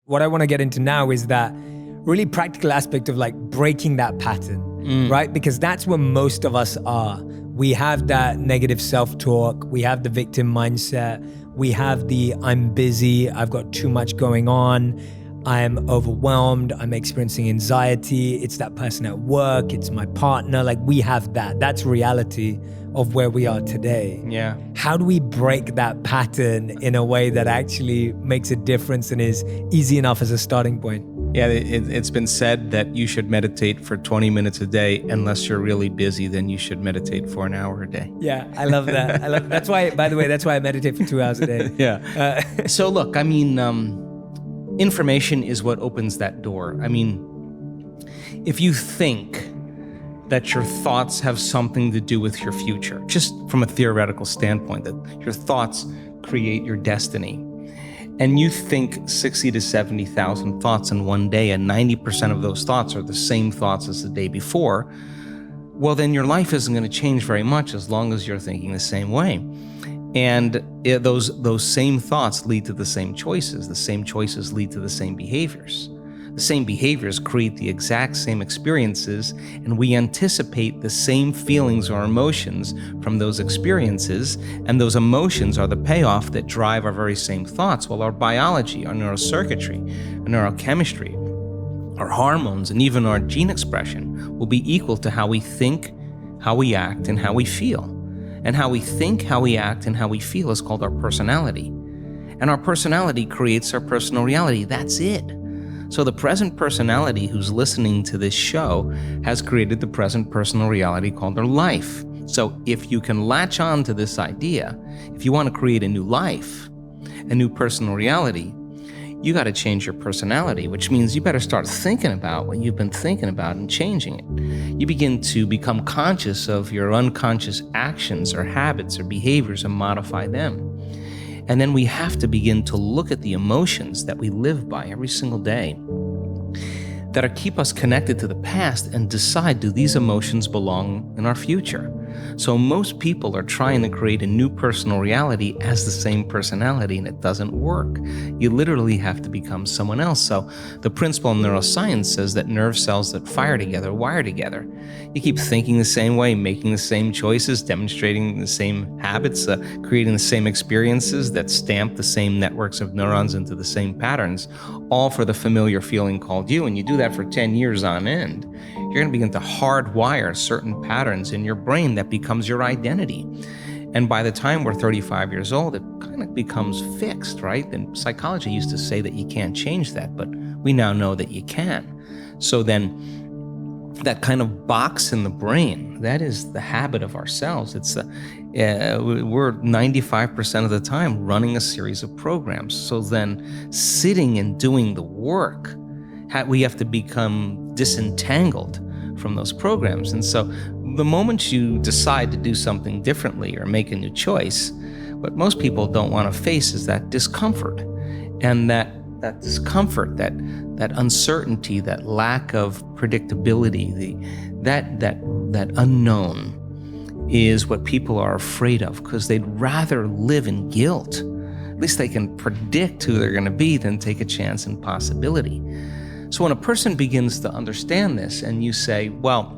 what I want to get into now is that really practical aspect of like breaking that pattern, right? Because that's where most of us are. We have that negative self-talk. We have the victim mindset. We have the I'm busy, I've got too much going on, I'm overwhelmed, I'm experiencing anxiety, it's that person at work, it's my partner. Like we have that. That's reality of where we are today. Yeah. How do we break that pattern in a way that actually makes a difference and is easy enough as a starting point? Yeah, it's been said that you should meditate for 20 minutes a day. Unless you're really busy, then you should meditate for an hour a day. Yeah, I love that. That's why, by the way, that's why I meditate for 2 hours a day. Yeah. So look, I mean, information is what opens that door. I mean, if you think that your thoughts have something to do with your future, just from a theoretical standpoint, that your thoughts create your destiny, and you think 60 to 70,000 thoughts in one day, and 90% of those thoughts are the same thoughts as the day before, well, then your life isn't going to change very much as long as you're thinking the same way. And those same thoughts lead to the same choices. The same choices lead to the same behaviors. The same behaviors create the exact same experiences, and we anticipate the same feelings or emotions from those experiences, and those emotions are the payoff that drive our very same thoughts. Well, our biology, our neurocircuitry, our neurochemistry, our hormones, and even our gene expression will be equal to how we think, how we act, and how we feel. And how we think, how we act, and how we feel is called our personality. And our personality creates our personal reality. That's it. So the present personality who's listening to this show has created the present personal reality called their life. So if you can latch on to this idea, if you want to create a new life, a new personal reality, you got to change your personality, which means you better start thinking about what you've been thinking about and changing it. You begin to become conscious of your unconscious actions or habits or behaviors and modify them. And then we have to begin to look at the emotions that we live by every single day that keep us connected to the past and decide, do these emotions belong in our future? So most people are trying to create a new personal reality as the same personality, and it doesn't work. You literally have to become someone else. So the principle in neuroscience says that nerve cells that fire together wire together. You keep thinking the same way, making the same choices, demonstrating the same habits, creating the same experiences that stamp the same networks of neurons into the same patterns, all for the familiar feeling called you. And you do that for 10 years on end. You're going to begin to hardwire certain patterns in your brain that becomes your identity. And by the time we're 35 years old, it kind of becomes fixed, right? And psychology used to say that you can't change that, but we now know that you can. So then that kind of box in the brain, that is the habit of ourselves. We're 95% of the time running a series of programs. So then sitting and doing the work, we have to become disentangled from those programs. And so the moment you decide to do something differently or make a new choice, what most people don't want to face is that discomfort. And that discomfort, that uncertainty, that lack of predictability, that unknown is what people are afraid of, because they'd rather live in guilt. At least they can predict who they're going to be than take a chance in possibility. So when a person begins to understand this and you say, well,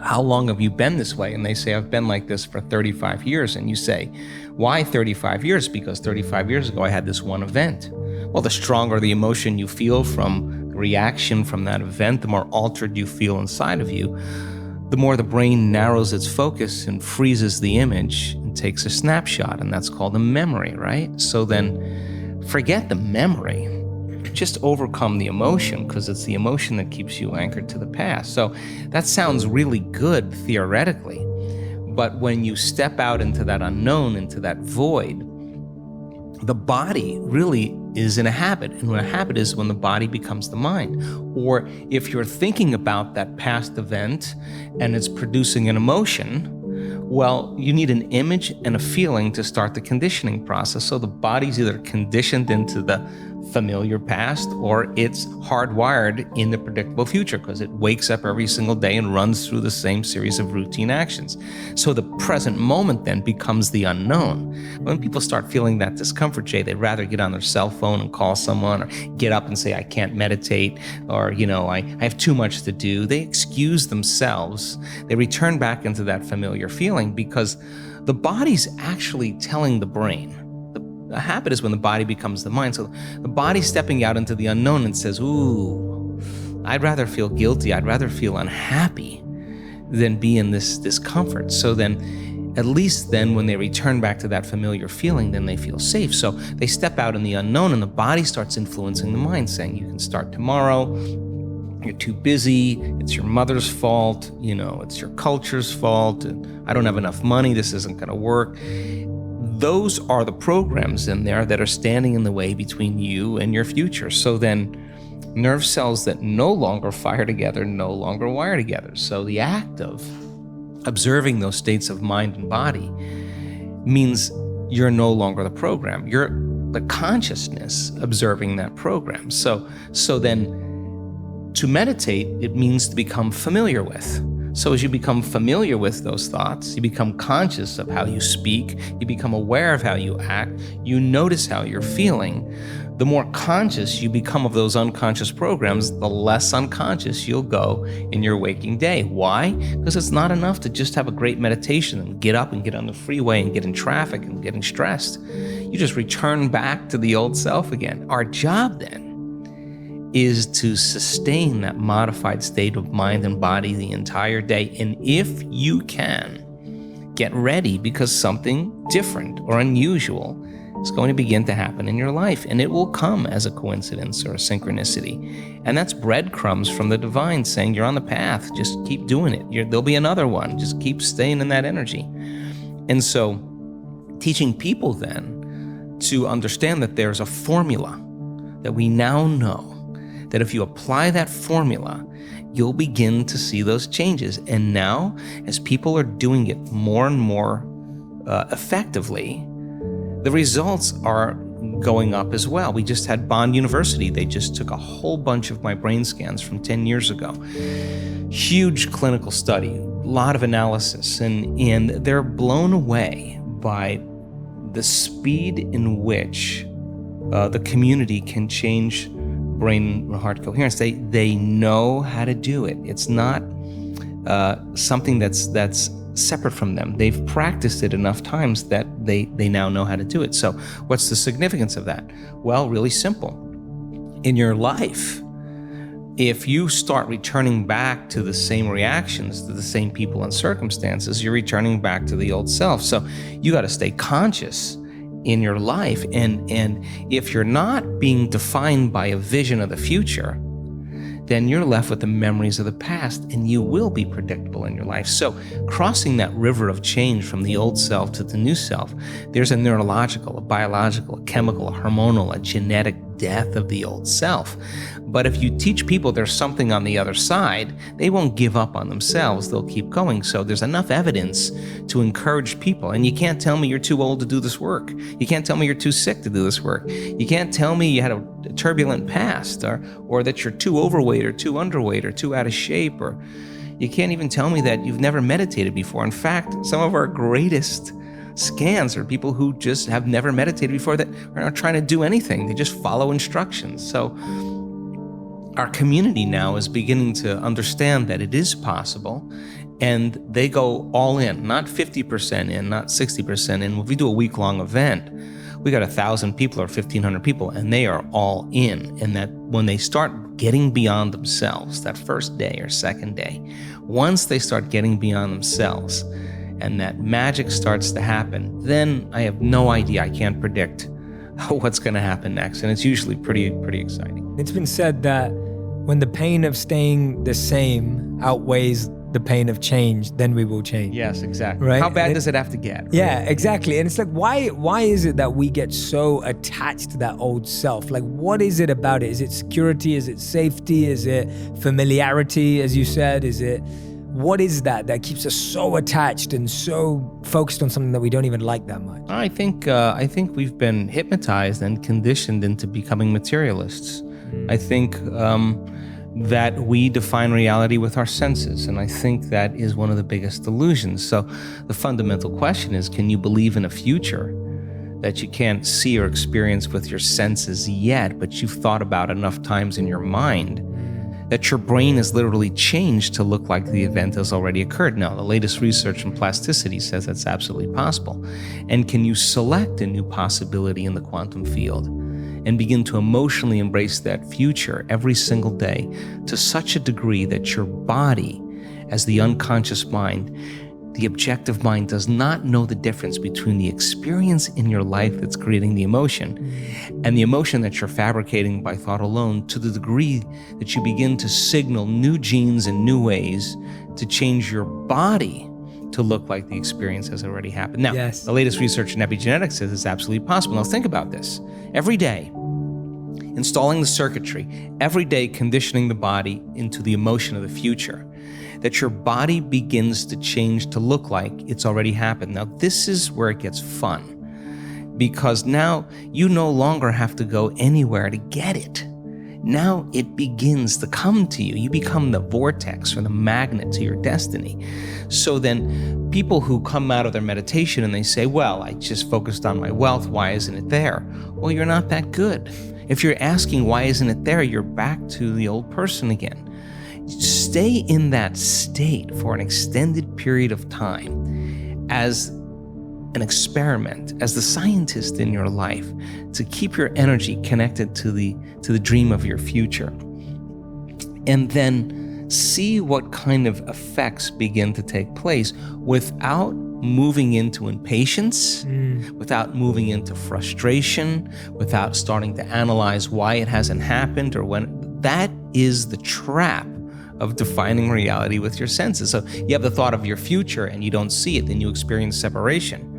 how long have you been this way? And they say, I've been like this for 35 years. And you say, why 35 years? Because 35 years ago, I had this one event. Well, the stronger the emotion you feel from the reaction from that event, the more altered you feel inside of you, the more the brain narrows its focus and freezes the image and takes a snapshot. And that's called a memory, right? So then forget the memory. Just overcome the emotion, because it's the emotion that keeps you anchored to the past. So that sounds really good theoretically, but when you step out into that unknown, into that void, the body really is in a habit. And when a habit is when the body becomes the mind. Or if you're thinking about that past event and it's producing an emotion, well, you need an image and a feeling to start the conditioning process. So the body's either conditioned into the familiar past, or it's hardwired in the predictable future because it wakes up every single day and runs through the same series of routine actions. So the present moment then becomes the unknown. When people start feeling that discomfort, Jay, they'd rather get on their cell phone and call someone, or get up and say, I can't meditate, or, I have too much to do. They excuse themselves. They return back into that familiar feeling because the body's actually telling the brain. A habit is when the body becomes the mind. So the body's stepping out into the unknown and says, ooh, I'd rather feel guilty. I'd rather feel unhappy than be in this discomfort. So then, at least then when they return back to that familiar feeling, then they feel safe. So they step out in the unknown and the body starts influencing the mind, saying you can start tomorrow. You're too busy. It's your mother's fault. It's your culture's fault. I don't have enough money. This isn't going to work. Those are the programs in there that are standing in the way between you and your future. So then nerve cells that no longer fire together no longer wire together. So the act of observing those states of mind and body means you're no longer the program. You're the consciousness observing that program. So then to meditate, it means to become familiar with. So as you become familiar with those thoughts, you become conscious of how you speak, you become aware of how you act, you notice how you're feeling. The more conscious you become of those unconscious programs, the less unconscious you'll go in your waking day. Why? Because it's not enough to just have a great meditation and get up and get on the freeway and get in traffic and getting stressed. You just return back to the old self again. Our job then is to sustain that modified state of mind and body the entire day. And if you can, get ready because something different or unusual is going to begin to happen in your life. And it will come as a coincidence or a synchronicity. And that's breadcrumbs from the divine saying you're on the path. Just keep doing it. There'll be another one. Just keep staying in that energy. And so teaching people then to understand that there's a formula that we now know, that if you apply that formula, you'll begin to see those changes. And now, as people are doing it more and more effectively, the results are going up as well. We just had Bond University. They just took a whole bunch of my brain scans from 10 years ago. Huge clinical study, a lot of analysis, and they're blown away by the speed in which the community can change brain heart coherence. They know how to do it. It's not something that's separate from them. They've practiced it enough times that they now know how to do it. So what's the significance of that? Well, really simple. In your life, if you start returning back to the same reactions, to the same people and circumstances, you're returning back to the old self. So you got to stay conscious in your life. And if you're not being defined by a vision of the future, then you're left with the memories of the past, and you will be predictable in your life. So crossing that river of change from the old self to the new self, there's a neurological, a biological, a chemical, a hormonal, a genetic death of the old self. But if you teach people there's something on the other side, they won't give up on themselves. They'll keep going. So there's enough evidence to encourage people. And you can't tell me you're too old to do this work. You can't tell me you're too sick to do this work. You can't tell me you had a turbulent past, or that you're too overweight or too underweight or too out of shape, or you can't even tell me that you've never meditated before. In fact, some of our greatest scans are people who just have never meditated before, that are not trying to do anything. They just follow instructions. So our community now is beginning to understand that it is possible, and they go all in, not 50% in, not 60% in. If we do a week-long event, we got 1,000 people or 1,500 people, and they are all in. And that when they start getting beyond themselves, that first day or second day, once they start getting beyond themselves and that magic starts to happen, then I have no idea. I can't predict what's going to happen next. And it's usually pretty exciting. It's been said that when the pain of staying the same outweighs the pain of change, then we will change. Yes, exactly. Right? How bad does it have to get? Yeah, exactly. And it's like, why is it that we get so attached to that old self? Like, what is it about it? Is it security? Is it safety? Is it familiarity, as you said? what is that keeps us so attached and so focused on something that we don't even like that much? I think we've been hypnotized and conditioned into becoming materialists. I think that we define reality with our senses, and I think that is one of the biggest delusions. So the fundamental question is, can you believe in a future that you can't see or experience with your senses yet, but you've thought about enough times in your mind that your brain has literally changed to look like the event has already occurred? Now, the latest research in plasticity says that's absolutely possible. And can you select a new possibility in the quantum field and begin to emotionally embrace that future every single day to such a degree that your body, as the unconscious mind, the objective mind, does not know the difference between the experience in your life that's creating the emotion and the emotion that you're fabricating by thought alone, to the degree that you begin to signal new genes and new ways to change your body to look like the experience has already happened. Now, the latest research in epigenetics says it's absolutely possible. Now think about this. Every day, installing the circuitry, every day conditioning the body into the emotion of the future, that your body begins to change to look like it's already happened. Now, this is where it gets fun, because now you no longer have to go anywhere to get it. Now it begins to come to you. You become the vortex or the magnet to your destiny. So then people who come out of their meditation and they say, well, I just focused on my wealth, why isn't it there? Well, you're not that good. If you're asking why isn't it there, you're back to the old person again. Stay in that state for an extended period of time as an experiment, as the scientist in your life, to keep your energy connected to the dream of your future. And then see what kind of effects begin to take place without moving into impatience, without moving into frustration, without starting to analyze why it hasn't happened or when. That is the trap of defining reality with your senses. So you have the thought of your future and you don't see it, then you experience separation.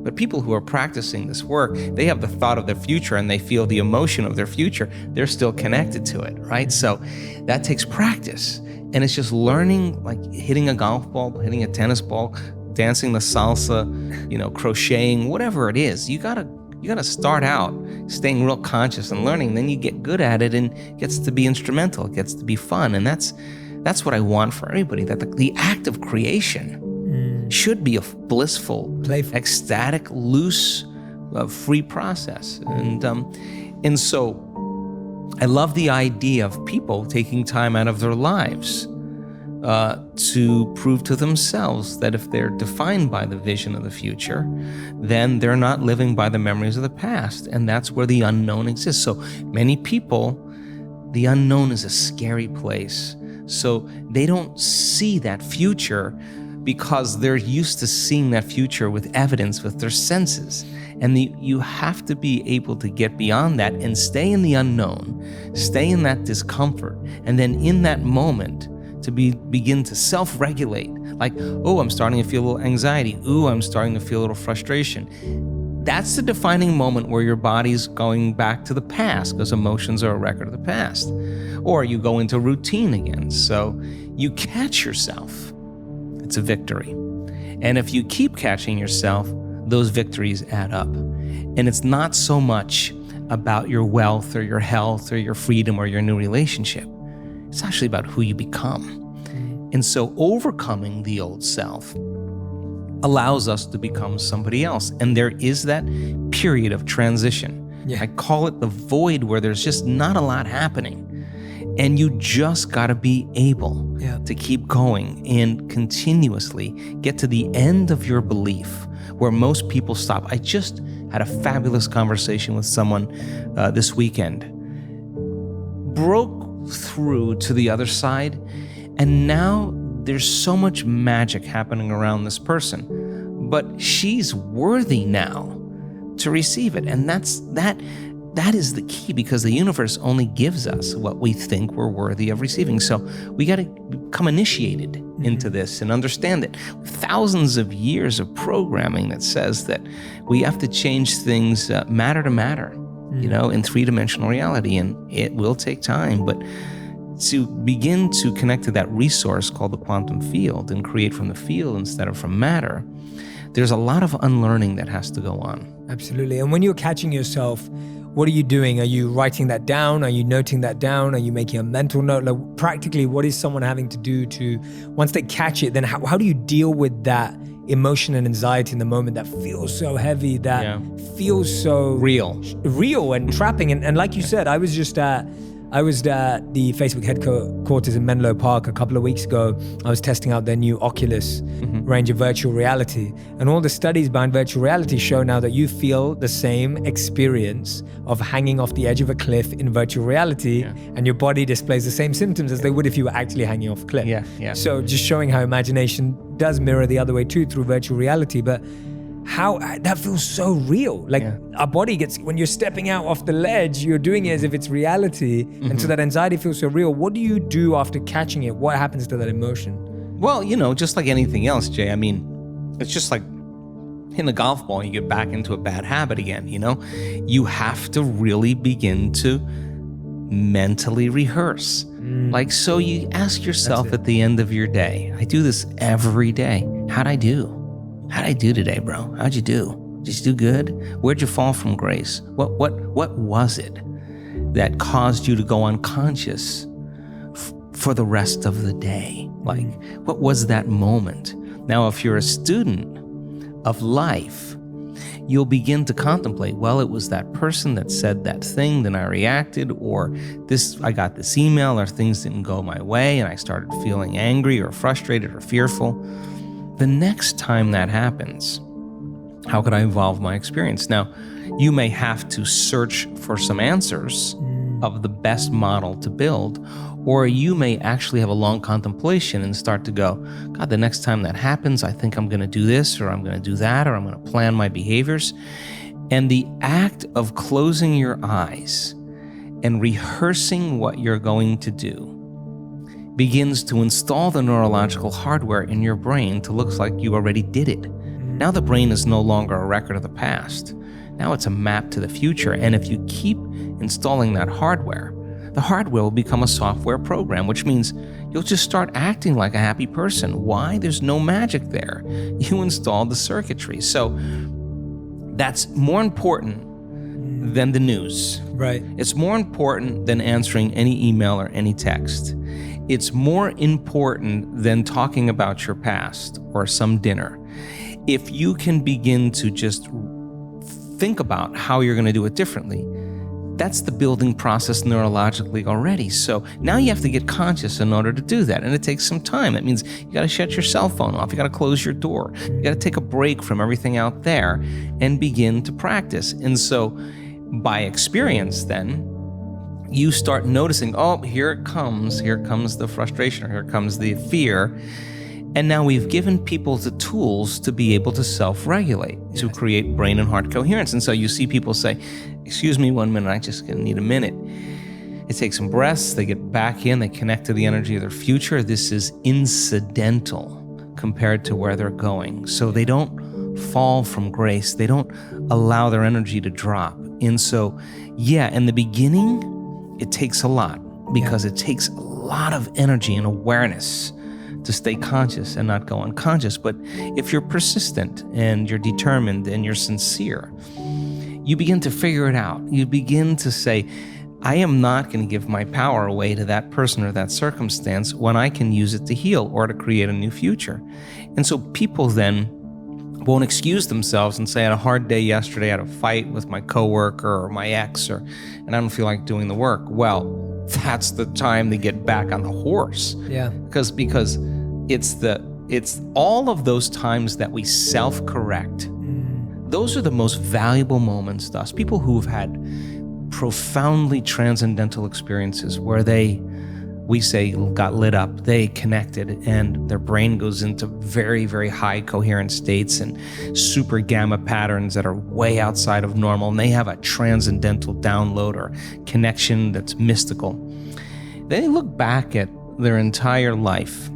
But people who are practicing this work, they have the thought of their future and they feel the emotion of their future. They're still connected to it, right? So that takes practice. And it's just learning, like hitting a golf ball, hitting a tennis ball, dancing the salsa, crocheting, whatever it is. You gotta start out staying real conscious and learning. Then you get good at it and it gets to be instrumental. It gets to be fun. And that's what I want for everybody, that the act of creation should be a blissful, playful, ecstatic, loose, free process. And so I love the idea of people taking time out of their lives to prove to themselves that if they're defined by the vision of the future, then they're not living by the memories of the past. And that's where the unknown exists. So many people, the unknown is a scary place. So they don't see that future because they're used to seeing that future with evidence, with their senses. And you have to be able to get beyond that and stay in the unknown, stay in that discomfort, and then in that moment to begin to self-regulate. Like, oh, I'm starting to feel a little anxiety. Ooh, I'm starting to feel a little frustration. That's the defining moment where your body's going back to the past, because emotions are a record of the past. Or you go into routine again. So you catch yourself. It's a victory. And if you keep catching yourself, those victories add up. And it's not so much about your wealth or your health or your freedom or your new relationship. It's actually about who you become. And so overcoming the old self allows us to become somebody else. And there is that period of transition. I call it the void, where there's just not a lot happening. And you just got to be able to keep going and continuously get to the end of your belief, where most people stop. I just had a fabulous conversation with someone this weekend. Broke through to the other side, and now there's so much magic happening around this person. But she's worthy now to receive it. And that is the key, because the universe only gives us what we think we're worthy of receiving. So we got to become initiated into this and understand that thousands of years of programming that says that we have to change things matter to matter, in three-dimensional reality. And it will take time, but to begin to connect to that resource called the quantum field and create from the field instead of from matter, there's a lot of unlearning that has to go on. Absolutely. And when you're catching yourself, what are you doing? Are you writing that down? Are you noting that down? Are you making a mental note? Like, practically, what is someone having to do to, once they catch it, then how do you deal with that emotion and anxiety in the moment that feels so heavy, that feels so real and trapping? And like you said, I was at the Facebook headquarters in Menlo Park a couple of weeks ago. I was testing out their new Oculus range of virtual reality. And all the studies behind virtual reality show now that you feel the same experience of hanging off the edge of a cliff in virtual reality, and your body displays the same symptoms as they would if you were actually hanging off a cliff. So just showing how imagination does mirror the other way too through virtual reality. But how that feels so real. Like our body gets, when you're stepping out off the ledge, you're doing it as if it's reality. And so that anxiety feels so real. What do you do after catching it? What happens to that emotion? Well, just like anything else, Jay, I mean, it's just like hitting a golf ball and you get back into a bad habit again, You have to really begin to mentally rehearse. Like, so you ask yourself at the end of your day, I do this every day. How'd I do? How'd I do today, bro? How'd you do? Did you do good? Where'd you fall from grace? What was it that caused you to go unconscious for the rest of the day? Like, what was that moment? Now, if you're a student of life, you'll begin to contemplate, well, it was that person that said that thing, then I reacted, or I got this email, or things didn't go my way, and I started feeling angry or frustrated or fearful. The next time that happens, how could I evolve my experience? Now, you may have to search for some answers of the best model to build, or you may actually have a long contemplation and start to go, God, the next time that happens, I think I'm going to do this, or I'm going to do that, or I'm going to plan my behaviors. And the act of closing your eyes and rehearsing what you're going to do begins to install the neurological hardware in your brain to look like you already did it. Now the brain is no longer a record of the past. Now it's a map to the future. And if you keep installing that hardware, the hardware will become a software program, which means you'll just start acting like a happy person. Why? There's no magic there. You installed the circuitry. So that's more important than the news. Right. It's more important than answering any email or any text. It's more important than talking about your past or some dinner. If you can begin to just think about how you're going to do it differently, that's the building process neurologically already. So now you have to get conscious in order to do that. And it takes some time. That means you got to shut your cell phone off. You got to close your door. You got to take a break from everything out there and begin to practice. And so by experience then, you start noticing, oh, here it comes the frustration, or here comes the fear. And now we've given people the tools to be able to self-regulate, to create brain and heart coherence. And so you see people say, excuse me 1 minute, I just need a minute. They take some breaths, they get back in, they connect to the energy of their future. This is incidental compared to where they're going. So they don't fall from grace. They don't allow their energy to drop. And so, in the beginning, it takes a lot, because it takes a lot of energy and awareness to stay conscious and not go unconscious. But if you're persistent and you're determined and you're sincere, you begin to figure it out. You begin to say, I am not going to give my power away to that person or that circumstance when I can use it to heal or to create a new future. And so people then won't excuse themselves and say, I had a hard day yesterday, I had a fight with my coworker or my ex, and I don't feel like doing the work. Well, that's the time to get back on the horse. Yeah. Because it's all of those times that we self-correct. Those are the most valuable moments to us. People who have had profoundly transcendental experiences where we say, got lit up, they connected, and their brain goes into very, very high coherent states and super gamma patterns that are way outside of normal, and they have a transcendental download or connection that's mystical. They look back at their entire life.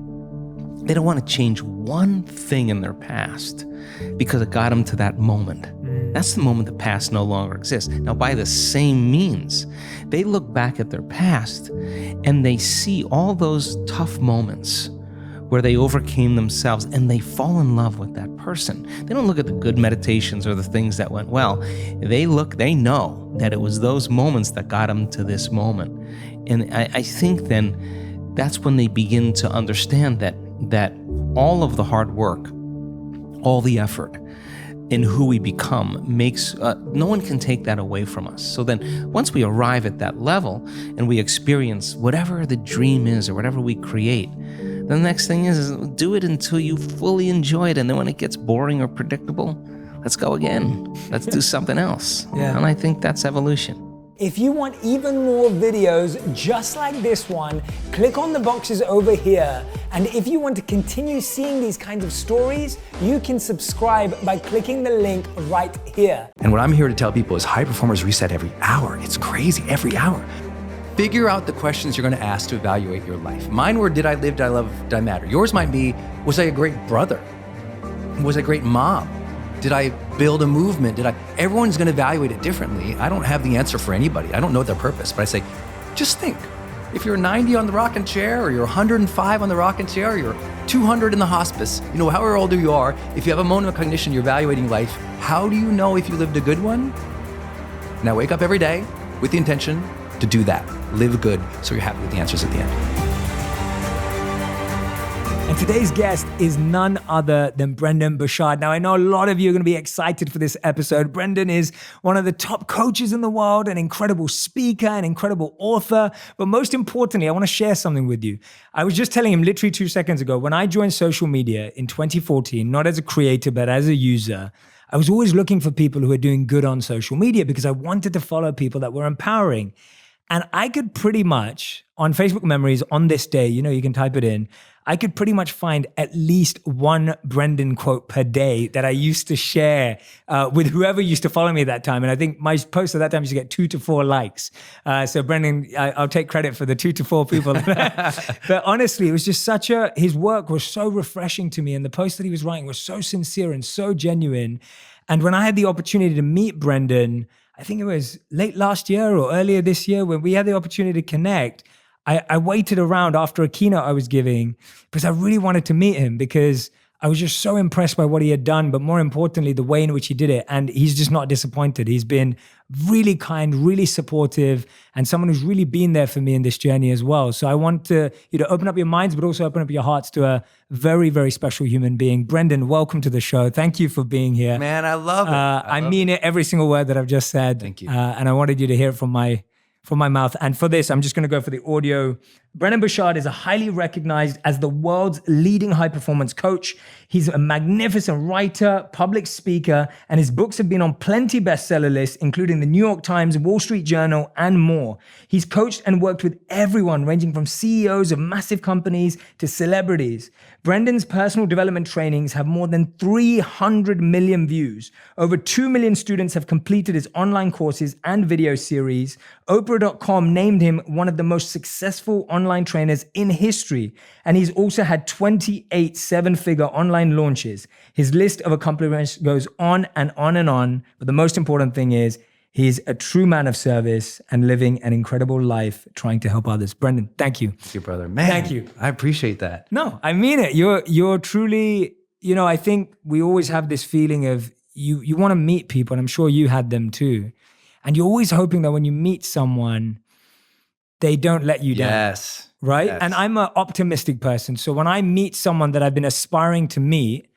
They don't want to change one thing in their past because it got them to that moment. That's the moment the past no longer exists. Now, by the same means, they look back at their past and they see all those tough moments where they overcame themselves and they fall in love with that person. They don't look at the good meditations or the things that went well. They know that it was those moments that got them to this moment. And I think then that's when they begin to understand that all of the hard work, all the effort in who we become makes, no one can take that away from us. So then once we arrive at that level and we experience whatever the dream is or whatever we create, the next thing is do it until you fully enjoy it. And then when it gets boring or predictable, let's go again. Let's do something else. Yeah. And I think that's evolution. If you want even more videos just like this one, click on the boxes over here. And if you want to continue seeing these kinds of stories, you can subscribe by clicking the link right here. And what I'm here to tell people is high performers reset every hour. It's crazy, every hour. Figure out the questions you're gonna ask to evaluate your life. Mine were, did I live, did I love, did I matter? Yours might be, was I a great brother? Was I a great mom? Did I build a movement? Everyone's gonna evaluate it differently. I don't have the answer for anybody. I don't know their purpose, but I say, just think. If you're 90 on the rocking chair, or you're 105 on the rocking chair, or you're 200 in the hospice, however old you are, if you have a moment of cognition, you're evaluating life, how do you know if you lived a good one? Now wake up every day with the intention to do that. Live good, so you're happy with the answers at the end. And today's guest is none other than Brendon Burchard. Now, I know a lot of you are going to be excited for this episode. Brendon is one of the top coaches in the world, an incredible speaker, an incredible author. But most importantly, I want to share something with you. I was just telling him literally 2 seconds ago, when I joined social media in 2014, not as a creator, but as a user, I was always looking for people who were doing good on social media because I wanted to follow people that were empowering. And I could pretty much, on Facebook Memories on this day, you can type it in, I could pretty much find at least one Brendon quote per day that I used to share with whoever used to follow me at that time. And I think my post at that time used to get 2 to 4 likes. So Brendon, I'll take credit for the 2 to 4 people. But honestly, it was just his work was so refreshing to me. And the posts that he was writing were so sincere and so genuine. And when I had the opportunity to meet Brendon, I think it was late last year or earlier this year when we had the opportunity to connect, I waited around after a keynote I was giving because I really wanted to meet him because I was just so impressed by what he had done, but more importantly, the way in which he did it. And he's just not disappointed. He's been really kind, really supportive, and someone who's really been there for me in this journey as well. So I want you to open up your minds, but also open up your hearts to a very, very special human being. Brendon, welcome to the show. Thank you for being here. Man, I love it. I mean it, every single word that I've just said. Thank you. And I wanted you to hear it from my mouth. And for this, I'm just going to go for the audio. Brendon Burchard is a highly recognized as the world's leading high-performance coach. He's a magnificent writer, public speaker, and his books have been on plenty bestseller lists, including the New York Times, Wall Street Journal, and more. He's coached and worked with everyone, ranging from CEOs of massive companies to celebrities. Brendon's personal development trainings have more than 300 million views. Over 2 million students have completed his online courses and video series. Oprah.com named him one of the most successful online trainers in history. And he's also had 28 7-figure online launches. His list of accomplishments goes on and on and on. But the most important thing is he's a true man of service and living an incredible life trying to help others. Brendon, thank you. Thank you, brother. Man, Thank you. I appreciate that. No, I mean it. You're truly, I think we always have this feeling of you want to meet people, and I'm sure you had them too. And you're always hoping that when you meet someone, they don't let you down. Yes. Right? Yes. And I'm an optimistic person. So when I meet someone that I've been aspiring to meet,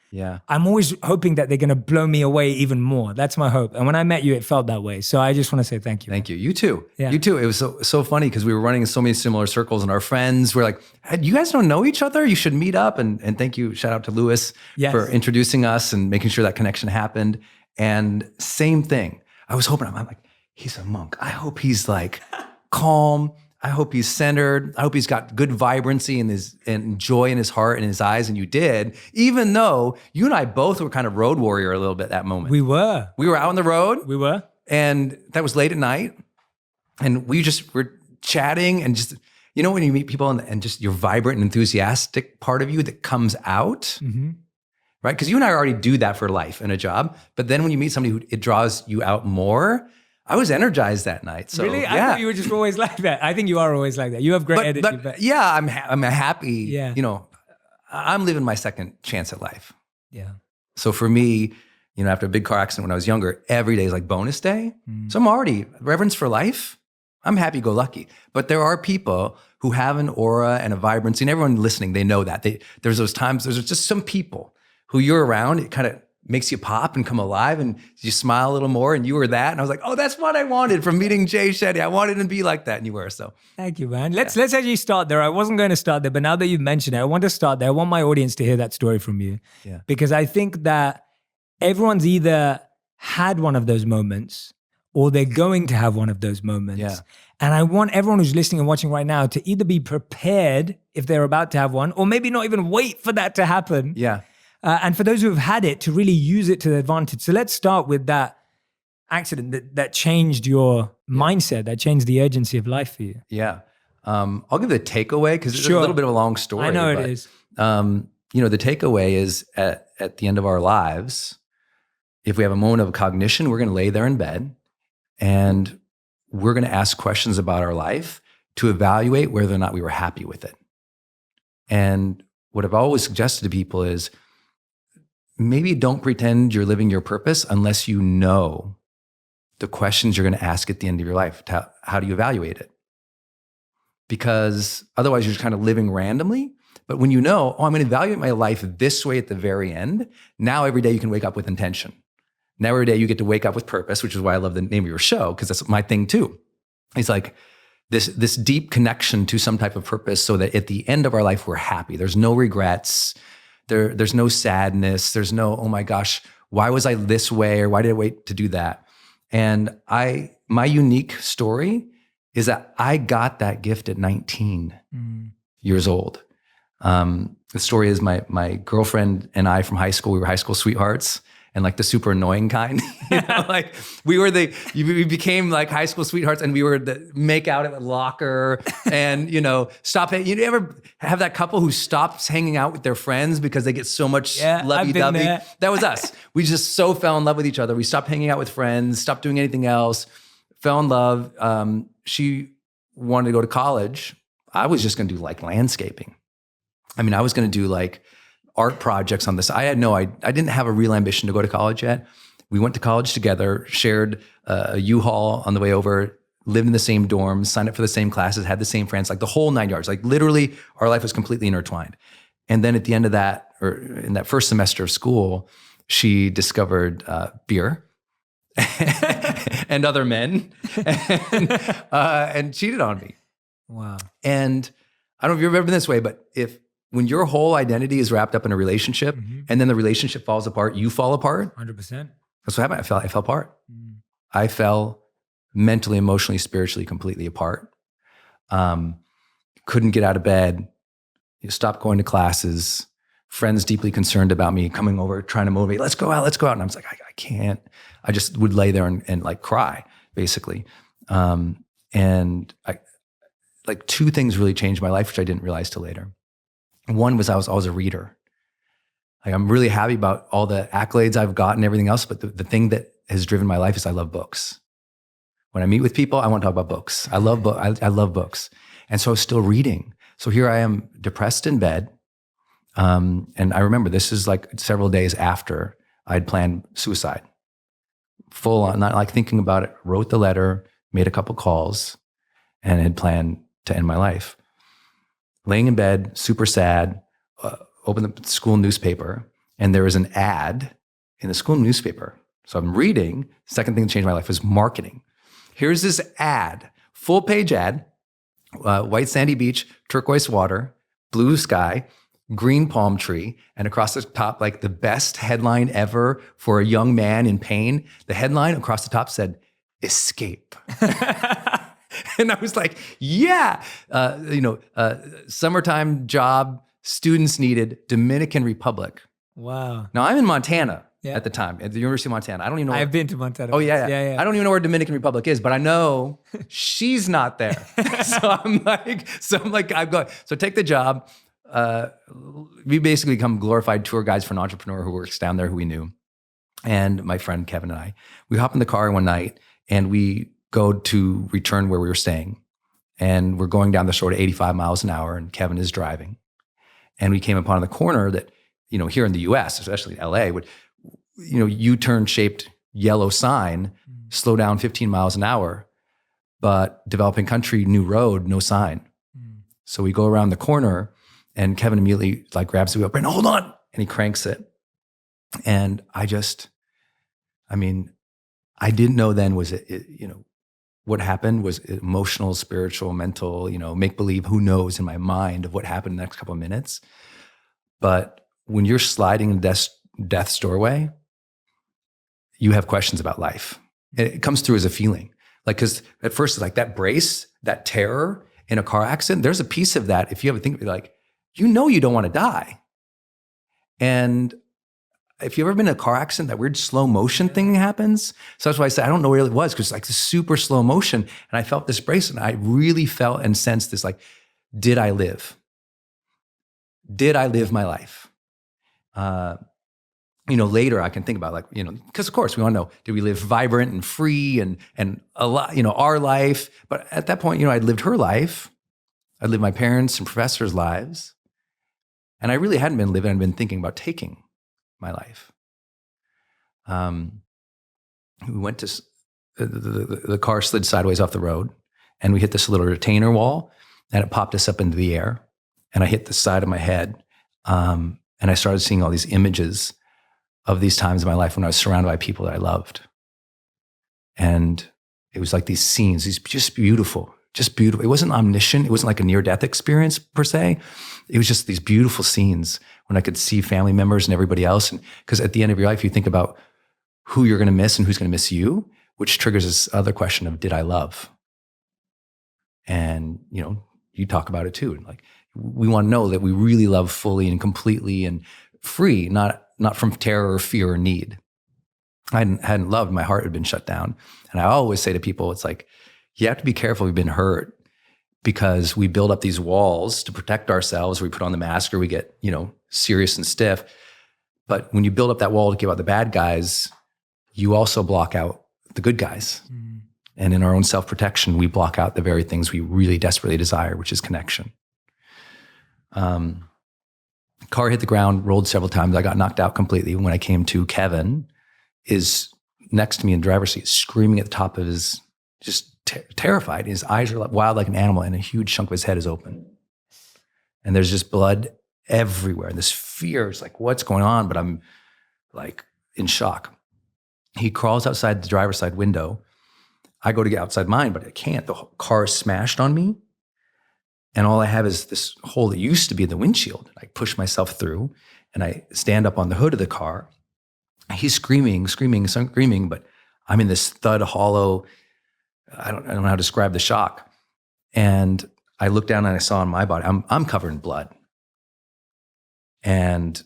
I'm always hoping that they're going to blow me away even more. That's my hope. And when I met you, it felt that way. So I just want to say thank you. Thank you. You too. Yeah. You too. It was so funny because we were running in so many similar circles, and our friends were like, hey, you guys don't know each other? You should meet up. And thank you. Shout out to Lewis for introducing us and making sure that connection happened. And same thing. I was hoping, I'm like, he's a monk. I hope he's like calm. I hope he's centered. I hope he's got good vibrancy and joy in his heart and his eyes. And you did, even though you and I both were kind of road warrior a little bit that moment. We were. We were out on the road. We were. And that was late at night. And we just were chatting and just, when you meet people and just your vibrant and enthusiastic part of you that comes out, right? Because you and I already do that for life and a job. But then when you meet somebody who it draws you out more, I was energized that night. So, really? yeah. I thought you were just always like that. I think you are always like that. You have great energy. But yeah, I'm happy. Yeah. You know, I'm living my second chance at life. Yeah. So for me, you know, after a big car accident when I was younger, every day is like bonus day. So I'm already reverence for life. I'm happy go lucky. But there are people who have an aura and a vibrancy, and everyone listening, they know that. There's those times, there's just some people who you're around, it kind of makes you pop and come alive and you smile a little more, and you were that. And I was like, oh, that's what I wanted from meeting Jay Shetty. I wanted to be like that, and you were. So thank you, man. Let's actually start there. I wasn't going to start there, but now that you've mentioned it, I want to start there. I want my audience to hear that story from you. Yeah. Because I think that everyone's either had one of those moments or they're going to have one of those moments. Yeah. And I want everyone who's listening and watching right now to either be prepared if they're about to have one, or maybe not even wait for that to happen. yeah. And for those who have had it, to really use it to their advantage. So let's start with that accident that changed your mindset, that changed the urgency of life for you. Yeah. I'll give the takeaway because it's Sure. a little bit of a long story. I know but, it is. You know, the takeaway is at the end of our lives, if we have a moment of cognition, we're going to lay there in bed and we're going to ask questions about our life to evaluate whether or not we were happy with it. And what I've always suggested to people is maybe don't pretend you're living your purpose unless you know the questions you're going to ask at the end of your life. How do you evaluate it? Because otherwise you're just kind of living randomly. But when you know, oh, I'm going to evaluate my life this way at the very end, now every day you can wake up with intention. Now every day you get to wake up with purpose, which is why I love the name of your show, because that's my thing too. It's like this deep connection to some type of purpose so that at the end of our life, we're happy. There's no regrets. There's no sadness. There's no, oh my gosh, why was I this way? Or why did I wait to do that? And my unique story is that I got that gift at 19 years old. The story is my girlfriend and I from high school, we were high school sweethearts, and like the super annoying kind, you know, like we became like high school sweethearts, and we were the make out at the locker and, you know, you ever have that couple who stops hanging out with their friends because they get so much lovey-dovey? That was us. We just so fell in love with each other. We stopped hanging out with friends, stopped doing anything else, fell in love. She wanted to go to college. I was just going to do like landscaping. I mean, I was going to do like art projects on this. I didn't have a real ambition to go to college yet. We went to college together, shared a U-Haul on the way over, lived in the same dorms, signed up for the same classes, had the same friends, like the whole 9 yards. Like literally our life was completely intertwined. And then at the end of that, or in that first semester of school, she discovered beer and other men and cheated on me. Wow. And I don't know if you've ever been this way, but when your whole identity is wrapped up in a relationship and then the relationship falls apart, you fall apart. 100%. That's what happened. I fell apart. I fell mentally, emotionally, spiritually, completely apart. Couldn't get out of bed. Stopped going to classes. Friends deeply concerned about me coming over, trying to motivate. Let's go out. And I was like, I can't. I just would lay there and like cry, basically. And like two things really changed my life, which I didn't realize till later. One was I was a reader. Like, I'm really happy about all the accolades I've gotten and everything else, but the thing that has driven my life is I love books. When I meet with people, I want to talk about books. I love books. And so I was still reading. So here I am depressed in bed. And I remember this is like several days after I'd planned suicide. Full on, not like thinking about it, wrote the letter, made a couple calls, and had planned to end my life. Laying in bed, super sad, opened the school newspaper, and there was an ad in the school newspaper. So I'm reading. Second thing that changed my life was marketing. Here's this ad, full page ad, white sandy beach, turquoise water, blue sky, green palm tree, and across the top, like the best headline ever for a young man in pain. The headline across the top said, "Escape." And I was like, yeah, summertime job, students needed, Dominican Republic. Wow. Now I'm in Montana at the time, at the University of Montana. I don't even know. I've been to Montana. Oh yeah. I don't even know where Dominican Republic is, but I know she's not there. So I'm like, I'm going, so take the job. we basically become glorified tour guides for an entrepreneur who works down there who we knew. And my friend Kevin and I, we hop in the car one night and we go to return where we were staying. And we're going down the shore at 85 miles an hour and Kevin is driving. And we came upon the corner that, here in the US, especially LA, would, U-turn shaped yellow sign, slow down 15 miles an hour, but developing country, new road, no sign. So we go around the corner and Kevin immediately grabs the wheel, Brandon, hold on. And he cranks it. And I didn't know then was it what happened was emotional, spiritual, mental, make believe, who knows in my mind of what happened in the next couple of minutes. But when you're sliding in death's doorway, you have questions about life. And it comes through as a feeling. Because at first it's that brace, that terror in a car accident, there's a piece of that. If you ever think you don't want to die. And if you've ever been in a car accident, that weird slow motion thing happens. So that's why I said, I don't know where it was, because it's this super slow motion. And I felt this brace and I really felt and sensed this, did I live? Did I live my life? Later I can think about because of course we want to know, did we live vibrant and free and a lot, our life? But at that point, I'd lived her life. I'd lived my parents' and professors' lives. And I really hadn't been living, I'd been thinking about taking my life. We went to, the car slid sideways off the road and we hit this little retainer wall and it popped us up into the air and I hit the side of my head. And I started seeing all these images of these times in my life when I was surrounded by people that I loved. And it was these scenes, these just beautiful. It wasn't omniscient. It wasn't a near-death experience per se. It was just these beautiful scenes when I could see family members and everybody else. And because at the end of your life, you think about who you're going to miss and who's going to miss you, which triggers this other question of, did I love? And, you talk about it too. We want to know that we really love fully and completely and free, not from terror or fear or need. I hadn't loved. My heart had been shut down. And I always say to people, it's you have to be careful we've been hurt, because we build up these walls to protect ourselves. We put on the mask or we get, serious and stiff. But when you build up that wall to keep out the bad guys, you also block out the good guys. Mm. And in our own self-protection, we block out the very things we really desperately desire, which is connection. Car hit the ground, rolled several times. I got knocked out completely. When I came to, Kevin is next to me in the driver's seat, screaming at the top of his, just terrified. His eyes are wild like an animal, and a huge chunk of his head is open. And there's just blood everywhere. This fear is what's going on? But I'm in shock. He crawls outside the driver's side window. I go to get outside mine, but I can't. The car is smashed on me. And all I have is this hole that used to be in the windshield. I push myself through and I stand up on the hood of the car. He's screaming, but I'm in this thud hollow. I don't know how to describe the shock. And I looked down and I saw on my body, I'm covered in blood. And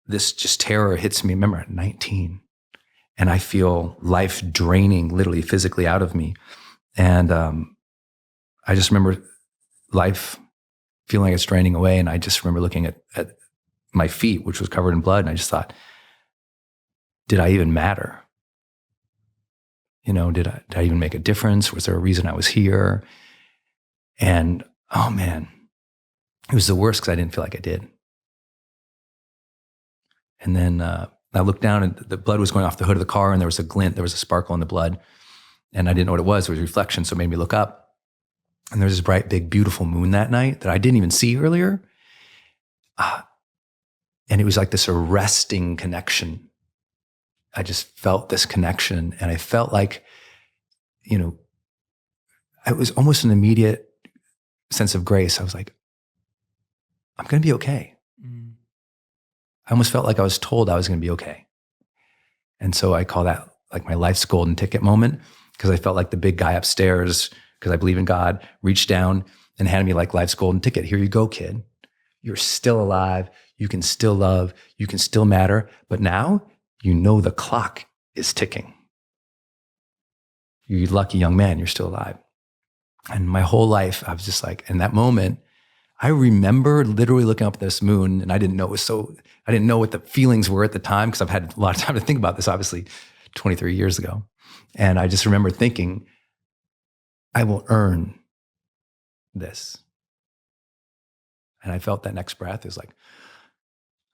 this just terror hits me. Remember, at 19. And I feel life draining, literally physically out of me. And I just remember life feeling like it's draining away. And I just remember looking at my feet, which was covered in blood. And I just thought, did I even matter? Did I even make a difference? Was there a reason I was here? And oh man, it was the worst because I didn't feel like I did. And then I looked down and the blood was going off the hood of the car and there was a glint, there was a sparkle in the blood. And I didn't know what it was. It was a reflection, so it made me look up. And there was this bright, big, beautiful moon that night that I didn't even see earlier. And it was like this arresting connection. I just felt this connection and I felt like, it was almost an immediate sense of grace. I was like, I'm going to be okay. Mm. I almost felt like I was told I was going to be okay. And so I call that my life's golden ticket moment, because I felt like the big guy upstairs, because I believe in God, reached down and handed me life's golden ticket. Here you go, kid. You're still alive. You can still love. You can still matter. But now the clock is ticking. You lucky young man, you're still alive. And my whole life, I was just in that moment, I remember literally looking up at this moon, and I didn't know what the feelings were at the time, because I've had a lot of time to think about this, obviously 23 years ago. And I just remember thinking, I will earn this. And I felt that next breath is like,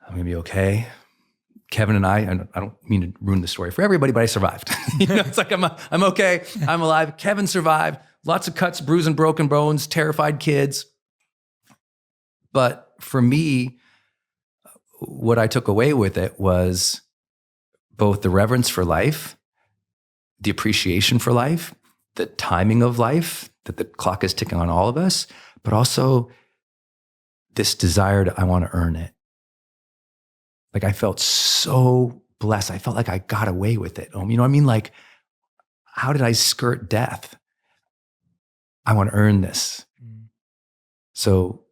I'm gonna be okay. Kevin and I don't mean to ruin the story for everybody, but I survived. It's like, I'm okay, I'm alive. Kevin survived, lots of cuts, bruises, and broken bones, terrified kids. But for me, what I took away with it was both the reverence for life, the appreciation for life, the timing of life, that the clock is ticking on all of us, but also this desire to, I want to earn it. Like, I felt so blessed. I felt like I got away with it. You know what I mean? Like, how did I skirt death? I want to earn this. So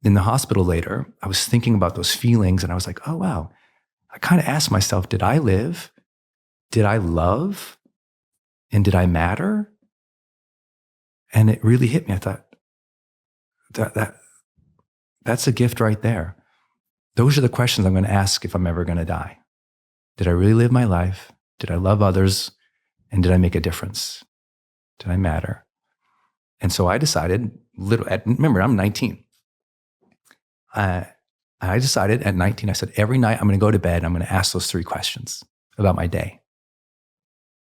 in the hospital later, I was thinking about those feelings, and I was like, oh, wow. I kind of asked myself, did I live? Did I love? And did I matter? And it really hit me. I thought, that's a gift right there. Those are the questions I'm going to ask if I'm ever going to die. Did I really live my life? Did I love others? And did I make a difference? Did I matter? And so I decided, remember, I'm 19. I decided at 19, I said, every night I'm going to go to bed, I'm going to ask those 3 questions about my day.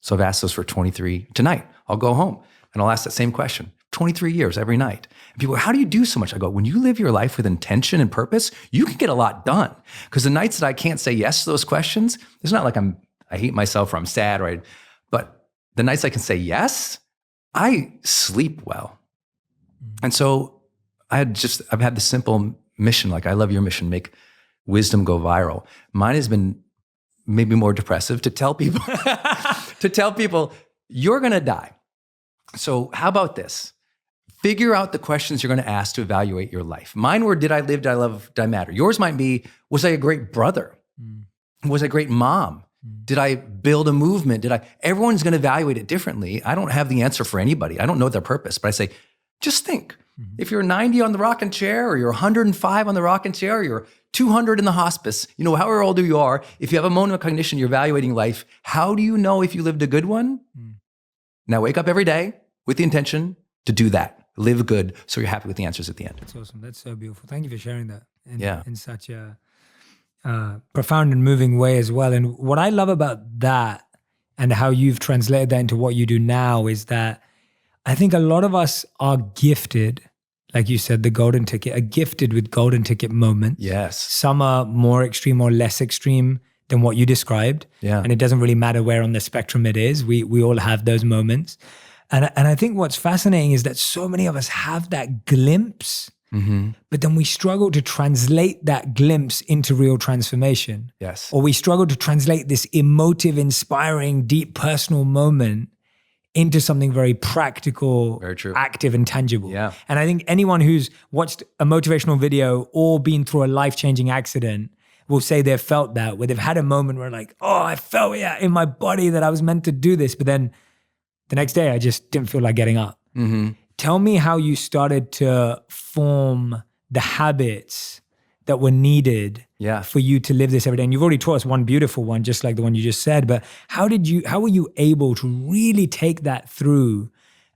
So I've asked those for 23. Tonight, I'll go home and I'll ask that same question. 23 years every night. And people go, how do you do so much? I go, when you live your life with intention and purpose, you can get a lot done. Because the nights that I can't say yes to those questions, it's not like I hate myself or I'm sad, but the nights I can say yes, I sleep well. And so I've had this simple mission, like I love your mission, make wisdom go viral. Mine has been maybe more depressive, to tell people, you're going to die. So how about this? Figure out the questions you're going to ask to evaluate your life. Mine were, did I live, did I love, did I matter? Yours might be, was I a great brother? Was I a great mom? Did I build a movement? Everyone's going to evaluate it differently. I don't have the answer for anybody. I don't know their purpose, but I say, just think. If you're 90 on the rocking chair, or you're 105 on the rocking chair, or you're 200 in the hospice, however old you are, if you have a moment of cognition, you're evaluating life, how do you know if you lived a good one? Now wake up every day with the intention to do that. Live good, so you're happy with the answers at the end. That's awesome. That's so beautiful. Thank you for sharing that in such a profound and moving way as well. And what I love about that and how you've translated that into what you do now is that I think a lot of us are gifted, like you said, the golden ticket, are gifted with golden ticket moments. Yes. Some are more extreme or less extreme than what you described. Yeah. And it doesn't really matter where on the spectrum it is. We all have those moments. And I think what's fascinating is that so many of us have that glimpse, but then we struggle to translate that glimpse into real transformation. Yes. Or we struggle to translate this emotive, inspiring, deep personal moment into something very practical, very true, active, and tangible. Yeah. And I think anyone who's watched a motivational video or been through a life-changing accident will say they've felt that, where they've had a moment where like, oh, I felt in my body that I was meant to do this, but then the next day, I just didn't feel like getting up. Tell me how you started to form the habits that were needed for you to live this every day. And you've already taught us one beautiful one, just like the one you just said, but how were you able to really take that through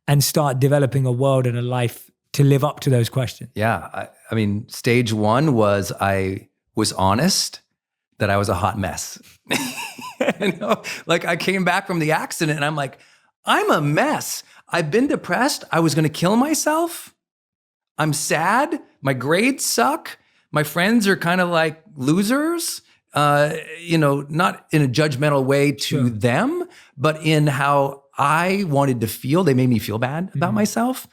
and start developing a world and a life to live up to those questions? Yeah. I mean, stage 1 was I was honest that I was a hot mess. Like I came back from the accident and I'm like, I'm a mess. I've been depressed. I was going to kill myself. I'm sad. My grades suck. My friends are kind of like losers, not in a judgmental way to them, but in how I wanted to feel. They made me feel bad about myself.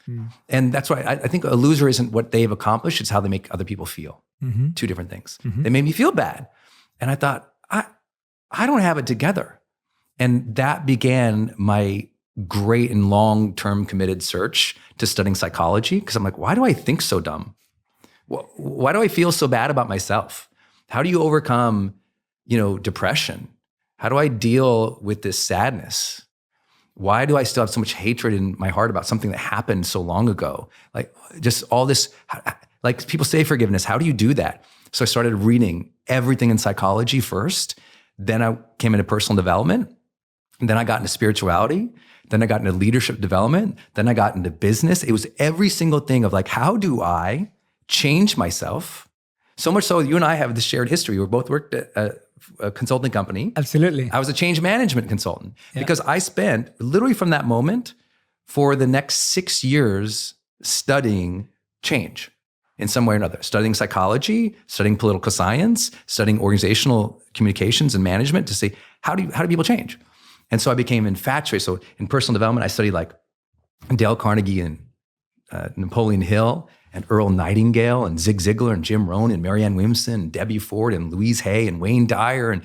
And that's why I think a loser isn't what they've accomplished. It's how they make other people feel. 2 different things. They made me feel bad. And I thought, I don't have it together. And that began my great and long-term committed search to studying psychology. Because I'm like, why do I think so dumb? Why do I feel so bad about myself? How do you overcome, depression? How do I deal with this sadness? Why do I still have so much hatred in my heart about something that happened so long ago? Like just all this, Like people say forgiveness. How do you do that? So I started reading everything in psychology first. Then I came into personal development. And then I got into spirituality. Then I got into leadership development. Then I got into business. It was every single thing of like, how do I change myself? So much so you and I have this shared history. We both worked at a consulting company. Absolutely. I was a change management consultant because I spent literally from that moment for the next 6 years studying change in some way or another, studying psychology, studying political science, studying organizational communications and management to see how do people change? And so I became infatuated. So in personal development, I studied like Dale Carnegie and Napoleon Hill and Earl Nightingale and Zig Ziglar and Jim Rohn and Marianne Williamson and Debbie Ford and Louise Hay and Wayne Dyer and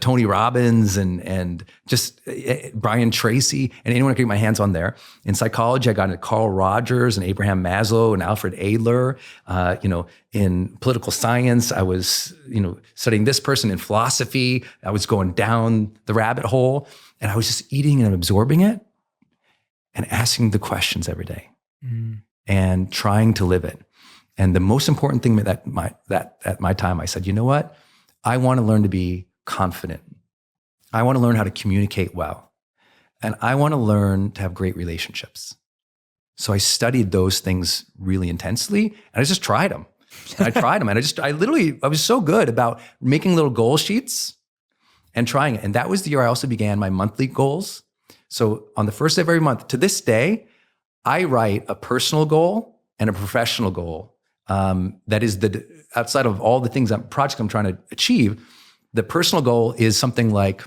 Tony Robbins and just Brian Tracy and anyone I could get my hands on there. In psychology, I got into Carl Rogers and Abraham Maslow and Alfred Adler. In political science, I was studying this person. In philosophy, I was going down the rabbit hole and I was just eating and absorbing it and asking the questions every day. And trying to live it. And the most important thing that at my time, I said, you know what? I want to learn to be confident. I want to learn how to communicate well. And I want to learn to have great relationships. So I studied those things really intensely and I just tried them. And I tried them. And I was so good about making little goal sheets and trying it. And that was the year I also began my monthly goals. So on the first day of every month, to this day, I write a personal goal and a professional goal. That is outside of all the projects I'm trying to achieve. The personal goal is something like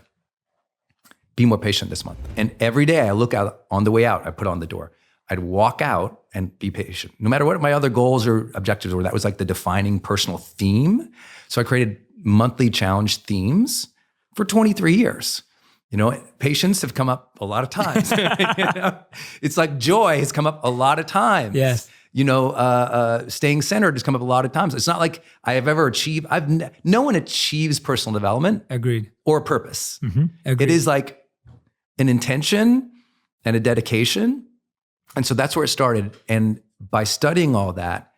be more patient this month. And every day I look out on the way out, I put on the door. I'd walk out and be patient. No matter what my other goals or objectives were, that was like the defining personal theme. So I created monthly challenge themes for 23 years. Patience have come up a lot of times. It's like joy has come up a lot of times. Yes. Staying centered has come up a lot of times. It's not like I have ever achieved. No one achieves personal development. Agreed. Or purpose. Agreed. It is like an intention and a dedication. And so that's where it started. And by studying all that,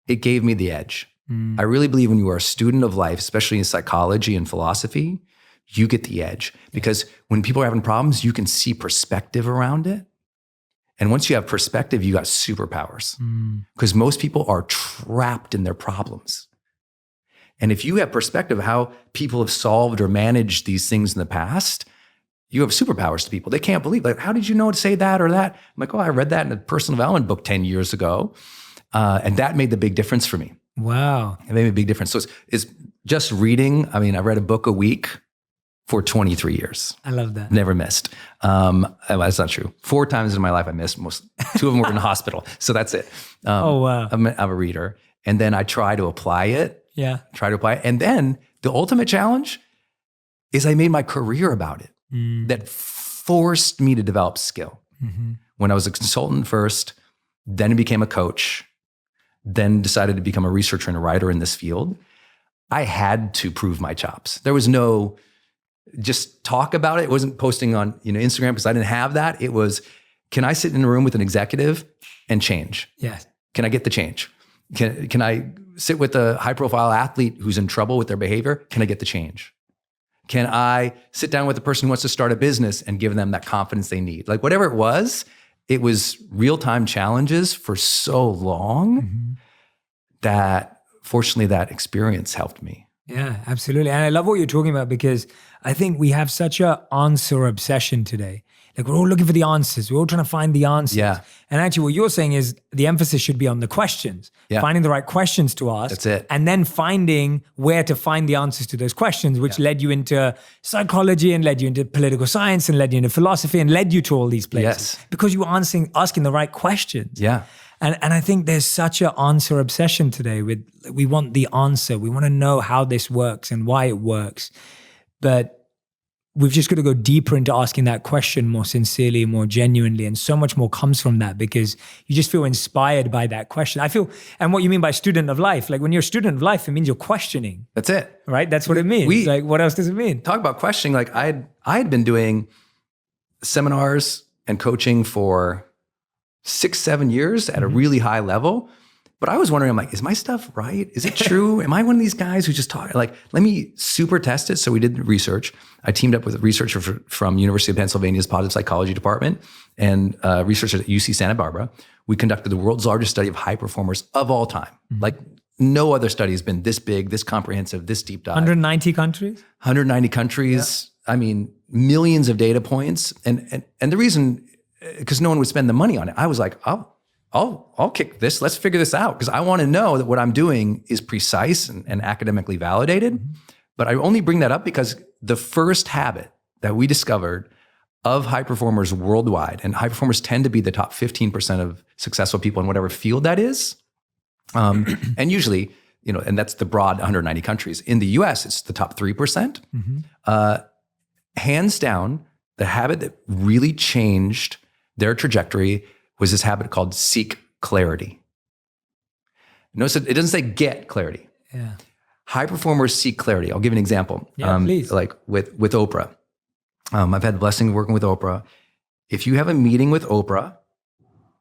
it gave me the edge. I really believe when you are a student of life, especially in psychology and philosophy, you get the edge because when people are having problems, you can see perspective around it. And once you have perspective, you got superpowers because most people are trapped in their problems. And if you have perspective of how people have solved or managed these things in the past, you have superpowers to people. They can't believe, like, how did you know to say that or that? I'm like, I read that in a personal development book 10 years ago. And that made the big difference for me. Wow. It made a big difference. So it's just reading. I mean, I read a book a week for 23 years. I love that. Never missed. That's not true. 4 times in my life I missed. 2 of them were in the hospital. So that's it. Wow. I'm a reader. And then I try to apply it. Yeah. And then the ultimate challenge is I made my career about it. That forced me to develop skill. When I was a consultant first, then became a coach, then decided to become a researcher and a writer in this field. I had to prove my chops. There was no just talk about it. It wasn't posting on Instagram because I didn't have that. It was, can I sit in a room with an executive and change? Yes. Can I get the change? Can I sit with a high profile athlete who's in trouble with their behavior? Can I get the change? Can I sit down with a person who wants to start a business and give them that confidence they need? Like whatever it was real-time challenges for so long that fortunately that experience helped me. Yeah, absolutely. And I love what you're talking about because I think we have such an answer obsession today. Like we're all looking for the answers. We're all trying to find the answers. Yeah. And actually what you're saying is the emphasis should be on the questions, finding the right questions to ask. That's it. And then finding where to find the answers to those questions, which led you into psychology and led you into political science and led you into philosophy and led you to all these places. Yes. Because you were asking the right questions. Yeah. And I think there's such an answer obsession today we want the answer. We want to know how this works and why it works. But we've just got to go deeper into asking that question more sincerely, more genuinely. And so much more comes from that because you just feel inspired by that question. And what you mean by student of life, like when you're a student of life, it means you're questioning. That's it. Right? That's what it means. Like what else does it mean? Talk about questioning. Like I had been doing seminars and coaching for 6-7 years at a really high level. But I was wondering, I'm like, is my stuff right? Is it true? Am I one of these guys who just talk? Like, let me super test it. So we did research. I teamed up with a researcher from University of Pennsylvania's positive psychology department and researchers at UC Santa Barbara. We conducted the world's largest study of high performers of all time. Like no other study has been this big, this comprehensive, this deep dive. 190 countries? 190 countries. Yeah. I mean, millions of data points. And the reason, because no one would spend the money on it, I was like, I'll kick this. Let's figure this out because I want to know that what I'm doing is precise and academically validated. But I only bring that up because the first habit that we discovered of high performers worldwide, and high performers tend to be the top 15% of successful people in whatever field that is. And usually, and that's the broad 190 countries. In the US, it's the top 3%. Hands down, the habit that really changed their trajectory was this habit called seek clarity. Notice it doesn't say get clarity. Yeah. High performers seek clarity. I'll give you an example. Yeah, please. Like with Oprah. I've had the blessing of working with Oprah. If you have a meeting with Oprah,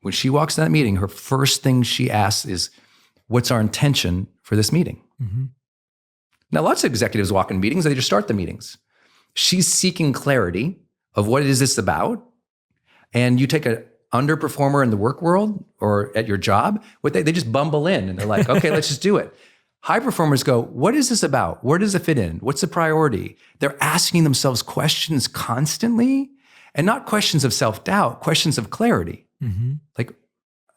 when she walks in that meeting, her first thing she asks is, what's our intention for this meeting? Now, lots of executives walk in meetings, they just start the meetings. She's seeking clarity of what is this about. And you take an underperformer in the work world or at your job, they just bumble in and they're like, okay, let's just do it. High performers go, what is this about? Where does it fit in? What's the priority? They're asking themselves questions constantly and not questions of self-doubt, questions of clarity.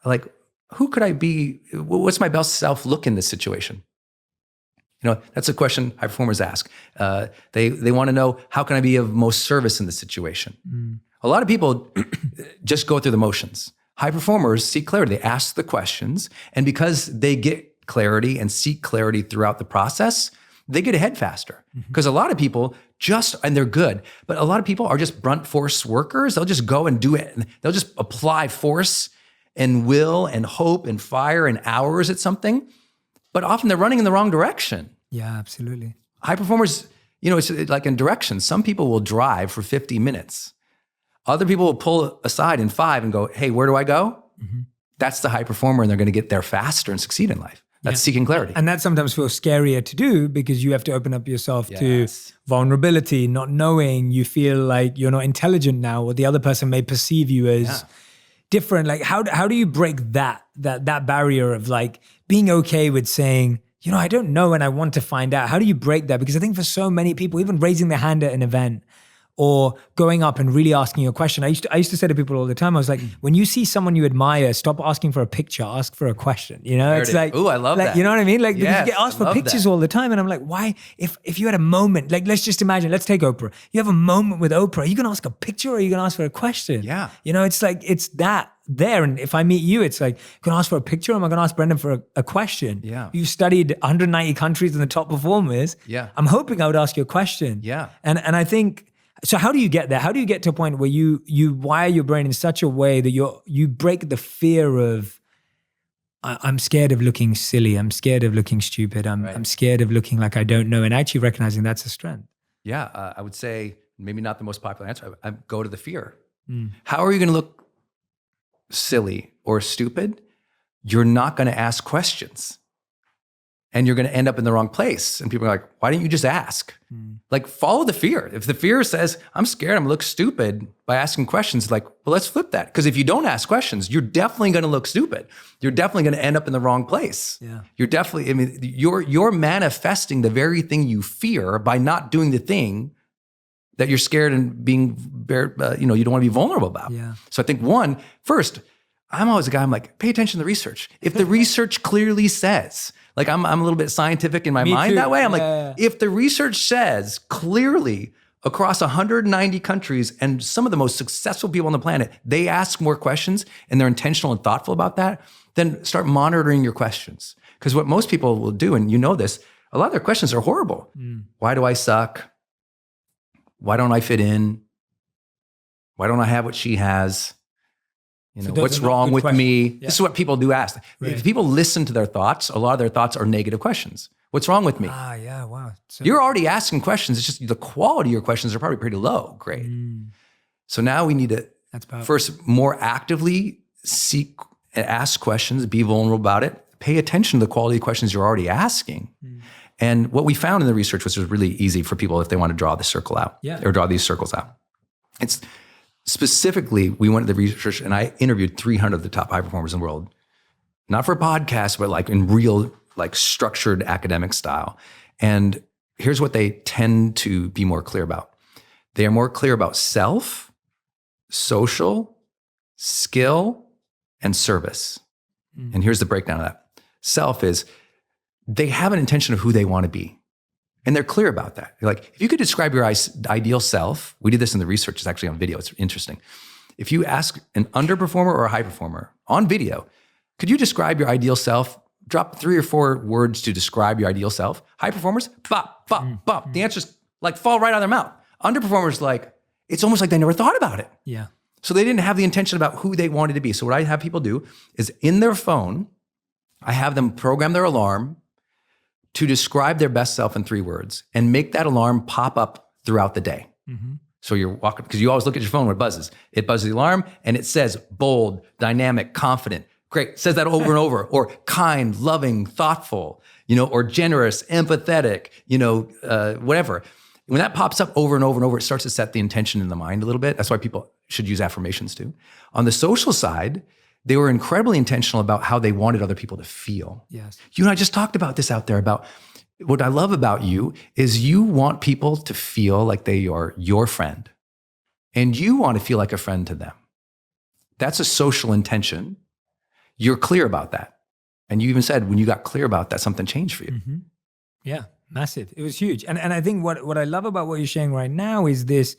Like, who could I be? What's my best self look in this situation? That's a question high performers ask. They want to know, how can I be of most service in this situation? A lot of people just go through the motions. High performers seek clarity. They ask the questions. And because they get clarity and seek clarity throughout the process, they get ahead faster. Because a lot of people and they're good, but a lot of people are just blunt force workers. They'll just go and do it. And they'll just apply force and will and hope and fire and hours at something. But often they're running in the wrong direction. Yeah, absolutely. High performers, it's like in directions. Some people will drive for 50 minutes. Other people will pull aside in 5 and go, hey, where do I go? That's the high performer, and they're going to get there faster and succeed in life. That's seeking clarity. And that sometimes feels scarier to do because you have to open up yourself to vulnerability, not knowing. You feel like you're not intelligent now, or the other person may perceive you as different. Like how do you break that barrier of like being okay with saying, I don't know and I want to find out? How do you break that? Because I think for so many people, even raising their hand at an event or going up and really asking a question. I used to say to people all the time, I was like, when you see someone you admire, stop asking for a picture, ask for a question. It's like, ooh, I love that. You know what I mean? Like, because you get asked for pictures all the time. And I'm like, why? If you had a moment, like, let's just imagine, let's take Oprah. You have a moment with Oprah. Are you going to ask a picture or are you going to ask for a question? Yeah. It's like, it's that there. And if I meet you, it's like, going to ask for a picture or am I going to ask Brendan for a question? Yeah. You've studied 190 countries and the top performers. Yeah. I'm hoping I would ask you a question. Yeah. And I think, so how do you get there? How do you get to a point where you wire your brain in such a way that you break the fear of, I'm scared of looking silly. I'm scared of looking stupid. I'm scared of looking like I don't know. And actually recognizing that's a strength. Yeah, I would say maybe not the most popular answer. I go to the fear. How are you going to look silly or stupid? You're not going to ask questions. And you're going to end up in the wrong place. And people are like, why didn't you just ask? Like, follow the fear. If the fear says, I'm scared, I'm going to look stupid by asking questions, like, well, let's flip that. Because if you don't ask questions, you're definitely going to look stupid. You're definitely going to end up in the wrong place. Yeah. You're definitely, you're manifesting the very thing you fear by not doing the thing that you're scared and being, you don't want to be vulnerable about. Yeah. So I think first, I'm always a guy, I'm like, pay attention to the research. If the research clearly says, like I'm a little bit scientific in my mind too. that way. I'm Yeah. if the research says clearly across 190 countries and some of the most successful people on the planet, they ask more questions and they're intentional and thoughtful about that, then start monitoring your questions. Because what most people will do, and you know this, a lot of their questions are horrible. Why do I suck? Why don't I fit in? Why don't I have what she has? What's wrong with me? Yeah. This is what people do ask. Right. If people listen to their thoughts, a lot of their thoughts are negative questions. What's wrong with me? Yeah, wow. So you're already asking questions. It's just the quality of your questions are probably pretty low grade. So now we need to first more actively seek and ask questions, be vulnerable about it, pay attention to the quality of questions you're already asking. And what we found in the research, which was really easy for people if they want to draw the circle out or draw these circles out. It's specifically, we went to the research and I interviewed 300 of the top high performers in the world, not for a podcast, but like in real, like structured academic style. And here's what they tend to be more clear about. They are more clear about self, social, skill, and service. And here's the breakdown of that. Self is they have an intention of who they want to be. And they're clear about that. Like, if you could describe your ideal self, we did this in the research, it's actually on video, it's interesting. If you ask an underperformer or a high performer on video, could you describe your ideal self? Drop 3 or 4 words to describe your ideal self. High performers, bop, bop, bop. The answers like fall right out of their mouth. Underperformers, like, it's almost like they never thought about it. Yeah. So they didn't have the intention about who they wanted to be. So what I have people do is in their phone, I have them program their alarm to describe their best self in 3 words and make that alarm pop up throughout the day. So you're walking, because you always look at your phone when it buzzes. It buzzes the alarm and it says bold, dynamic, confident. Great, it says that over and over. Or kind, loving, thoughtful, or generous, empathetic, whatever. When that pops up over and over and over, it starts to set the intention in the mind a little bit. That's why people should use affirmations too. On the social side, they were incredibly intentional about how they wanted other people to feel. Yes. You and I just talked about this out there about what I love about you is you want people to feel like they are your friend and you want to feel like a friend to them. That's a social intention. You're clear about that. And you even said when you got clear about that, something changed for you. Yeah, massive. It was huge. And I think what I love about what you're sharing right now is this,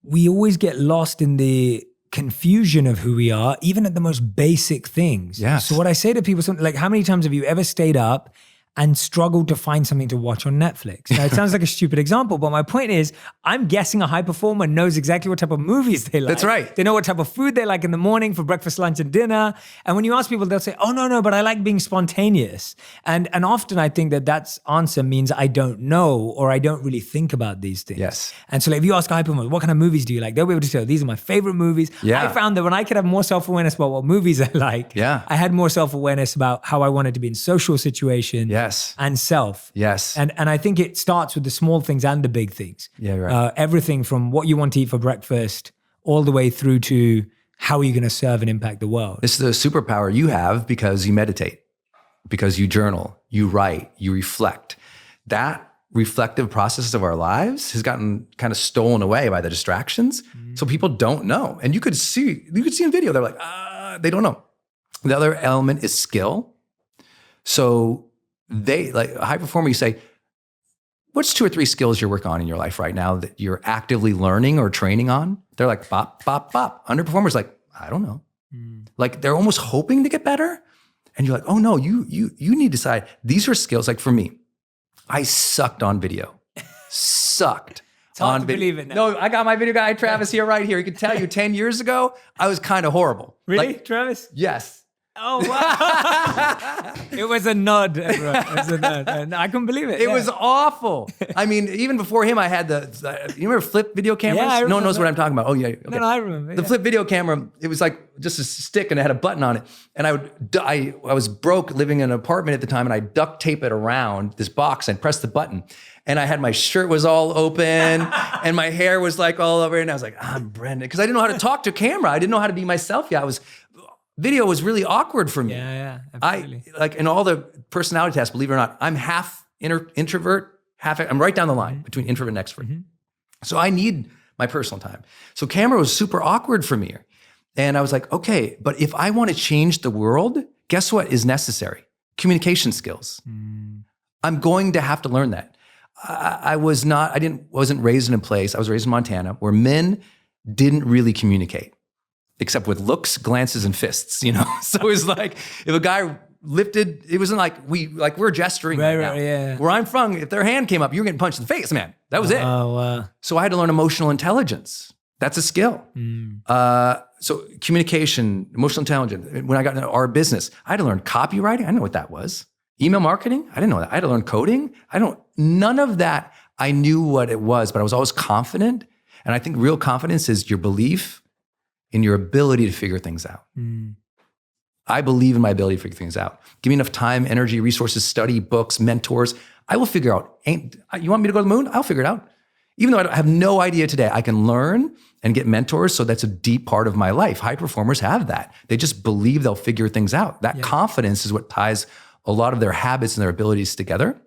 we always get lost in the confusion of who we are, even at the most basic things. Yes. So what I say to people, like, how many times have you ever stayed up and struggled to find something to watch on Netflix? Now, it sounds like a stupid example, but my point is, I'm guessing a high performer knows exactly what type of movies they like. That's right. They know what type of food they like in the morning for breakfast, lunch, and dinner. And when you ask people, they'll say, oh, no, but I like being spontaneous. And often I think that answer means I don't know, or I don't really think about these things. Yes. And so like, if you ask a high performer, what kind of movies do you like? They'll be able to say, these are my favorite movies. Yeah. I found that when I could have more self-awareness about what movies I like, I had more self-awareness about how I wanted to be in social situations. Yes. And self. Yes. And I think it starts with the small things and the big things. Yeah, right. Everything from what you want to eat for breakfast all the way through to how are you going to serve and impact the world. This is a superpower you have because you meditate, because you journal, you write, you reflect. That reflective process of our lives has gotten kind of stolen away by the distractions. So people don't know. And you could see in video, they're like, they don't know. The other element is skill. So they, like a high performer, you say, what's 2 or 3 skills you're working on in your life right now that you're actively learning or training on? They're like, bop, bop, bop. Underperformers like, I don't know. Like they're almost hoping to get better. And you're like, oh no, you need to decide. These are skills. Like for me, I sucked on video. Sucked. It's hard to believe it now. No, I got my video guy, Travis, here, right here. He can tell you 10 years ago, I was kind of horrible. Really, Like, Travis? yes. Oh, wow. It was a nod, everyone. It was a nod. And I couldn't believe it. It was awful. I mean, even before him, I had you remember flip video cameras? Yeah, I No one knows remember. what I'm talking about. Oh, yeah. Okay. No, I remember. The flip video camera, it was like just a stick and it had a button on it. And I was broke living in an apartment at the time and I duct tape it around this box and press the button. And I had my shirt was all open and my hair was like all over. And I was like, I'm Brendan. Because I didn't know how to talk to camera. I didn't know how to be myself yet. Video was really awkward for me. Yeah, absolutely. I like in all the personality tests, believe it or not, I'm half introvert, I'm right down the line between introvert and extrovert. So I need my personal time. So camera was super awkward for me. And I was like, okay, but if I want to change the world, guess what is necessary? Communication skills. I'm going to have to learn that. I wasn't raised in a place, I was raised in Montana, where men didn't really communicate. Except with looks, glances, and fists, So it was like, if a guy lifted, it wasn't like we're gesturing right now. Yeah. Where I'm from, if their hand came up, you were getting punched in the face, man. That was it. Oh, wow. So I had to learn emotional intelligence. That's a skill. So communication, emotional intelligence. When I got into our business, I had to learn copywriting. I didn't know what that was. Email marketing, I didn't know that. I had to learn coding. None of that, I knew what it was, but I was always confident. And I think real confidence is your belief in your ability to figure things out. I believe in my ability to figure things out. Give me enough time, energy, resources, study, books, mentors. I will figure out. You want me to go to the moon? I'll figure it out. Even though I have no idea today, I can learn and get mentors. So that's a deep part of my life. High performers have that. They just believe they'll figure things out. That confidence is what ties a lot of their habits and their abilities together.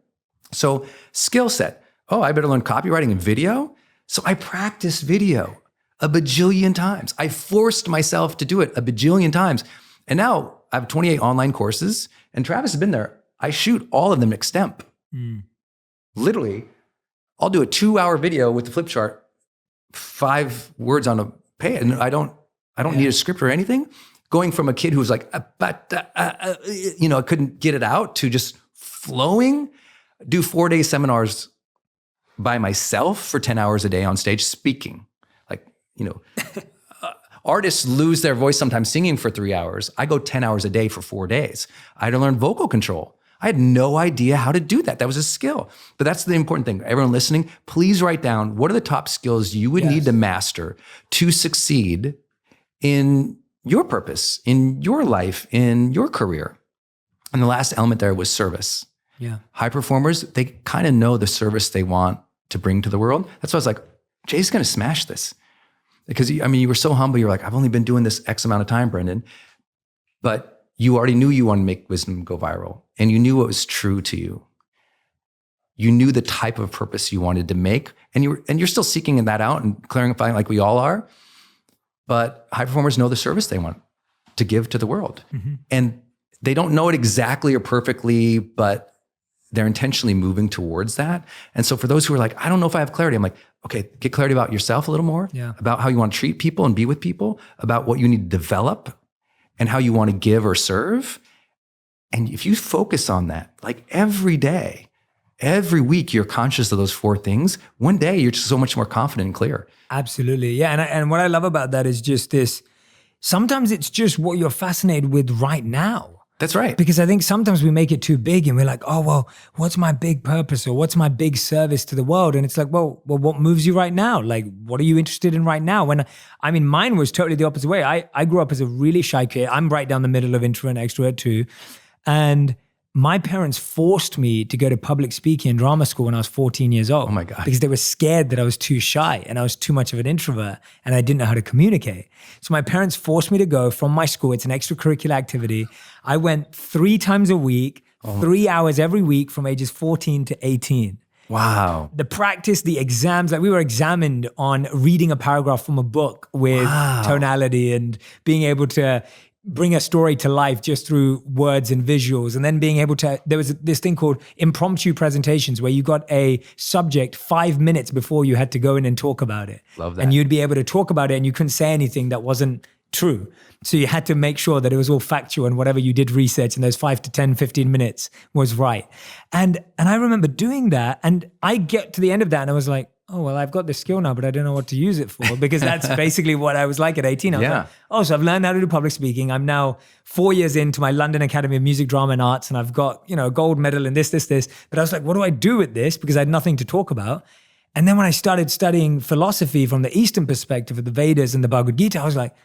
So skill set. Oh, I better learn copywriting and video. So I practiced video a bajillion times. I forced myself to do it a bajillion times. And now I have 28 online courses, and Travis has been there. I shoot all of them extemp. Literally, I'll do a 2-hour video with the flip chart, 5 words on a page, and I don't need a script or anything. Going from a kid who was like, couldn't get it out, to just flowing. Do 4-day seminars by myself for 10 hours a day on stage speaking. Artists lose their voice sometimes singing for 3 hours. I go 10 hours a day for 4 days. I had to learn vocal control. I had no idea how to do that. That was a skill. But that's the important thing. Everyone listening, please write down, what are the top skills you would need to master to succeed in your purpose, in your life, in your career. And the last element there was service. Yeah. High performers, they kind of know the service they want to bring to the world. That's why I was like, Jay's going to smash this. Because, you were so humble. You're like, I've only been doing this X amount of time, Brendan. But you already knew you wanted to make wisdom go viral. And you knew what was true to you. You knew the type of purpose you wanted to make. And you're still seeking that out and clarifying, like we all are. But high performers know the service they want to give to the world. And they don't know it exactly or perfectly, but they're intentionally moving towards that. And so for those who are like, I don't know if I have clarity, I'm like, okay, get clarity about yourself a little more, about how you want to treat people and be with people, about what you need to develop and how you want to give or serve. And if you focus on that, like every day, every week, you're conscious of those 4 things. One day, you're just so much more confident and clear. Absolutely. Yeah. And what I love about that is just this, sometimes it's just what you're fascinated with right now. That's right. Because I think sometimes we make it too big and we're like, oh, well, what's my big purpose or what's my big service to the world? And it's like, well, what moves you right now? Like, what are you interested in right now? Mine was totally the opposite way. I grew up as a really shy kid. I'm right down the middle of introvert and extrovert too. And my parents forced me to go to public speaking and drama school when I was 14 years old. Oh my God. Because they were scared that I was too shy and I was too much of an introvert and I didn't know how to communicate. So my parents forced me to go from my school. It's an extracurricular activity. I went 3 times a week, 3 hours every week from ages 14 to 18. Wow. The practice, the exams, like we were examined on reading a paragraph from a book with tonality and being able to bring a story to life just through words and visuals. And then being able to, there was this thing called impromptu presentations where you got a subject 5 minutes before you had to go in and talk about it. Love that. And you'd be able to talk about it and you couldn't say anything that wasn't true. So you had to make sure that it was all factual and whatever you did research in those 5 to 10, 15 minutes was right. And I remember doing that and I get to the end of that and I was like, oh, well, I've got this skill now, but I don't know what to use it for because that's basically what I was like at 18. I was like, oh, so I've learned how to do public speaking. I'm now 4 years into my London Academy of Music, Drama and Arts, and I've got, a gold medal in this. But I was like, what do I do with this? Because I had nothing to talk about. And then when I started studying philosophy from the Eastern perspective of the Vedas and the Bhagavad Gita, I was like,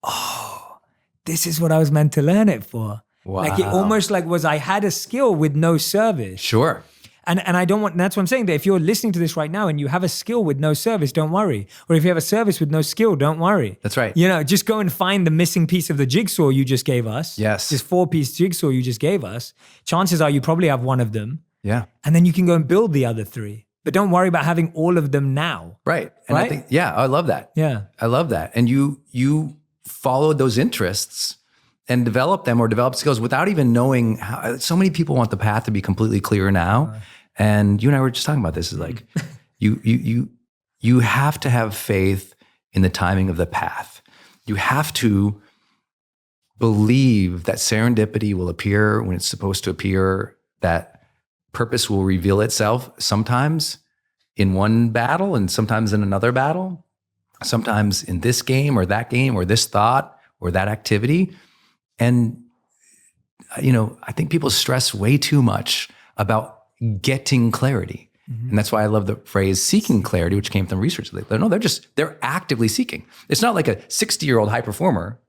oh, this is what I was meant to learn it for. Wow. Like it almost like I had a skill with no service. Sure. And I don't want, that's what I'm saying, that if you're listening to this right now and you have a skill with no service, don't worry. Or if you have a service with no skill, don't worry. That's right. Just go and find the missing piece of the jigsaw you just gave us. Yes. This 4-piece jigsaw you just gave us. Chances are you probably have one of them. Yeah. And then you can go and build the other 3. But don't worry about having all of them now. Right. And right? I think, I love that. Yeah. I love that. And you followed those interests and developed them or developed skills without even knowing how. So many people want the path to be completely clear now. And you and I were just talking about this. Is like, you have to have faith in the timing of the path. You have to believe that serendipity will appear when it's supposed to appear, that purpose will reveal itself sometimes in one battle and sometimes in another battle, sometimes in this game or this thought or that activity. And, I think people stress way too much about getting clarity. And that's why I love the phrase seeking clarity, which came from research. No, they're actively seeking. It's not like a 60-year-old high performer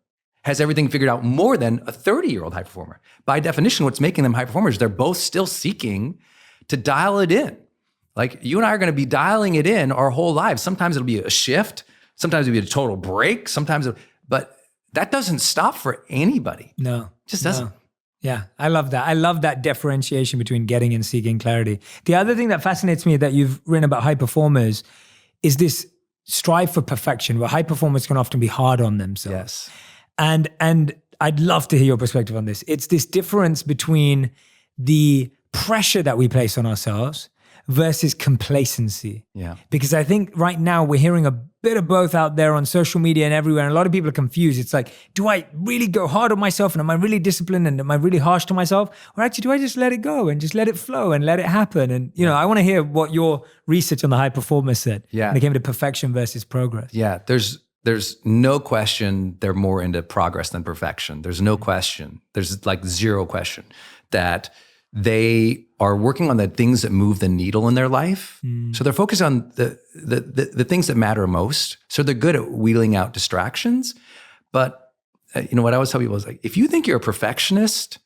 has everything figured out more than a 30-year-old high performer. By definition, what's making them high performers, they're both still seeking to dial it in. Like you and I are going to be dialing it in our whole lives. Sometimes it'll be a shift. Sometimes it'll be a total break. But that doesn't stop for anybody. No. It just doesn't. Yeah, I love that. I love that differentiation between getting and seeking clarity. The other thing that fascinates me that you've written about high performers is this strive for perfection, where high performers can often be hard on themselves. Yes. And I'd love to hear your perspective on this. It's this difference between the pressure that we place on ourselves versus complacency. Yeah. Because I think right now we're hearing a bit of both out there on social media and everywhere. And a lot of people are confused. It's like, do I really go hard on myself? And am I really disciplined? And am I really harsh to myself? Or actually, do I just let it go and just let it flow and let it happen? And, I want to hear what your research on the high performer said when it came to perfection versus progress. Yeah. There's no question they're more into progress than perfection. There's no question. There's like zero question that they are working on the things that move the needle in their life. So they're focused on the things that matter most. So they're good at wheeling out distractions. But what I always tell people is like, if you think you're a perfectionist,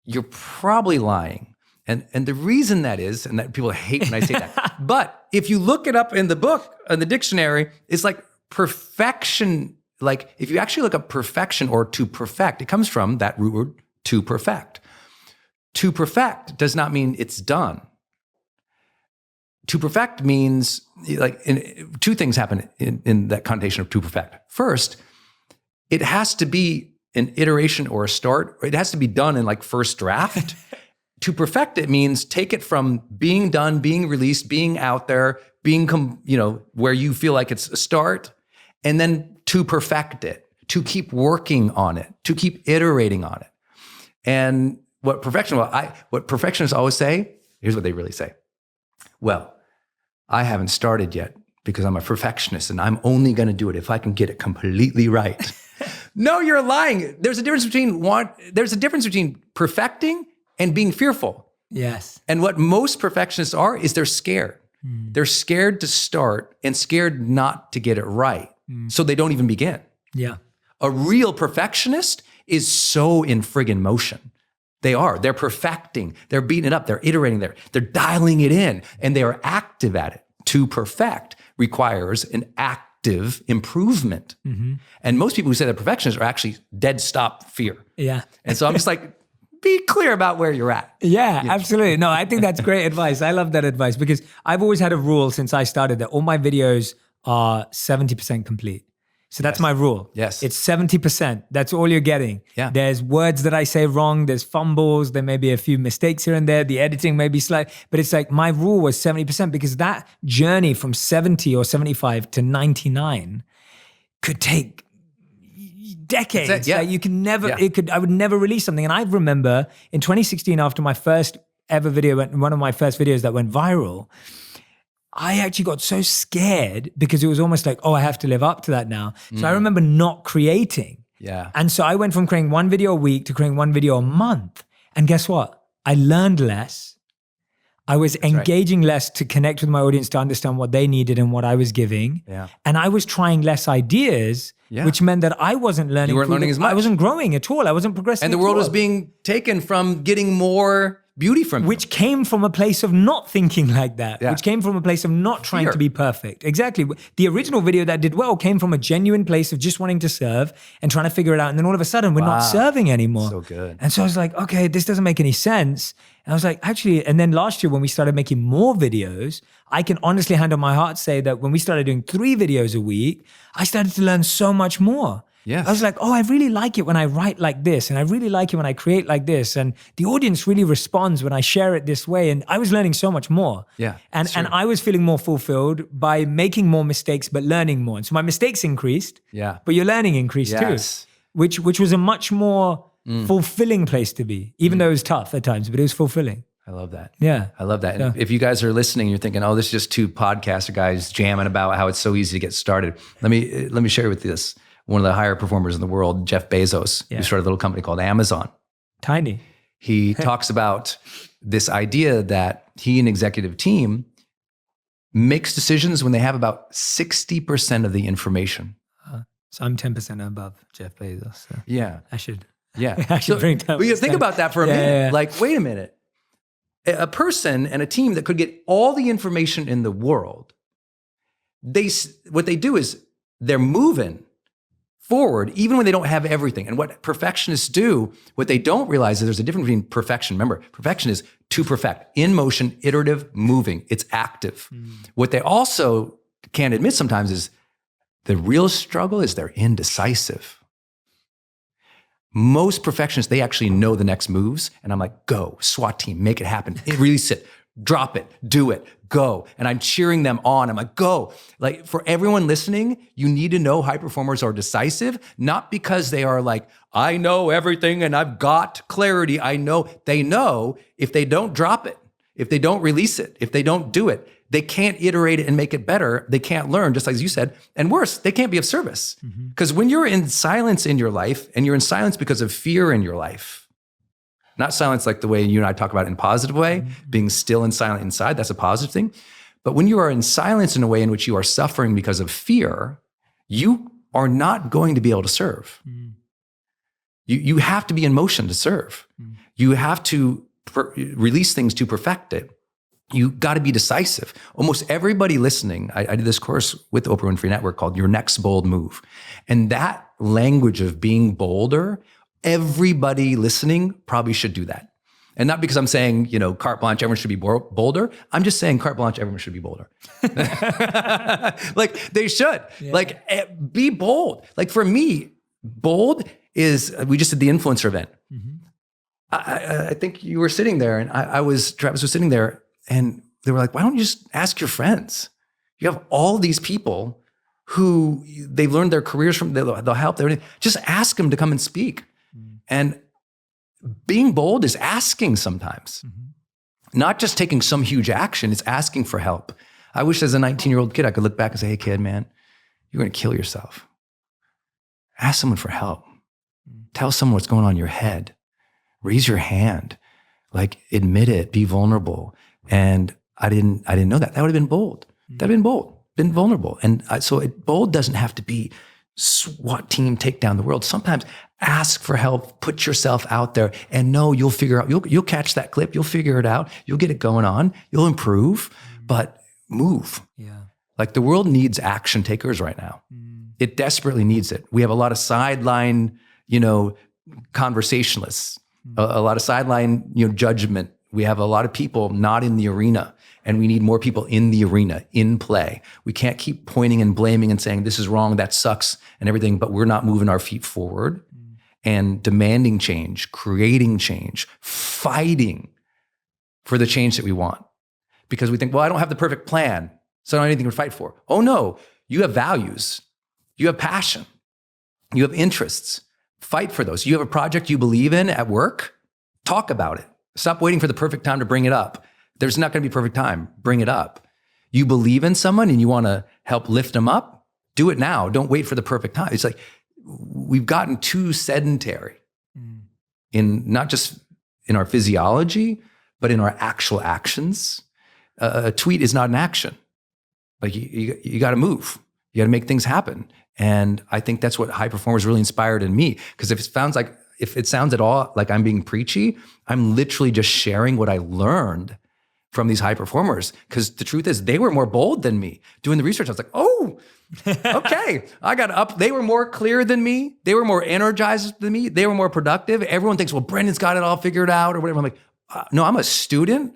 you're probably lying. And the reason that is, and that people hate when I say that, but if you look it up in the book, in the dictionary, it's like perfection. Like if you actually look up perfection or to perfect, it comes from that root word to perfect. To perfect does not mean it's done. To perfect means two things happen in that connotation of to perfect. First, it has to be an iteration or a start, or it has to be done in like first draft. To perfect it means take it from being done, being released, being out there, being where you feel like it's a start, and then to perfect it, to keep working on it, to keep iterating on it. And what perfectionists always say, here's what they really say. Well, I haven't started yet because I'm a perfectionist and I'm only going to do it if I can get it completely right. No, you're lying. There's a difference between perfecting and being fearful. Yes. And what most perfectionists are is they're scared. They're scared to start and scared not to get it right. So they don't even begin. Yeah. A real perfectionist is so in friggin' motion. They're perfecting, they're beating it up, they're iterating, they're dialing it in, and they are active at it. To perfect requires an active improvement. And most people who say they're perfectionists are actually dead stop fear. Yeah. And so I'm just like, be clear about where you're at. Yeah, absolutely. No, I think that's great advice. I love that advice because I've always had a rule since I started that all my videos are 70% complete. So that's my rule. Yes. It's 70%. That's all you're getting. Yeah. There's words that I say wrong. There's fumbles. There may be a few mistakes here and there. The editing may be slight. But it's like my rule was 70% because that journey from 70 or 75 to 99 could take decades. Yeah. Like you can never, I would never release something. And I remember in 2016, after my first ever video, one of my first videos that went viral, I actually got so scared because it was almost like, I have to live up to that now. So I remember not creating. Yeah. And so I went from creating one video a week to creating one video a month. And guess what? I learned less. I was engaging less to connect with my audience, to understand what they needed and what I was giving. Yeah. And I was trying less ideas, which meant that I wasn't learning. You weren't learning as much. I wasn't growing at all. I wasn't progressing. And the world was being taken from getting more beauty from you. Which came from a place of not thinking like that, which came from a place of not trying to be perfect. Exactly. The original video that did well came from a genuine place of just wanting to serve and trying to figure it out. And then all of a sudden, we're not serving anymore. So good. And so I was like, okay, this doesn't make any sense. And I was like, actually, and then last year when we started making more videos, I can honestly hand on my heart say that when we started doing 3 videos a week, I started to learn so much more. Yes. I was like, I really like it when I write like this. And I really like it when I create like this. And the audience really responds when I share it this way. And I was learning so much more. Yeah. And I was feeling more fulfilled by making more mistakes, but learning more. And so my mistakes increased. Yeah. But your learning increased too. Which was a much more fulfilling place to be, even though it was tough at times, but it was fulfilling. I love that. Yeah. I love that. And if you guys are listening, you're thinking, this is just 2 podcaster guys jamming about how it's so easy to get started. Let me share with you this. One of the higher performers in the world, Jeff Bezos, who started a little company called Amazon. Tiny. He talks about this idea that he and executive team makes decisions when they have about 60% of the information. So I'm 10% above Jeff Bezos. So Yeah. I should. Yeah. I should bring down. But you think about that for a minute. Yeah. Like, wait a minute. A person and a team that could get all the information in the world, what they do is they're moving forward even when they don't have everything. And what perfectionists do, what they don't realize is there's a difference between perfection. Remember, perfection is to perfect, in motion, iterative, moving. It's active. What they also can't admit sometimes is the real struggle is they're indecisive. Most perfectionists, they actually know the next moves. And I'm like, go, SWAT team, make it happen. Release it, drop it, do it, go. And I'm cheering them on. I'm like, go. Like, for everyone listening, you need to know high performers are decisive, not because they are like, I know everything and I've got clarity. They know if they don't drop it, if they don't release it, if they don't do it, they can't iterate it and make it better. They can't learn, just like you said. And worse, they can't be of service. Because when you're in silence in your life, and you're in silence because of fear in your life, not silence like the way you and I talk about it in a positive way, being still and silent inside, that's a positive thing. But when you are in silence in a way in which you are suffering because of fear, you are not going to be able to serve. You have to be in motion to serve. You have to release things to perfect it. You got to be decisive. Almost everybody listening, I did this course with the Oprah Winfrey Network called Your Next Bold Move. And that language of being bolder, everybody listening probably should do that. And not because I'm saying, carte blanche, everyone should be bolder. I'm just saying carte blanche, everyone should be bolder. Like, they should. Yeah. Like, be bold. Like, for me, bold is, we just did the influencer event. I think you were sitting there, and Travis was sitting there, and they were like, why don't you just ask your friends? You have all these people who they've learned their careers from, they'll help, just ask them to come and speak. And being bold is asking sometimes, not just taking some huge action, it's asking for help. I wish as a 19-year-old kid, I could look back and say, hey kid, man, you're gonna kill yourself. Ask someone for help. Tell someone what's going on in your head. Raise your hand, like, admit it, be vulnerable. And I didn't know that. That would have been bold. That'd been bold, been vulnerable. And bold doesn't have to be SWAT team, take down the world. Sometimes ask for help, put yourself out there, and know you'll figure out, you'll catch that clip, you'll figure it out, you'll get it going on, you'll improve, but move. Yeah. Like, the world needs action takers right now. It desperately needs it. We have a lot of sideline, conversationalists, a lot of sideline, judgment. We have a lot of people not in the arena, and we need more people in the arena, in play. We can't keep pointing and blaming and saying, this is wrong, that sucks, and everything, but we're not moving our feet forward and demanding change, creating change, fighting for the change that we want. Because we think, well, I don't have the perfect plan, so I don't have anything to fight for. Oh no, you have values, you have passion, you have interests. Fight for those. You have a project you believe in at work, talk about it. Stop waiting for the perfect time to bring it up. There's not going to be a perfect time. Bring it up. You believe in someone and you want to help lift them up, do it now. Don't wait for the perfect time. It's like, we've gotten too sedentary in not just in our physiology, but in our actual actions. A tweet is not an action. Like, you got to move. You got to make things happen. And I think that's what high performers really inspired in me. Because if it sounds at all like I'm being preachy, I'm literally just sharing what I learned from these high performers. Because the truth is, they were more bold than me. Doing the research, I was like, oh, okay. I got up. They were more clear than me. They were more energized than me. They were more productive. Everyone thinks, well, Brendan's got it all figured out or whatever. I'm like, no, I'm a student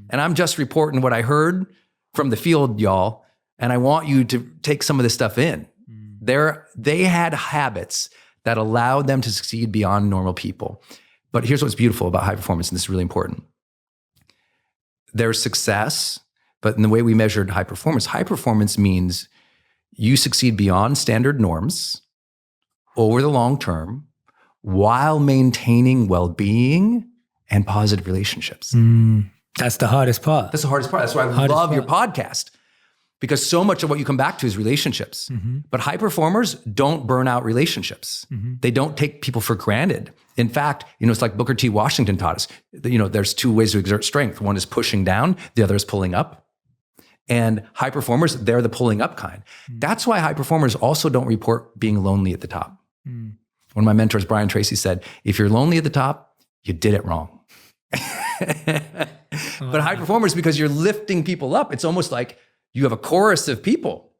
and I'm just reporting what I heard from the field, y'all. And I want you to take some of this stuff in. They had habits that allowed them to succeed beyond normal people. But here's what's beautiful about high performance, and this is really important. There's success, but in the way we measured high performance means you succeed beyond standard norms over the long term while maintaining well-being and positive relationships. That's the hardest part. That's the hardest part. That's why I love your podcast. Because so much of what you come back to is relationships. But high performers don't burn out relationships. They don't take people for granted. In fact, it's like Booker T. Washington taught us, there's two ways to exert strength. One is pushing down, the other is pulling up. And high performers, they're the pulling up kind. That's why high performers also don't report being lonely at the top. One of my mentors, Brian Tracy, said, if you're lonely at the top, you did it wrong. But high performers, because you're lifting people up, it's almost like you have a chorus of people,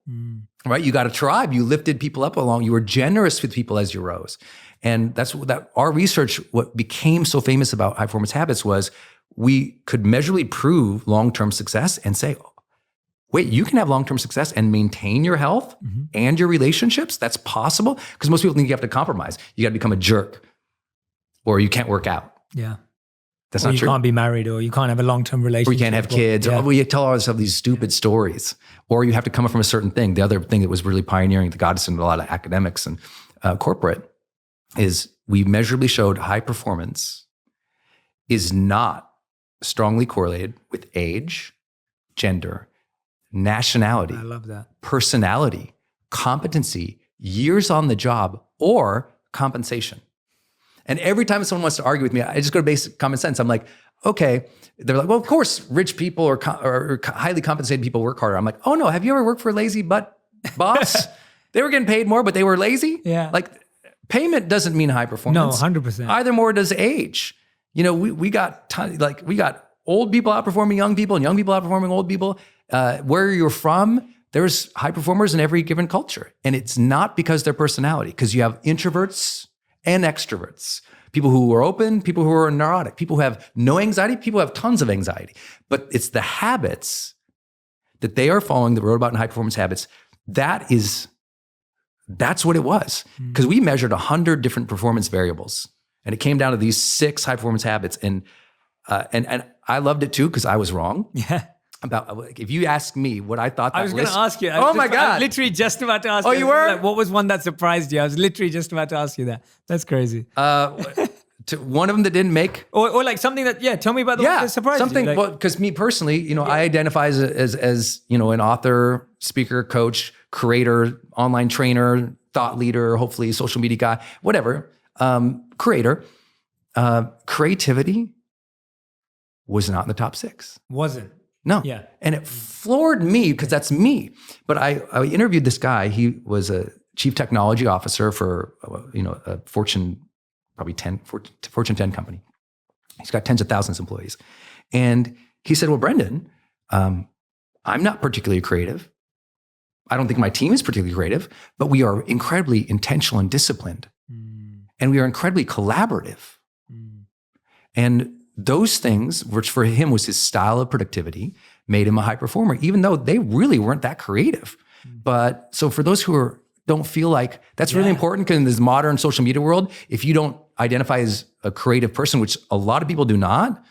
right? You got a tribe. You lifted people up along. You were generous with people as you rose. And that's that our research, what became so famous about high performance habits was we could measurably prove long-term success and say, wait, you can have long-term success and maintain your health and your relationships? That's possible? Because most people think you have to compromise. You got to become a jerk or you can't work out. Yeah. That's or not you true. can't be married, or you can't have a long-term relationship. Or you can't have kids. Yeah. Or you tell all these stupid stories. Or you have to come from a certain thing. The other thing that was really pioneering the goddess in a lot of academics and corporate is we measurably showed high performance is not strongly correlated with age, gender, nationality, I love that. personality, competency, years on the job, or compensation. And every time someone wants to argue with me, I just go to basic common sense. I'm like, okay. They're like, well, of course, rich people or highly compensated people work harder. I'm like, oh no, have you ever worked for a lazy butt boss? They were getting paid more, but they were lazy? Yeah. Like payment doesn't mean high performance. No, 100%. Either more does age. You know, we got old people outperforming young people and young people outperforming old people. Where you're from, there's high performers in every given culture. And it's not because their personality, because you have introverts and extroverts, people who are open, people who are neurotic, people who have no anxiety, people who have tons of anxiety. But it's the habits that they are following that we wrote about in high performance habits. That's what it was. Because we measured 100 different performance variables. And it came down to these 6 high performance habits. And I loved it too, because I was wrong. Yeah. About, like, if you ask me what I thought that I was going to ask you. Oh my I God. was literally just about to ask you. Oh, you were? Like, what was one that surprised you? I was literally just about to ask you that. That's crazy. One of them that didn't make. Or like something that, tell me about the one that surprised something, you. Like, well, because me personally, you know, I identify as you know, an author, speaker, coach, creator, online trainer, thought leader, hopefully social media guy, whatever, creator. Creativity was not in the top 6. wasn't. No. Yeah. And it floored me because that's me. But I interviewed this guy. He was a chief technology officer for, a Fortune 10 company. He's got tens of thousands of employees. And he said, well, Brendan, I'm not particularly creative. I don't think my team is particularly creative, but we are incredibly intentional and disciplined. And we are incredibly collaborative. And those things, which for him was his style of productivity, made him a high performer, even though they really weren't that creative. But so for those who don't feel like that's really important, because in this modern social media world, if you don't identify as a creative person, which a lot of people do not,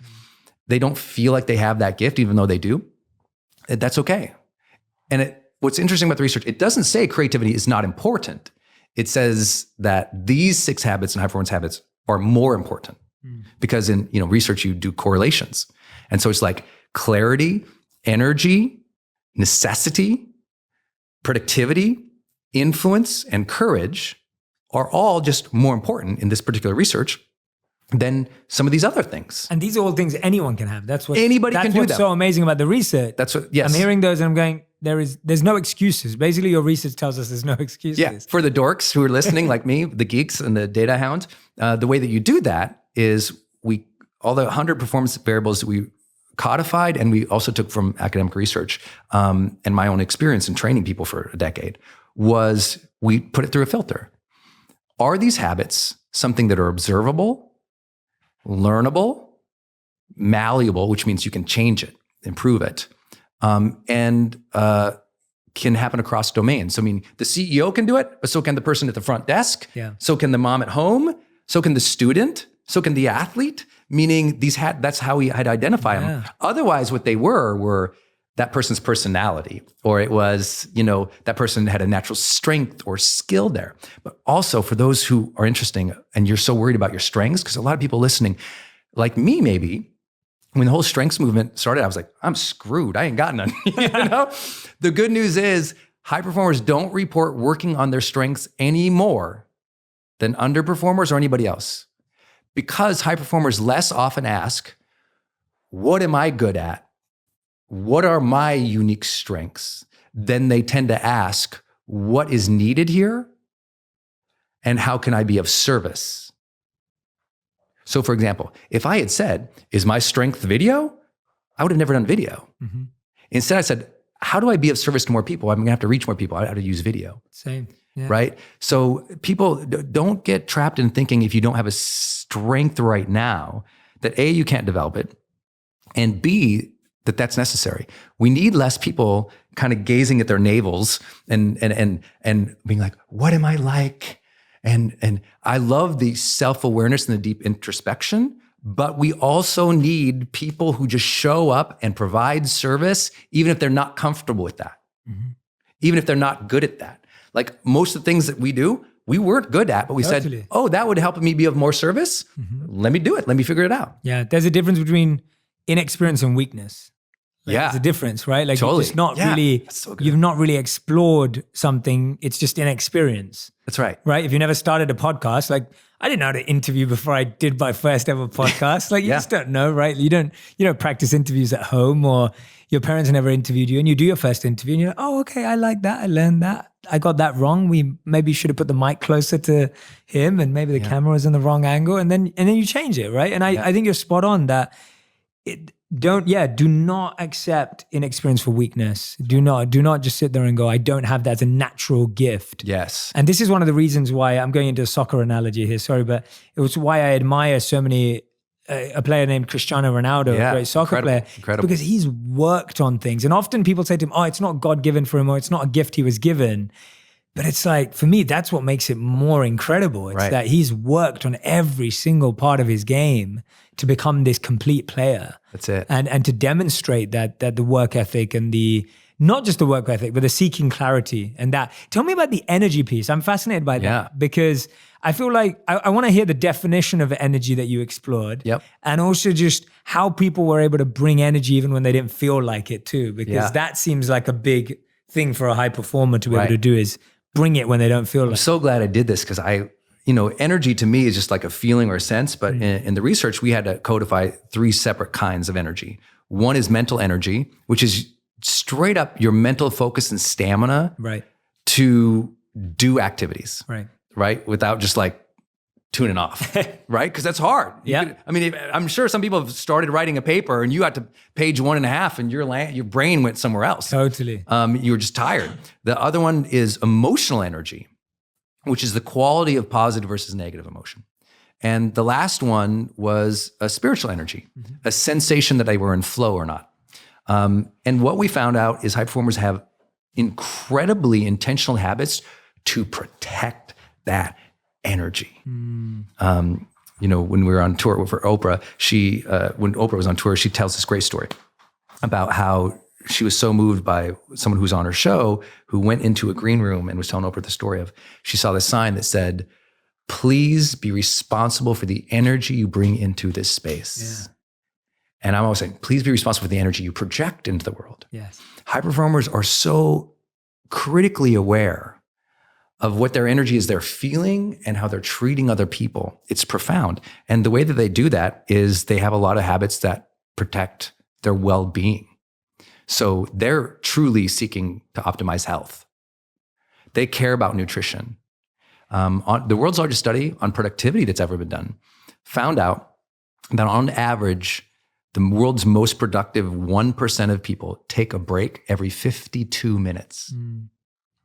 they don't feel like they have that gift, even though they do. That's okay. And what's interesting about the research, it doesn't say creativity is not important. It says that these 6 habits and high performance habits are more important. Because in research, you do correlations. And so it's like clarity, energy, necessity, productivity, influence, and courage are all just more important in this particular research than some of these other things. And these are all things anyone can have. That's what Anybody can do what's them. so amazing about the research. That's what, yes. I'm hearing those and I'm going, there's no excuses. Basically, your research tells us there's no excuses. Yeah, for the dorks who are listening, like me, the geeks and the data hound, the way that you do that is all the 100 performance variables that we codified, and we also took from academic research and my own experience in training people for a decade, was we put it through a filter. Are these habits something that are observable, learnable, malleable, which means you can change it, improve it, and can happen across domains? So, I mean, the CEO can do it, but so can the person at the front desk. Yeah. So can the mom at home. So can the student. So can the athlete. Meaning that's how we had identified them. Otherwise, what they were that person's personality, or it was, that person had a natural strength or skill there. But also for those who are interesting and you're so worried about your strengths, because a lot of people listening, like me maybe, when the whole strengths movement started, I was like, I'm screwed. I ain't got none. The good news is high performers don't report working on their strengths any more than underperformers or anybody else. Because high performers less often ask, what am I good at? what are my unique strengths? Then they tend to ask, what is needed here? And how can I be of service? So for example, if I had said, is my strength video? I would have never done video. Mm-hmm. Instead, I said, how do I be of service to more people? I'm gonna have to reach more people. I have to use video. Same. Yeah. Right? So people don't get trapped in thinking if you don't have a strength right now, that A, you can't develop it, and B, that's necessary. We need less people kind of gazing at their navels and being like, what am I like? And I love the self-awareness and the deep introspection, but we also need people who just show up and provide service, even if they're not comfortable with that, even if they're not good at that. Like most of the things that we do, we weren't good at, but we said, oh, that would help me be of more service. Let me do it. Let me figure it out. Yeah, there's a difference between inexperience and weakness. Like, Yeah. there's a difference, right? Like Totally. you've just not Yeah. really, That's so good. you've not really explored something. It's just inexperience, That's right. right? If you never started a podcast, like I didn't know how to interview before I did my first ever podcast. Like you Yeah. just don't know, right? You don't practice interviews at home, or your parents never interviewed you, and you do your first interview and you're like, oh, okay, I like that. I learned that. I got that wrong. We maybe should have put the mic closer to him, and maybe the camera was in the wrong angle, and then you change it, right? And I think you're spot on that. Do not accept inexperience for weakness. Do not just sit there and go, I don't have that as a natural gift. Yes. And this is one of the reasons why I'm going into a soccer analogy here. Sorry, but it was why I admire so many a player named Cristiano Ronaldo, a great soccer player, incredible. because he's worked on things. And often people say to him, oh, it's not God-given for him, or it's not a gift he was given. But it's like, for me, that's what makes it more incredible. It's that he's worked on every single part of his game to become this complete player. That's it. And to demonstrate that the work ethic and not just the work ethic, but the seeking clarity and that. Tell me about the energy piece. I'm fascinated by that because I feel like I want to hear the definition of energy that you explored. Yep. And also just how people were able to bring energy even when they didn't feel like it too, because that seems like a big thing for a high performer to be able to do, is bring it when they don't feel like it. I'm so glad I did this because energy to me is just like a feeling or a sense. But in the research, we had to codify 3 separate kinds of energy. One is mental energy, which is straight up your mental focus and stamina to do activities, right? Without just like tuning off, right? Because that's hard. I'm sure some people have started writing a paper and you got to page 1.5 and your brain went somewhere else. Totally. You were just tired. The other one is emotional energy, which is the quality of positive versus negative emotion. And the last one was a spiritual energy, a sensation that they were in flow or not. And what we found out is high performers have incredibly intentional habits to protect that energy. When we were on tour for Oprah, when Oprah was on tour, she tells this great story about how she was so moved by someone who was on her show who went into a green room and was telling Oprah the story of, she saw this sign that said, please be responsible for the energy you bring into this space. Yeah. And I'm always saying, please be responsible for the energy you project into the world. Yes. High performers are so critically aware of what their energy is they're feeling and how they're treating other people. It's profound. And the way that they do that is they have a lot of habits that protect their well-being. So they're truly seeking to optimize health. They care about nutrition. The world's largest study on productivity that's ever been done found out that on average, the world's most productive 1% of people take a break every 52 minutes.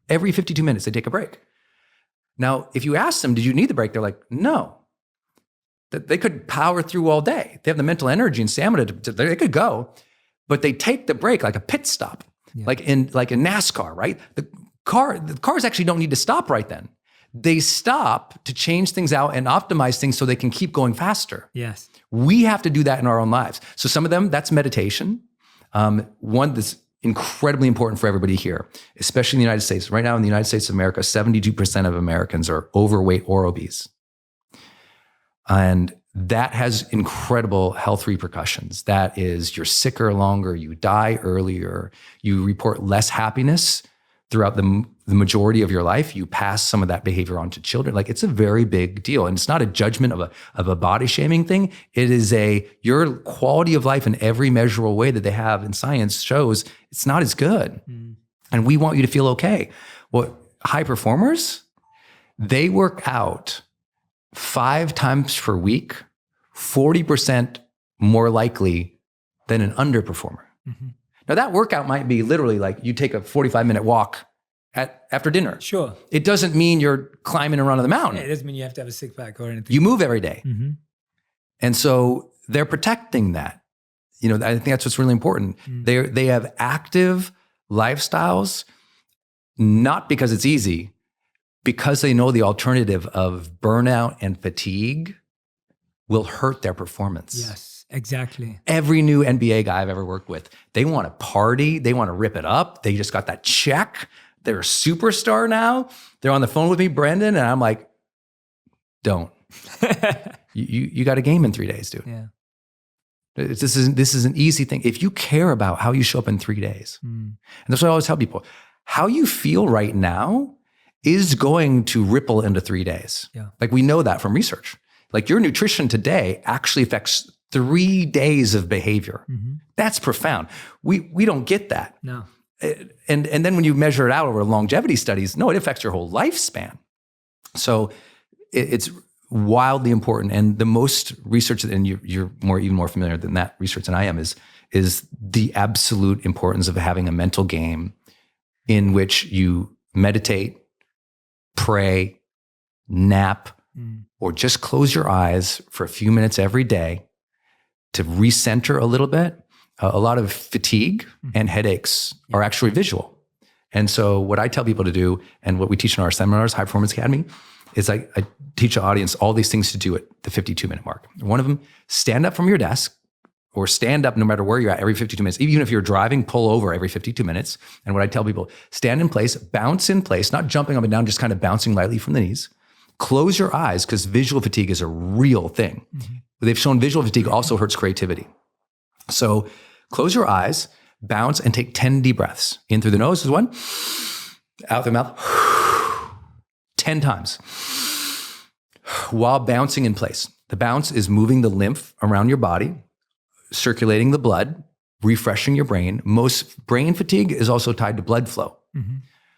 Every 52 minutes, they take a break. Now, if you ask them, did you need the break? They're like, no. They could power through all day. They have the mental energy and stamina they could go, but they take the break like a pit stop, like in NASCAR, right? The cars actually don't need to stop right then. They stop to change things out and optimize things so they can keep going faster. Yes. We have to do that in our own lives. So some of them, that's meditation. One that's incredibly important for everybody here, especially in the United States. Right now in the United States of America, 72% of Americans are overweight or obese. And that has incredible health repercussions. That is, you're sicker longer, you die earlier, you report less happiness throughout the majority of your life, you pass some of that behavior on to children. Like, it's a very big deal. And it's not a judgment of a body shaming thing. It is your quality of life in every measurable way that they have in science shows it's not as good. And we want you to feel okay. Well, high performers, they work out 5 times per week, 40% more likely than an underperformer. Now, that workout might be literally like you take a 45-minute walk after dinner. Sure. It doesn't mean you're climbing and running the mountain. It doesn't mean you have to have a six-pack or anything. You move every day. And so they're protecting that. You know, I think that's what's really important. They have active lifestyles, not because it's easy, because they know the alternative of burnout and fatigue will hurt their performance. Yes. Exactly. Every new NBA guy I've ever worked with, they want to party. They want to rip it up. They just got that check. They're a superstar now. They're on the phone with me, Brendan, and I'm like, don't. you got a game in 3 days, dude. Yeah. This is an easy thing. If you care about how you show up in 3 days, and that's what I always tell people, how you feel right now is going to ripple into 3 days. Yeah. Like, we know that from research. Like, your nutrition today actually affects 3 days of behavior. That's profound. We don't get that. No. And then when you measure it out over longevity studies, no, it affects your whole lifespan. So it's wildly important. And the most research, and you're even more familiar than that research than I am, is the absolute importance of having a mental game in which you meditate, pray, nap, or just close your eyes for a few minutes every day to recenter a little bit. A lot of fatigue and headaches are actually visual. And so what I tell people to do, and what we teach in our seminars, High Performance Academy, is I teach the audience all these things to do at the 52-minute mark. One of them, stand up from your desk, or stand up no matter where you're at every 52 minutes. Even if you're driving, pull over every 52 minutes. And what I tell people, stand in place, bounce in place, not jumping up and down, just kind of bouncing lightly from the knees. Close your eyes, because visual fatigue is a real thing. They've shown visual fatigue also hurts creativity. So close your eyes, bounce, and take 10 deep breaths. In through the nose is 1, out through the mouth, 10 times, while bouncing in place. The bounce is moving the lymph around your body, circulating the blood, refreshing your brain. Most brain fatigue is also tied to blood flow.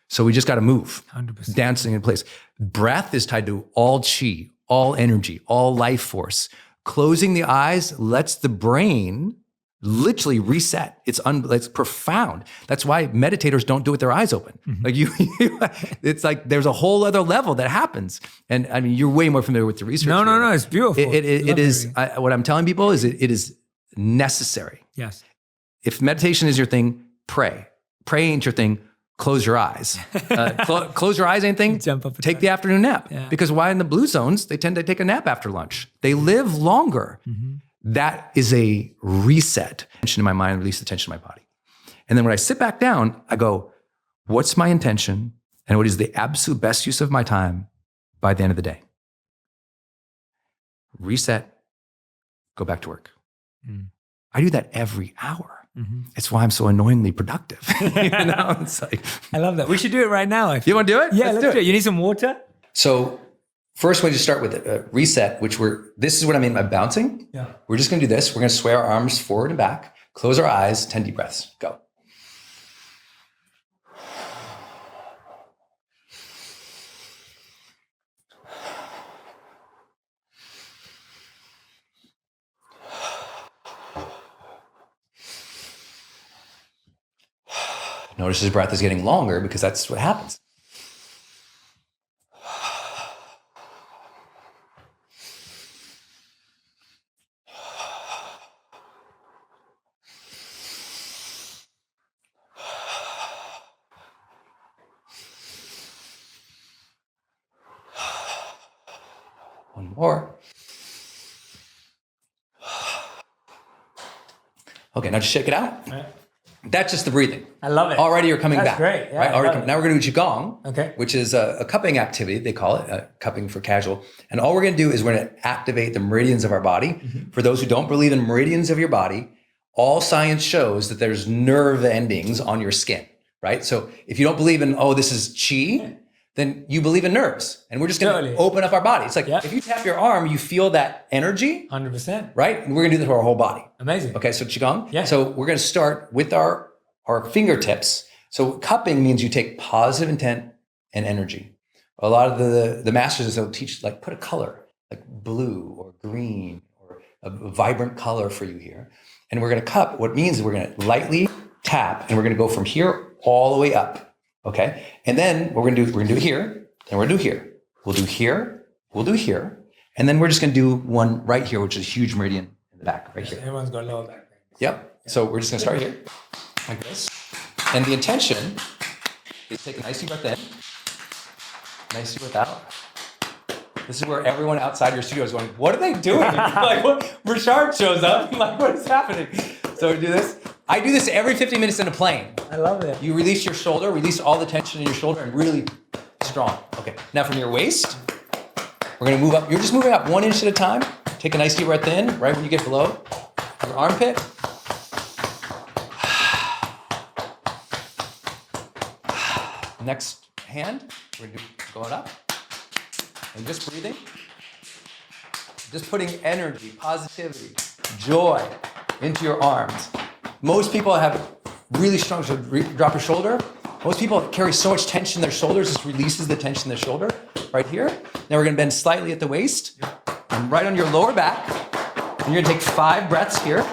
So we just got to move, 100%. Dancing in place. Breath is tied to all chi, all energy, all life force. Closing the eyes lets the brain literally reset. It's profound. That's why meditators don't do it with their eyes open. Like it's like there's a whole other level that happens. And I mean, you're way more familiar with the research. No, it's beautiful. It is. What I'm telling people is it is necessary. Yes. If meditation is your thing, pray. Pray ain't your thing. Close your eyes. Close your eyes ain't thing. Jump up and take down. the afternoon nap. Yeah. Because why in the blue zones, they tend to take a nap after lunch. They live longer. That is a reset. Tension in my mind, release the tension in my body. And then when I sit back down, I go, what's my intention? And what is the absolute best use of my time by the end of the day? Reset, go back to work. I do that every hour. It's why I'm so annoyingly productive. It's like, I love that. We should do it right now. you want to do it? Yeah, let's do it. You need some water? So first, we just start with a reset, this is what I mean by bouncing. Yeah. We're just going to do this. We're going to sway our arms forward and back, close our eyes, 10 deep breaths. Go. Notice his breath is getting longer because that's what happens. One more. Okay, now just shake it out. Right. That's just the breathing. I love it. Already you're coming That's back. great. Yeah, right? I love it. Now we're going to do Qigong, Okay. which is a cupping activity. They call it cupping for casual. And all we're going to do is we're going to activate the meridians of our body. For those who don't believe in meridians of your body, all science shows that there's nerve endings on your skin. right? So if you don't believe in, oh, this is chi, then you believe in nerves. And we're just going to open up our body. It's like, if you tap your arm, you feel that energy. 100%. Right? And we're going to do that to our whole body. Amazing. Okay, so Qigong. Yeah. So we're going to start with our fingertips. So cupping means you take positive intent and energy. A lot of the masters will teach, like, put a color, like blue or green or a vibrant color for you here. And we're going to cup. What it means is we're going to lightly tap, and we're going to go from here all the way up. Okay. And then what we're going to do it here, and we're going to do here. We'll do here. We'll do here. And then we're just going to do one right here, which is a huge meridian in the back, right here. Everyone's got lower back pain. Yep. So we're just going to start here, like this. And the intention is take a nice deep breath in, nice deep breath out. This is where everyone outside your studio is going, what are they doing? Like, what? Richard shows up. Like, what is happening? So we do this. I do this every 50 minutes in a plane. I love it. You release your shoulder, release all the tension in your shoulder, and really strong. Okay. Now from your waist, we're going to move up. You're just moving up 1 inch at a time. Take a nice deep breath in, right when you get below your armpit. Next hand, we're going up. And just breathing. Just putting energy, positivity, joy into your arms. Most people have really strong, so drop your shoulder. Most people carry so much tension in their shoulders, this releases the tension in their shoulder right here. Now we're gonna bend slightly at the waist and right on your lower back. And you're gonna take 5 breaths here.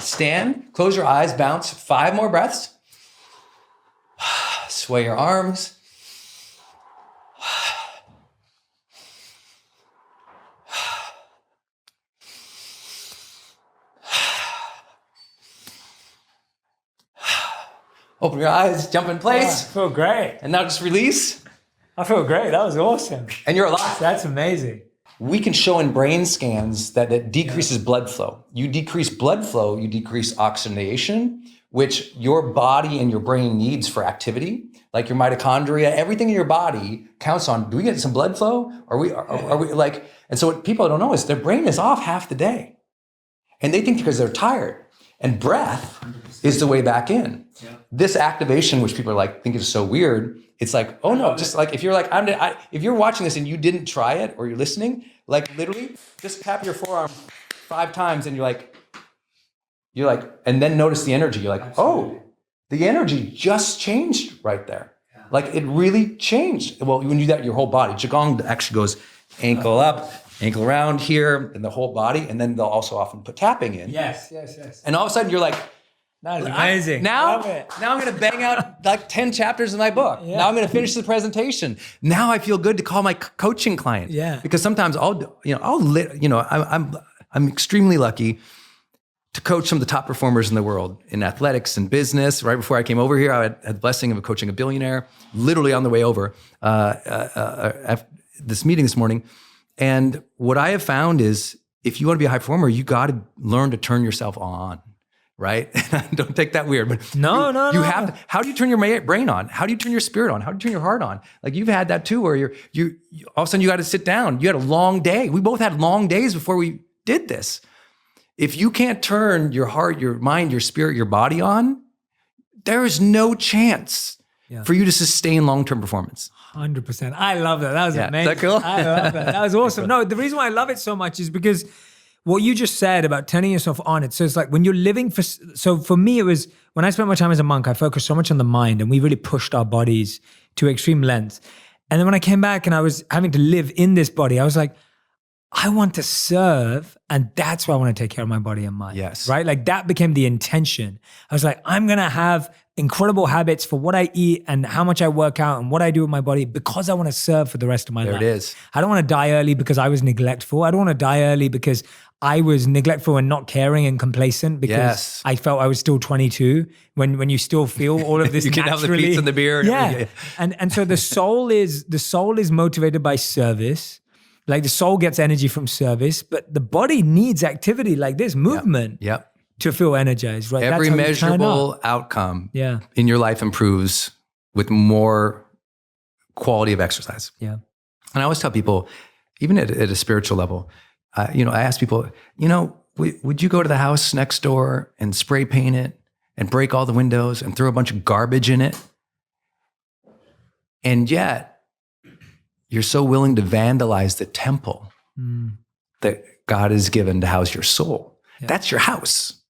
Stand, close your eyes, bounce, 5 more breaths. Sway your arms. Open your eyes, jump in place. I feel great. And now just release. I feel great. That was awesome. And you're alive. That's amazing. We can show in brain scans that it decreases blood flow. You decrease blood flow, you decrease oxygenation, which your body and your brain needs for activity. Like your mitochondria, everything in your body counts on, do we get some blood flow? Are we like, and so what people don't know is their brain is off half the day. And they think because they're tired. And breath is the way back in. Yeah. This activation, which people are like, think is so weird. It's like, oh no, just like, if you're like, if you're watching this and you didn't try it or you're listening, like literally just tap your forearm 5 times and you're like, and then notice the energy. You're like, absolutely. Oh, the energy just changed right there. Yeah. Like it really changed. Well, when you do that, your whole body. Qigong actually goes ankle up, ankle around here, and the whole body. And then they'll also often put tapping in. Yes. And all of a sudden you're like, that is amazing. Now I'm going to bang out like 10 chapters in my book. Yeah. Now I'm going to finish the presentation. Now I feel good to call my coaching client. Yeah. Because sometimes I'm extremely lucky to coach some of the top performers in the world in athletics and business. Right before I came over here, I had the blessing of coaching a billionaire, literally on the way over this meeting this morning. And what I have found is if you want to be a high performer, you got to learn to turn yourself on. Right? Don't take that weird, but no. You have to. How do you turn your brain on? How do you turn your spirit on? How do you turn your heart on? Like you've had that too, where you all of a sudden you got to sit down. You had a long day. We both had long days before we did this. If you can't turn your heart, your mind, your spirit, your body on, there is no chance for you to sustain long-term performance. 100%. I love that. That was amazing. Is that cool? I love that. That was awesome. No, the reason why I love it so much is because what you just said about turning yourself on, so it's like when you're living so for me, it was when I spent my time as a monk, I focused so much on the mind and we really pushed our bodies to extreme lengths. And then when I came back and I was having to live in this body, I was like, I want to serve, and that's why I want to take care of my body and mind. Yes. Right? Like that became the intention. I was like, I'm going to have incredible habits for what I eat and how much I work out and what I do with my body because I want to serve for the rest of my life. There it is. I don't want to die early because I was neglectful. I don't want to die early because I was neglectful and not caring and complacent because I felt I was still 22 when you still feel all of this you can naturally. have the pizza and the beer. And and so the soul is motivated by service. Like the soul gets energy from service, but the body needs activity like this, movement to feel energized, right? Every measurable outcome in your life improves with more quality of exercise. Yeah. And I always tell people, even at a spiritual level, I ask people, would you go to the house next door and spray paint it and break all the windows and throw a bunch of garbage in it? And yet, you're so willing to vandalize the temple that God has given to house your soul. Yeah. That's your house.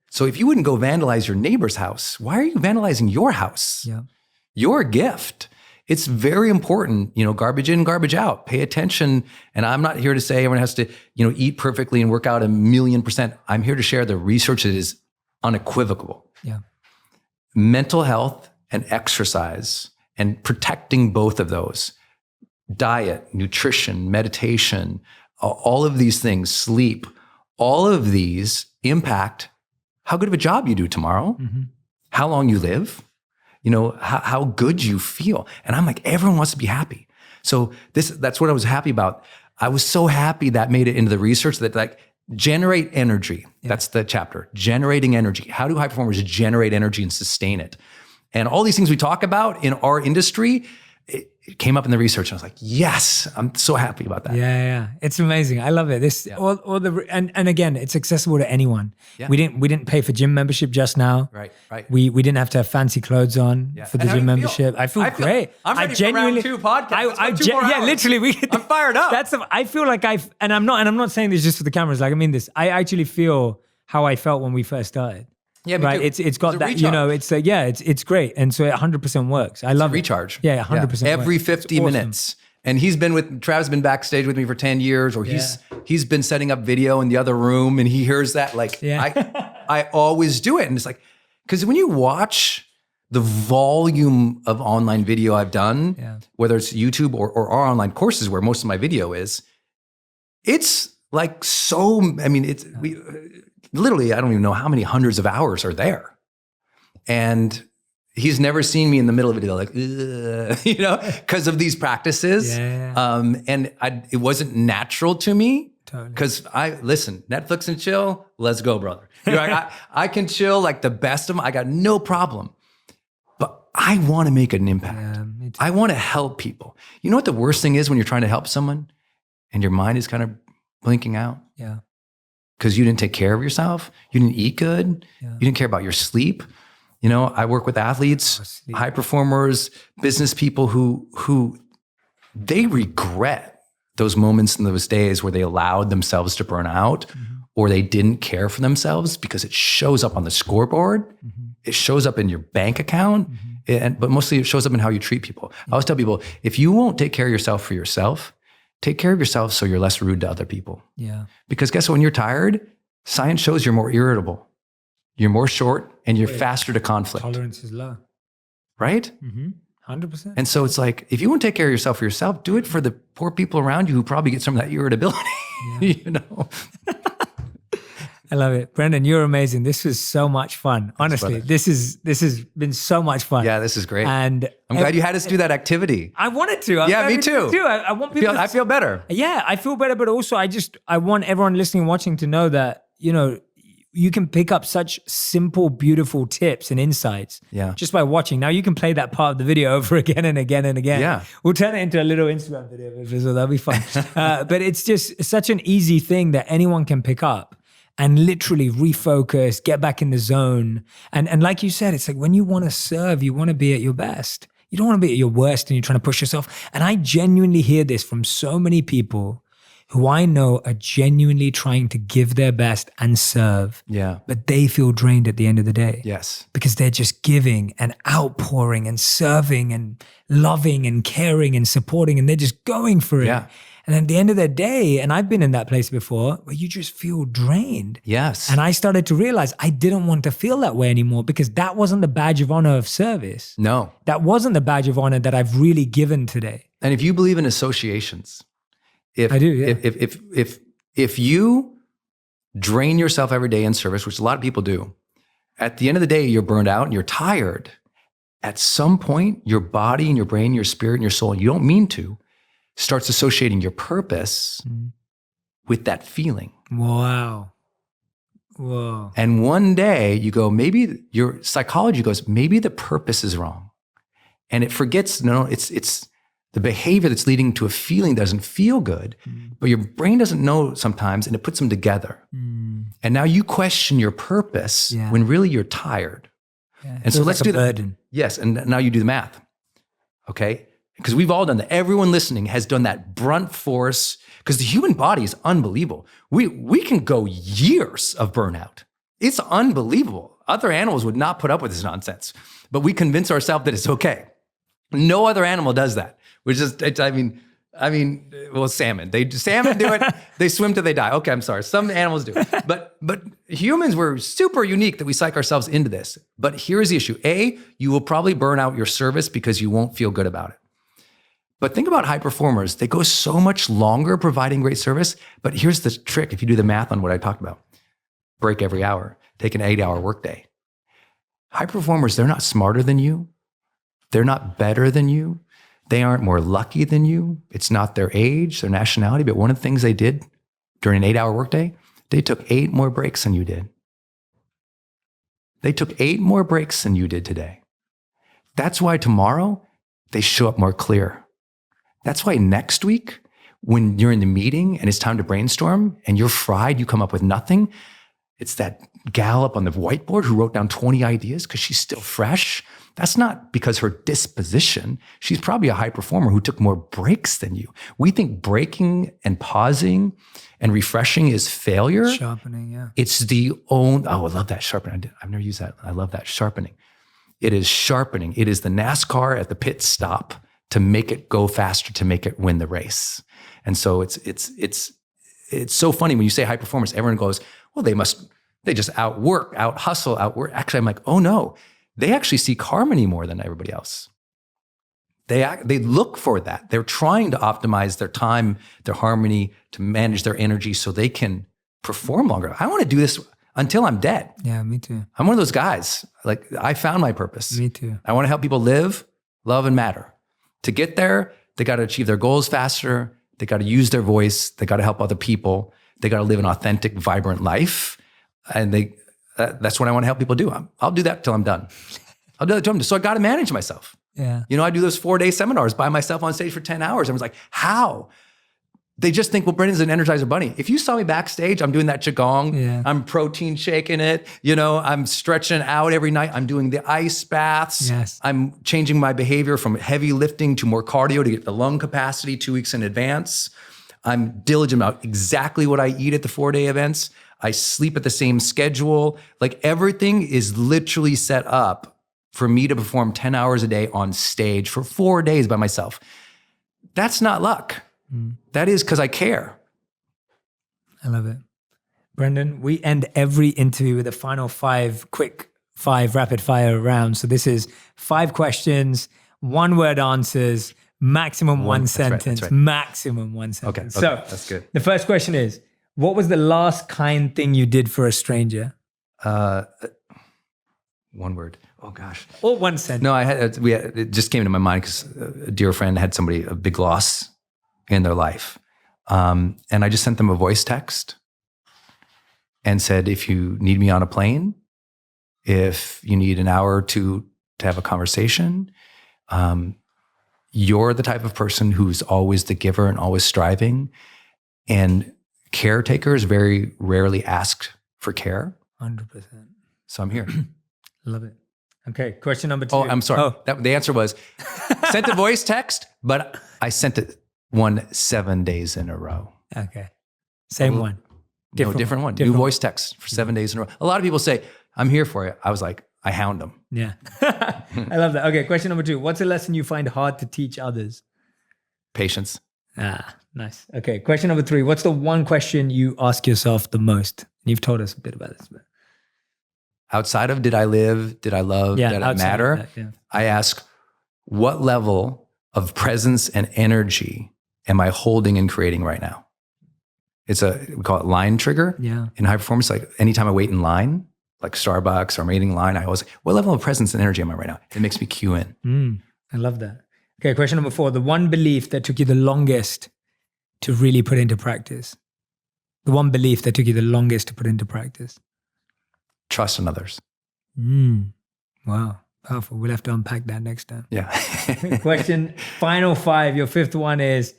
So if you wouldn't go vandalize your neighbor's house, why are you vandalizing your house? Yeah. Your gift. It's very important, garbage in, garbage out. Pay attention. And I'm not here to say everyone has to, eat perfectly and work out 1,000,000%. I'm here to share the research that is unequivocal. Yeah. Mental health and exercise and protecting both of those. Diet, nutrition, meditation, all of these things, sleep, all of these impact how good of a job you do tomorrow, how long you live, how good you feel. And I'm like, everyone wants to be happy. So that's what I was happy about. I was so happy that made it into the research that generate energy. Yeah. That's the chapter, generating energy. How do high performers generate energy and sustain it? And all these things we talk about in our industry, it came up in the research. And I was like, yes, I'm so happy about that. Yeah. It's amazing. I love it. And again, it's accessible to anyone. Yeah. We didn't pay for gym membership just now. Right. We didn't have to have fancy clothes on for the gym membership. I feel great. I'm ready for round 2 podcast. Literally. I'm fired up. I feel like I'm not saying this just for the cameras. Like, I mean this. I actually feel how I felt when we first started. Yeah, right. It's got that, it's great. And so it 100% works. I love recharge. Yeah, 100%. Every 50 minutes. And Trav's been backstage with me for 10 years, or he's been setting up video in the other room and he hears that. I always do it. And it's like, because when you watch the volume of online video I've done, whether it's YouTube or our online courses where most of my video is, it's like literally, I don't even know how many hundreds of hours are there. And he's never seen me in the middle of a video because of these practices. Yeah. It wasn't natural to me because Netflix and chill, let's go, brother. I can chill like the best of them. I got no problem. But I want to make an impact. Yeah, I want to help people. You know what the worst thing is when you're trying to help someone and your mind is kind of blinking out? Yeah. Because you didn't take care of yourself. You didn't eat good. Yeah. You didn't care about your sleep. I work with athletes, high performers, business people who they regret those moments and those days where they allowed themselves to burn out or they didn't care for themselves because it shows up on the scoreboard. It shows up in your bank account, but mostly it shows up in how you treat people. I always tell people, if you won't take care of yourself for yourself, take care of yourself so you're less rude to other people. Yeah. Because guess what? When you're tired, science shows you're more irritable. You're more short and you're faster to conflict. Tolerance is low. Right? 100%. And so it's like, if you won't take care of yourself for yourself, do it for the poor people around you who probably get some of that irritability. I love it. Brendan, you're amazing. This was so much fun. Honestly, this has been so much fun. Yeah, this is great. And I'm glad you had us do that activity. I wanted to. Me too. I want people I feel better. Yeah, I feel better, but also I want everyone listening and watching to know that, you can pick up such simple, beautiful tips and insights just by watching. Now you can play that part of the video over again and again and again. Yeah. We'll turn it into a little Instagram video, so that'll be fun. But it's just such an easy thing that anyone can pick up and literally refocus, get back in the zone. And like you said, it's like when you want to serve, you want to be at your best. You don't want to be at your worst and you're trying to push yourself. And I genuinely hear this from so many people who I know are genuinely trying to give their best and serve. Yeah. But they feel drained at the end of the day. Yes. Because they're just giving and outpouring and serving and loving and caring and supporting and they're just going for it. Yeah. And at the end of the day, and I've been in that place before, where you just feel drained. Yes. And I started to realize I didn't want to feel that way anymore because that wasn't the badge of honor of service. No. That wasn't the badge of honor that I've really given today. And if you believe in associations, I do, yeah. If you drain yourself every day in service, which a lot of people do, at the end of the day, you're burned out and you're tired. At some point, your body and your brain, your spirit and your soul, and you don't mean to, starts associating your purpose with that feeling. Wow. Whoa. And one day you go, maybe your psychology goes, maybe the purpose is wrong. And it forgets, no, it's the behavior that's leading to a feeling doesn't feel good, but your brain doesn't know sometimes, and it puts them together. And now you question your purpose when really you're tired. Yeah, and so let's do the burden. Yes, and now you do the math, okay? Because we've all done that. Everyone listening has done that brunt force, because the human body is unbelievable. We can go years of burnout. It's unbelievable. Other animals would not put up with this nonsense, but we convince ourselves that it's okay. No other animal does that. Well, salmon. Salmon do it. They swim till they die. Okay, I'm sorry. Some animals do. But humans, we're super unique that we psych ourselves into this. But here's the issue. A, you will probably burn out your service because you won't feel good about it. But think about high performers. They go so much longer providing great service. But here's the trick. If you do the math on what I talked about, break every hour, take an 8-hour workday. High performers, they're not smarter than you. They're not better than you. They aren't more lucky than you. It's not their age, their nationality. But one of the things they did during an 8-hour workday, they took 8 more breaks than you did. They took 8 more breaks than you did today. That's why tomorrow they show up more clear. That's why next week, when you're in the meeting and it's time to brainstorm and you're fried, you come up with nothing. It's that gal up on the whiteboard who wrote down 20 ideas because she's still fresh. That's not because her disposition. She's probably a high performer who took more breaks than you. We think breaking and pausing and refreshing is failure. Sharpening, yeah. It's I love that sharpening. I've never used that. I love that sharpening. It is sharpening. It is the NASCAR at the pit stop to make it go faster, to make it win the race. And so it's so funny when you say high performance, everyone goes, well, they just out hustle. Actually, I'm like, oh no, they actually seek harmony more than everybody else. They look for that. They're trying to optimize their time, their harmony, to manage their energy so they can perform longer. I want to do this until I'm dead. Yeah, me too. I'm one of those guys. Like, I found my purpose. Me too. I want to help people live, love, and matter. To get there, they got to achieve their goals faster. They got to use their voice. They got to help other people. They got to live an authentic, vibrant life. And that's what I want to help people do. I'll do that till I'm done. I'll do that till I'm done. So I got to manage myself. Yeah. I do those 4-day seminars by myself on stage for 10 hours. I was like, how? They just think, well, Brendan's an Energizer Bunny. If you saw me backstage, I'm doing that Qigong. I'm protein shaking it. I'm stretching out every night. I'm doing the ice baths. Yes. I'm changing my behavior from heavy lifting to more cardio to get the lung capacity 2 weeks in advance. I'm diligent about exactly what I eat at the 4-day events. I sleep at the same schedule. Like, everything is literally set up for me to perform 10 hours a day on stage for 4 days by myself. That's not luck. That is because I care. I love it. Brendan, we end every interview with a final 5 rapid fire rounds. So this is 5 questions, 1-word answers, maximum one sentence, right. Maximum one sentence. Okay, So that's good. The first question is, what was the last kind thing you did for a stranger? 1 word. Oh gosh. Or one sentence. No, it just came to my mind because a dear friend had a big loss in their life. And I just sent them a voice text and said, if you need me on a plane, if you need an hour or 2 to have a conversation, you're the type of person who's always the giver and always striving. And caretakers very rarely ask for care. 100%. So I'm here. Love it. Okay, question number 2. Oh, I'm sorry. The answer was, sent a voice text, but I sent it 7 days in a row. Okay. Same one. Different one. New voice text for 7 days in a row. A lot of people say, I'm here for you. I was like, I hound them. Yeah. I love that. Okay, question number 2. What's a lesson you find hard to teach others? Patience. Nice. Okay, question number 3. What's the one question you ask yourself the most? You've told us a bit about this. But outside of did I live, did I love, did I matter? I ask, what level of presence and energy am I holding and creating right now? We call it line trigger. Yeah. In high performance, like anytime I wait in line, like Starbucks or I'm waiting in line, I always, what level of presence and energy am I right now? It makes me cue in. I love that. Okay, question number 4. The one belief that took you the longest to really put into practice. The one belief that took you the longest to put into practice. Trust in others. Wow. Powerful. We'll have to unpack that next time. Yeah. Question, final 5. Your 5th one is,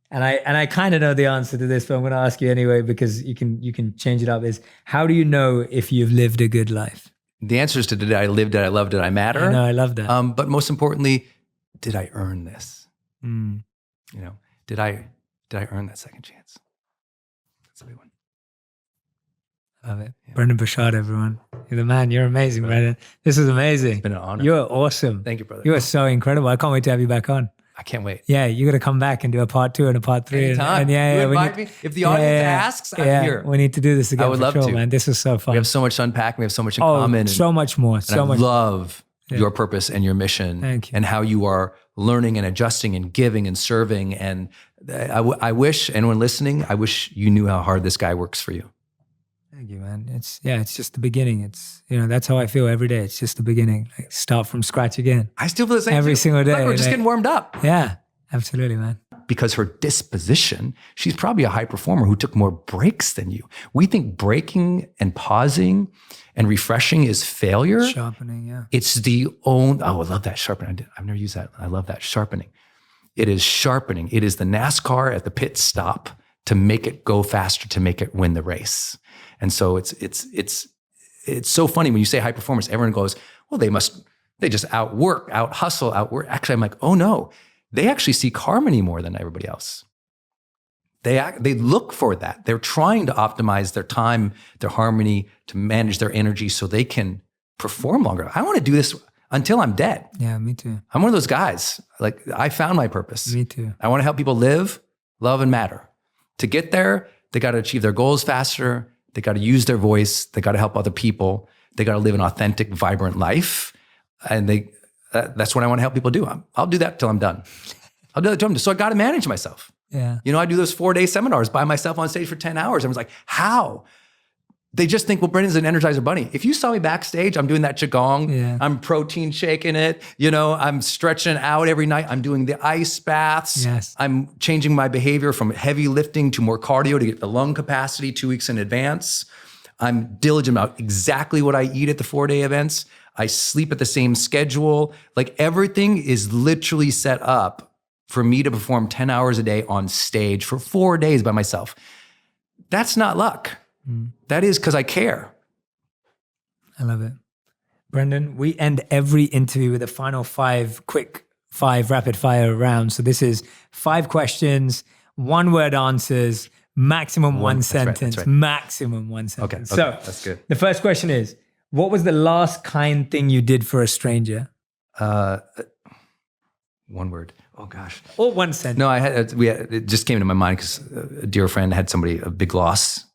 and I kind of know the answer to this, but I'm going to ask you anyway because you can change it up. Is how do you know if you've lived a good life? The answer is to did I live, did I love, did I matter? I know, I love that. But most importantly, did I earn this? Mm. You know, did I earn that second chance? That's a big one. Love it. Yeah. Brendan Bouchard, everyone. You're the man. You're amazing, Brendan. This is amazing. It's been an honor. You're awesome. Thank you, brother. You are so incredible. I can't wait to have you back on. I can't wait. Yeah, you got to come back and do a part 2 and a part 3. Anytime. And yeah, you invite me. If the audience asks, I'm here. We need to do this again. I would love to, man. This is so fun. We have so much to unpack. We have so much in common. So much more. So much. I love your purpose and your mission. Thank you. And how you are learning and adjusting and giving and serving. And I wish anyone listening, I wish you knew how hard this guy works for you. Thank you, man. It's just the beginning. It's, that's how I feel every day. It's just the beginning. Like start from scratch again. I still feel the same every single day. Look, we're just getting warmed up. Yeah, absolutely, man. Because her disposition, she's probably a high performer who took more breaks than you. We think breaking and pausing and refreshing is failure. Sharpening, yeah. It's the own, I love that sharpening. I've never used that. I love that sharpening. It is sharpening. It is the NASCAR at the pit stop to make it go faster, to make it win the race. And so it's so funny when you say high performance, everyone goes, well, they just out hustle. Actually, I'm like, oh no, they actually seek harmony more than everybody else. They look for that. They're trying to optimize their time, their harmony, to manage their energy so they can perform longer. I want to do this until I'm dead. Yeah, me too. I'm one of those guys. Like I found my purpose. Me too. I want to help people live, love, and matter. To get there, they got to achieve their goals faster. They got to use their voice. They got to help other people. They got to live an authentic, vibrant life. And that's what I want to help people do. I'll do that till I'm done. I'll do that till I'm done. So I got to manage myself. Yeah. I do those 4-day seminars by myself on stage for 10 hours. I was like, how? They just think, well, Brendan's an Energizer Bunny. If you saw me backstage, I'm doing that Qigong. Yeah. I'm protein shaking it. I'm stretching out every night. I'm doing the ice baths. Yes. I'm changing my behavior from heavy lifting to more cardio to get the lung capacity 2 weeks in advance. I'm diligent about exactly what I eat at the 4-day events. I sleep at the same schedule. Like everything is literally set up for me to perform 10 hours a day on stage for 4 days by myself. That's not luck. That is because I care. I love it. Brendan, we end every interview with a final 5 rapid fire rounds. So this is 5 questions, 1-word answers, maximum one sentence, right. Maximum one sentence. Okay, so that's good. The first question is, what was the last kind thing you did for a stranger? 1 word. Oh gosh. Or 1 sentence. No, it just came to my mind because a dear friend had a big loss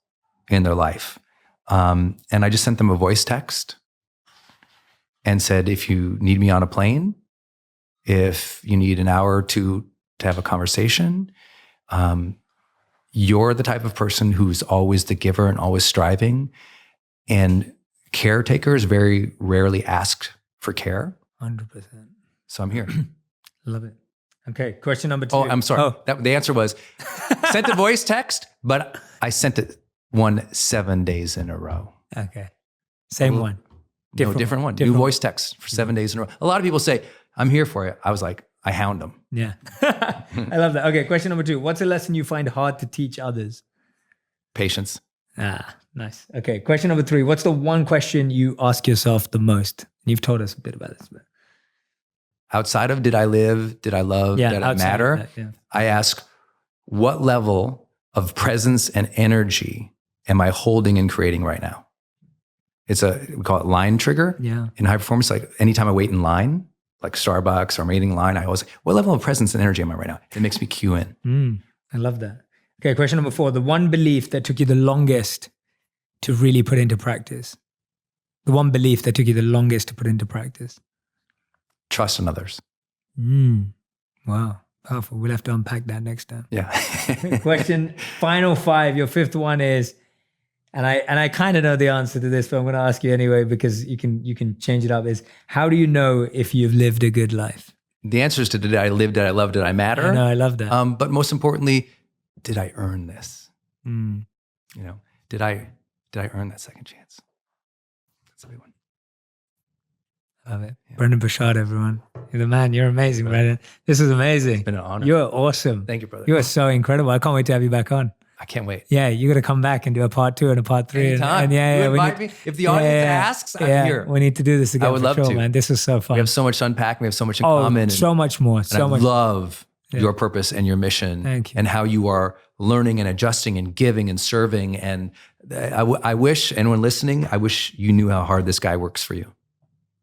in their life. And I just sent them a voice text and said, if you need me on a plane, if you need an hour or 2 to have a conversation, you're the type of person who's always the giver and always striving. And caretakers very rarely ask for care. 100%. So I'm here. Love it. Okay, question number 2. Oh, I'm sorry. The answer was, sent a voice text, but I sent it 7 days in a row. Okay. Same one. Different one. New voice text for 7 days in a row. A lot of people say, I'm here for you. I was like, I hound them. Yeah. I love that. Okay, question number 2. What's a lesson you find hard to teach others? Patience. Nice. Okay, question number 3. What's the one question you ask yourself the most? You've told us a bit about this, but outside of did I live, did I love, did I matter? I ask, what level of presence and energy am I holding and creating right now? We call it line trigger. Yeah. In high performance, like anytime I wait in line, like Starbucks or I'm waiting in line, I always, what level of presence and energy am I right now? It makes me cue in. I love that. Okay, question number 4. The one belief that took you the longest to really put into practice. The one belief that took you the longest to put into practice. Trust in others. Wow. Powerful. We'll have to unpack that next time. Yeah. Question, final 5. Your 5th one is, and I kind of know the answer to this, but I'm going to ask you anyway because you can change it up. Is how do you know if you've lived a good life? The answer is to did I live, did I love, did I matter? I know, I love that. But most importantly, did I earn this? Did I earn that second chance? That's a big one. Love it. Yeah. Brendan Bouchard, everyone. You're the man. You're amazing, Brendan. This is amazing. It's been an honor. You're awesome. Thank you, brother. You are so incredible. I can't wait to have you back on. I can't wait. Yeah, you got to come back and do a part 2 and a part 3. Anytime. And invite me. If the audience asks, I'm here. We need to do this again. I would love to, man. This is so fun. We have so much to unpack. We have so much in common. So much more. I love your purpose and your mission. Thank you. And how you are learning and adjusting and giving and serving. And I wish anyone listening, I wish you knew how hard this guy works for you.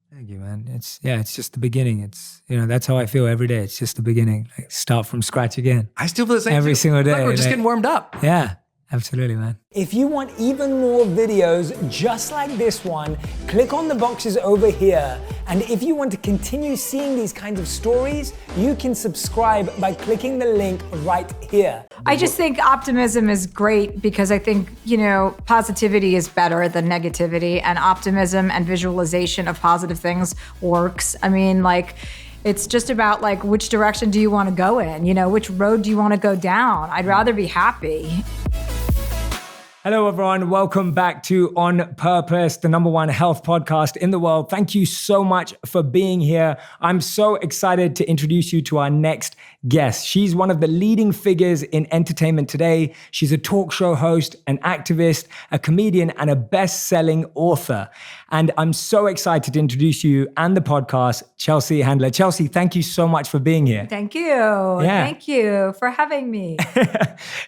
Thank you, man. It's just the beginning. It's, that's how I feel every day. It's just the beginning. Like, start from scratch again. I still feel the same every single day. Look, we're just getting warmed up. Yeah, absolutely, man. If you want even more videos just like this one, click on the boxes over here. And if you want to continue seeing these kinds of stories, you can subscribe by clicking the link right here. I just think optimism is great because I think, positivity is better than negativity, and optimism and visualization of positive things works. I mean, it's just about which direction do you want to go in? Which road do you want to go down? I'd rather be happy. Hello, everyone. Welcome back to On Purpose, the #1 health podcast in the world. Thank you so much for being here. I'm so excited to introduce you to our next guest. She's one of the leading figures in entertainment today. She's a talk show host, an activist, a comedian, and a best-selling author. And I'm so excited to introduce you and the podcast, Chelsea Handler. Chelsea, thank you so much for being here. Thank you. Yeah. Thank you for having me.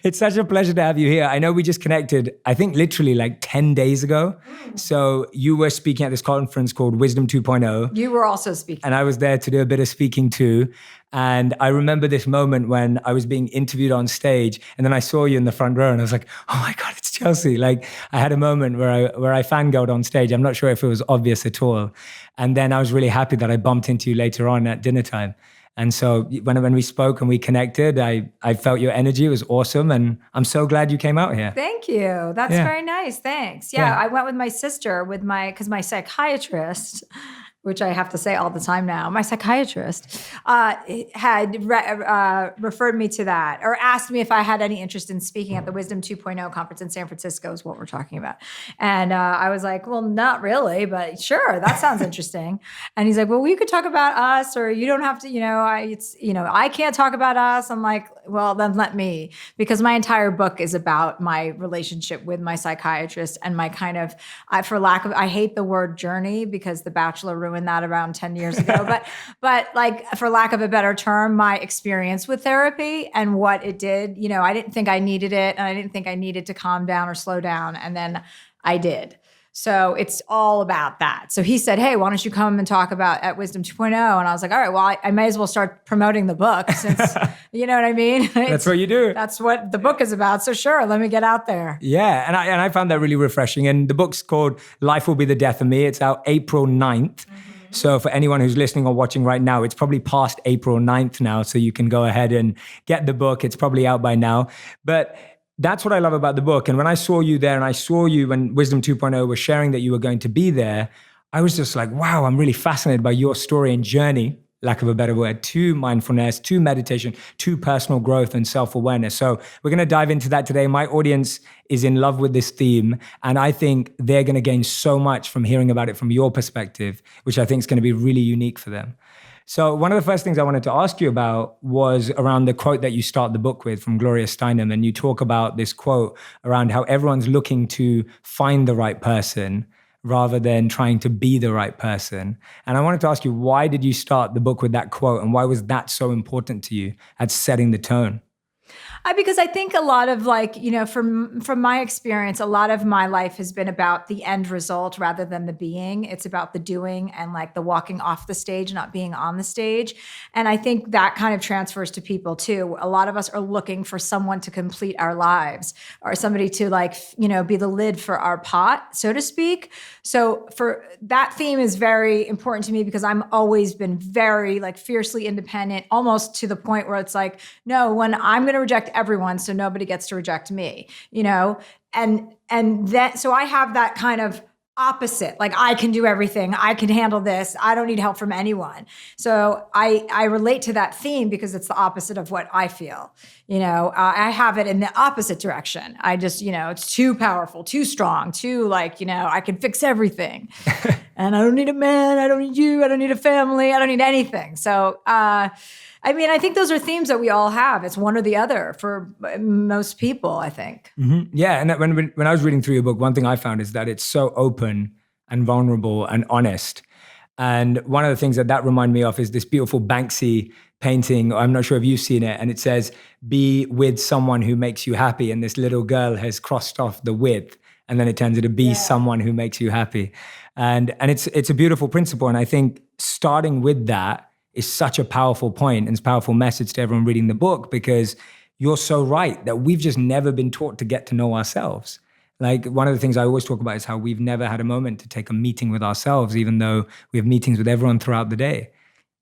It's such a pleasure to have you here. I know we just connected, I think literally 10 days ago. So you were speaking at this conference called Wisdom 2.0. You were also speaking. And I was there to do a bit of speaking too. And I remember this moment when I was being interviewed on stage, and then I saw you in the front row and I was like, oh my God, it's Chelsea. I had a moment where I fangirled on stage. I'm not sure if it was obvious at all. And then I was really happy that I bumped into you later on at dinner time. And so when we spoke and we connected, I felt your energy. It was awesome. And I'm so glad you came out here. Thank you. That's very nice. Thanks. Yeah, I went with my sister because my psychiatrist, which I have to say all the time now, my psychiatrist had referred me to that, or asked me if I had any interest in speaking at the Wisdom 2.0 conference in San Francisco is what we're talking about. And I was like, well, not really, but sure, that sounds interesting. And he's like, well, we could talk about us, or you don't have to, I can't talk about us. I'm like, well, then let me, because my entire book is about my relationship with my psychiatrist and my kind of, I hate the word journey because The Bachelor ruined that around 10 years ago. But for lack of a better term, my experience with therapy and what it did, I didn't think I needed it, and I didn't think I needed to calm down or slow down. And then I did. So it's all about that. So he said, hey, why don't you come and talk about at Wisdom 2.0? And I was like, all right, well, I may as well start promoting the book since, you know what I mean? That's what you do. That's what the book is about. So sure, let me get out there. Yeah, and I found that really refreshing. And the book's called Life Will Be the Death of Me. It's out April 9th. So for anyone who's listening or watching right now, it's probably past April 9th now. So you can go ahead and get the book. It's probably out by now. But that's what I love about the book. And when I saw you there, and I saw you when Wisdom 2.0 was sharing that you were going to be there, I was just like, wow, I'm really fascinated by your story and journey, lack of a better word, to mindfulness, to meditation, to personal growth and self-awareness. So we're going to dive into that today. My audience is in love with this theme, and I think they're going to gain so much from hearing about it from your perspective, which I think is going to be really unique for them. So one of the first things I wanted to ask you about was around the quote that you start the book with from Gloria Steinem. And you talk about this quote around how everyone's looking to find the right person rather than trying to be the right person. And I wanted to ask you, why did you start the book with that quote? And why was that so important to you at setting the tone? Because I think a lot of from my experience, a lot of my life has been about the end result rather than the being. It's about the doing and the walking off the stage, not being on the stage. And I think that kind of transfers to people too. A lot of us are looking for someone to complete our lives, or somebody to be the lid for our pot, so to speak. So for that theme is very important to me because I'm always been very fiercely independent, almost to the point where it's no, when I'm going to reject everyone, so nobody gets to reject me, and that, so I have that kind of opposite, I can do everything, I can handle this, I don't need help from anyone. So I relate to that theme because it's the opposite of what I feel. I have it in the opposite direction. I just, it's too powerful, too strong, too I can fix everything. And I don't need a man. I don't need you. I don't need a family. I don't need anything. So, I think those are themes that we all have. It's one or the other for most people, I think. Mm-hmm. Yeah. And when I was reading through your book, one thing I found is that it's so open and vulnerable and honest. And one of the things that reminded me of is this beautiful Banksy painting. I'm not sure if you've seen it. And it says, be with someone who makes you happy. And this little girl has crossed off the with, and then it turns into be someone who makes you happy. And it's a beautiful principle. And I think starting with that is such a powerful point and it's a powerful message to everyone reading the book, because you're so right that we've just never been taught to get to know ourselves. Like one of the things I always talk about is how we've never had a moment to take a meeting with ourselves, even though we have meetings with everyone throughout the day.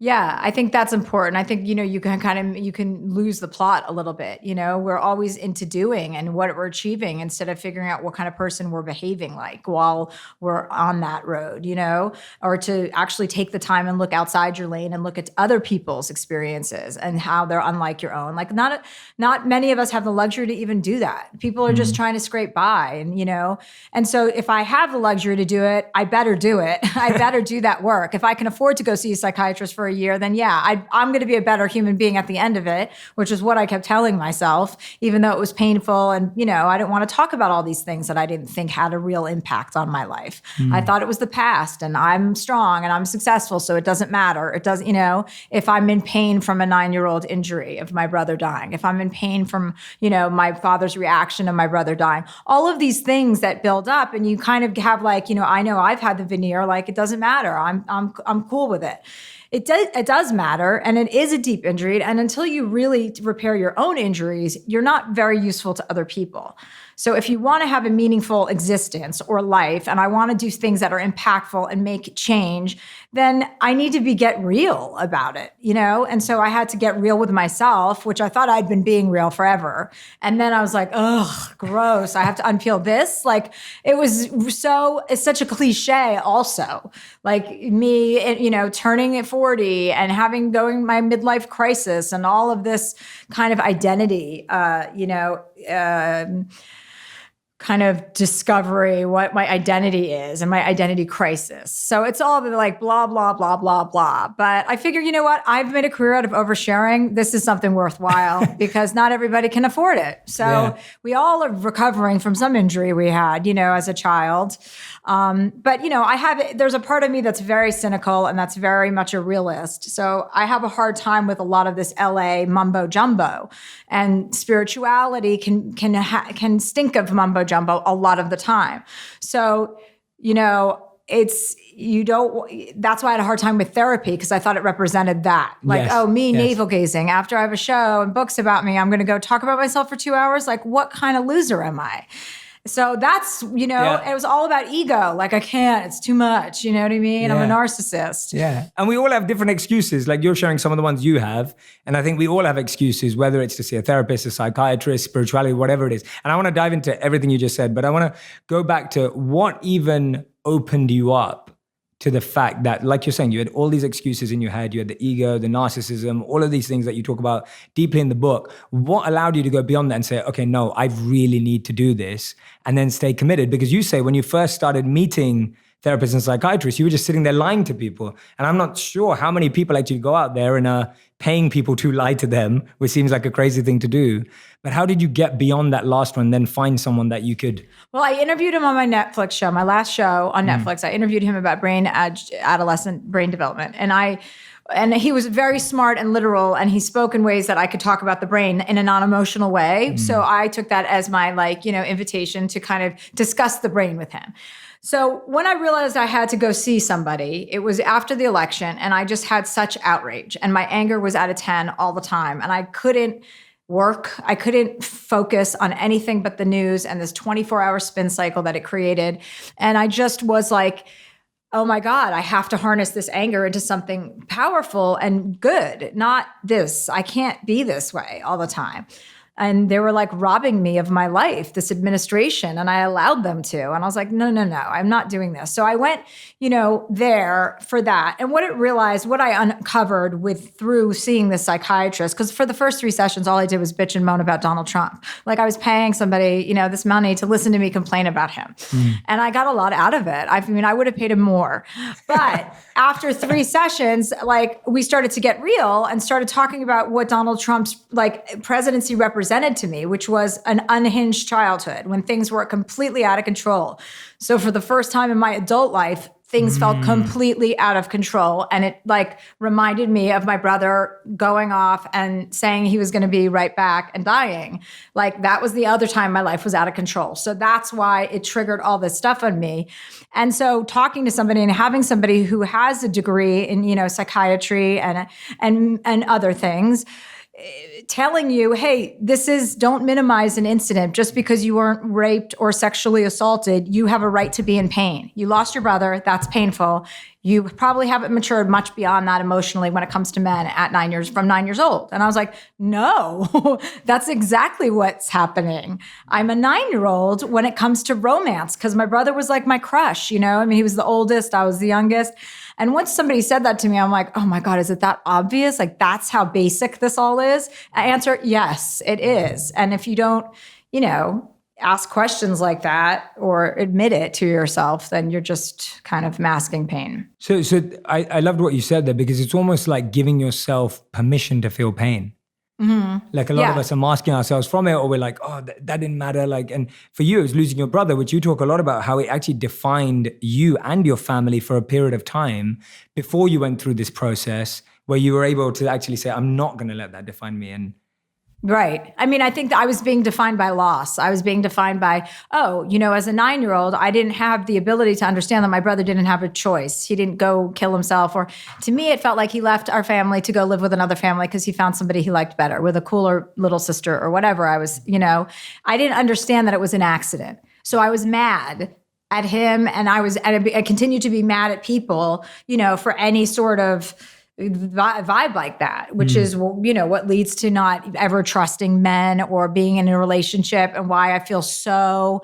Yeah, I think that's important. I think, you can lose the plot a little bit. We're always into doing and what we're achieving instead of figuring out what kind of person we're behaving like while we're on that road, or to actually take the time and look outside your lane and look at other people's experiences and how they're unlike your own. Like not many of us have the luxury to even do that. People are just trying to scrape by and so if I have the luxury to do it, I better do it. I better do that work. If I can afford to go see a psychiatrist for a year, then I'm going to be a better human being at the end of it, which is what I kept telling myself, even though it was painful. And, I didn't want to talk about all these things that I didn't think had a real impact on my life. I thought it was the past and I'm strong and I'm successful. So it doesn't matter. It doesn't, if I'm in pain from a 9-year-old injury of my brother dying, if I'm in pain from, my father's reaction to my brother dying, all of these things that build up and you kind of have like, I know I've had the veneer, like it doesn't matter. I'm cool with it. It does matter, and it is a deep injury. And until you really repair your own injuries, you're not very useful to other people. So if you want to have a meaningful existence or life, and I want to do things that are impactful and make change, then I need to get real about it, And so I had to get real with myself, which I thought I'd been being real forever. And then I was like, ugh, gross. I have to unpeel this. Like it's such a cliche also. Like me, turning at 40 and going my midlife crisis and all of this kind of identity, kind of discovery, what my identity is and my identity crisis. So it's all like blah, blah, blah, blah, blah. But I figure, you know what? I've made a career out of oversharing. This is something worthwhile because not everybody can afford it. So we all are recovering from some injury we had, as a child. But there's a part of me that's very cynical and that's very much a realist. So I have a hard time with a lot of this LA mumbo jumbo, and spirituality can stink of mumbo jumbo a lot of the time. So, that's why I had a hard time with therapy, because I thought it represented that. Like, navel gazing. After I have a show and books about me, I'm going to go talk about myself for 2 hours. Like, what kind of loser am I? So that's, it was all about ego. Like, I can't, it's too much. You know what I mean? I'm a narcissist. Yeah. And we all have different excuses. Like you're sharing some of the ones you have. And I think we all have excuses, whether it's to see a therapist, a psychiatrist, spirituality, whatever it is. And I want to dive into everything you just said, but I want to go back to what even opened you up to the fact that, like you're saying, you had all these excuses in your head. You had the ego, the narcissism, all of these things that you talk about deeply in the book. What allowed you to go beyond that and say, okay, no, I really need to do this, and then stay committed? Because you say when you first started meeting therapists and psychiatrists, you were just sitting there lying to people. And I'm not sure how many people actually go out there and are paying people to lie to them, which seems like a crazy thing to do. But how did you get beyond that last one and then find someone that you could? Well, I interviewed him on my Netflix show, my last show on Netflix. I interviewed him about adolescent brain development. And he was very smart and literal, and he spoke in ways that I could talk about the brain in a non-emotional way. So I took that as my invitation to kind of discuss the brain with him. So when I realized I had to go see somebody, it was after the election, and I just had such outrage, and my anger was at a 10 all the time, and I couldn't work. I couldn't focus on anything but the news and this 24-hour spin cycle that it created. And I just was like, oh my God, I have to harness this anger into something powerful and good, not this. I can't be this way all the time. And they were like robbing me of my life, this administration, and I allowed them to. And I was like, no, I'm not doing this. So I went, there for that. And what I uncovered through seeing this psychiatrist, because for the first 3 sessions, all I did was bitch and moan about Donald Trump. Like I was paying somebody, this money to listen to me complain about him. And I got a lot out of it. I would have paid him more. But after 3 sessions, like we started to get real and started talking about what Donald Trump's like presidency represented to me, which was an unhinged childhood when things were completely out of control. So for the first time in my adult life, things felt completely out of control. And it like reminded me of my brother going off and saying he was going to be right back and dying. Like that was the other time my life was out of control. So that's why it triggered all this stuff on me. And so talking to somebody and having somebody who has a degree in, psychiatry and other things, telling you, hey, don't minimize an incident just because you weren't raped or sexually assaulted. You have a right to be in pain. You lost your brother. That's painful. You probably haven't matured much beyond that emotionally when it comes to men from 9 years old. And I was like, no, that's exactly what's happening. I'm a 9-year-old when it comes to romance because my brother was like my crush, he was the oldest. I was the youngest. And once somebody said that to me, I'm like, oh my God, is it that obvious? Like, that's how basic this all is? I answer, yes, it is. And if you don't, ask questions like that or admit it to yourself, then you're just kind of masking pain. So I loved what you said there because it's almost like giving yourself permission to feel pain. Mm-hmm. Like a lot of us are masking ourselves from it, or we're like, oh, that didn't matter. Like, and for you, it was losing your brother, which you talk a lot about how it actually defined you and your family for a period of time before you went through this process where you were able to actually say, I'm not going to let that define me. And right. I mean, I think that I was being defined by loss. I was being defined by, as a 9-year-old, I didn't have the ability to understand that my brother didn't have a choice. He didn't go kill himself. Or to me, it felt like he left our family to go live with another family because he found somebody he liked better, with a cooler little sister or whatever. I was, I didn't understand that it was an accident. So I was mad at him, and I continued to be mad at people, for any sort of vibe like that, which is, what leads to not ever trusting men or being in a relationship, and why I feel so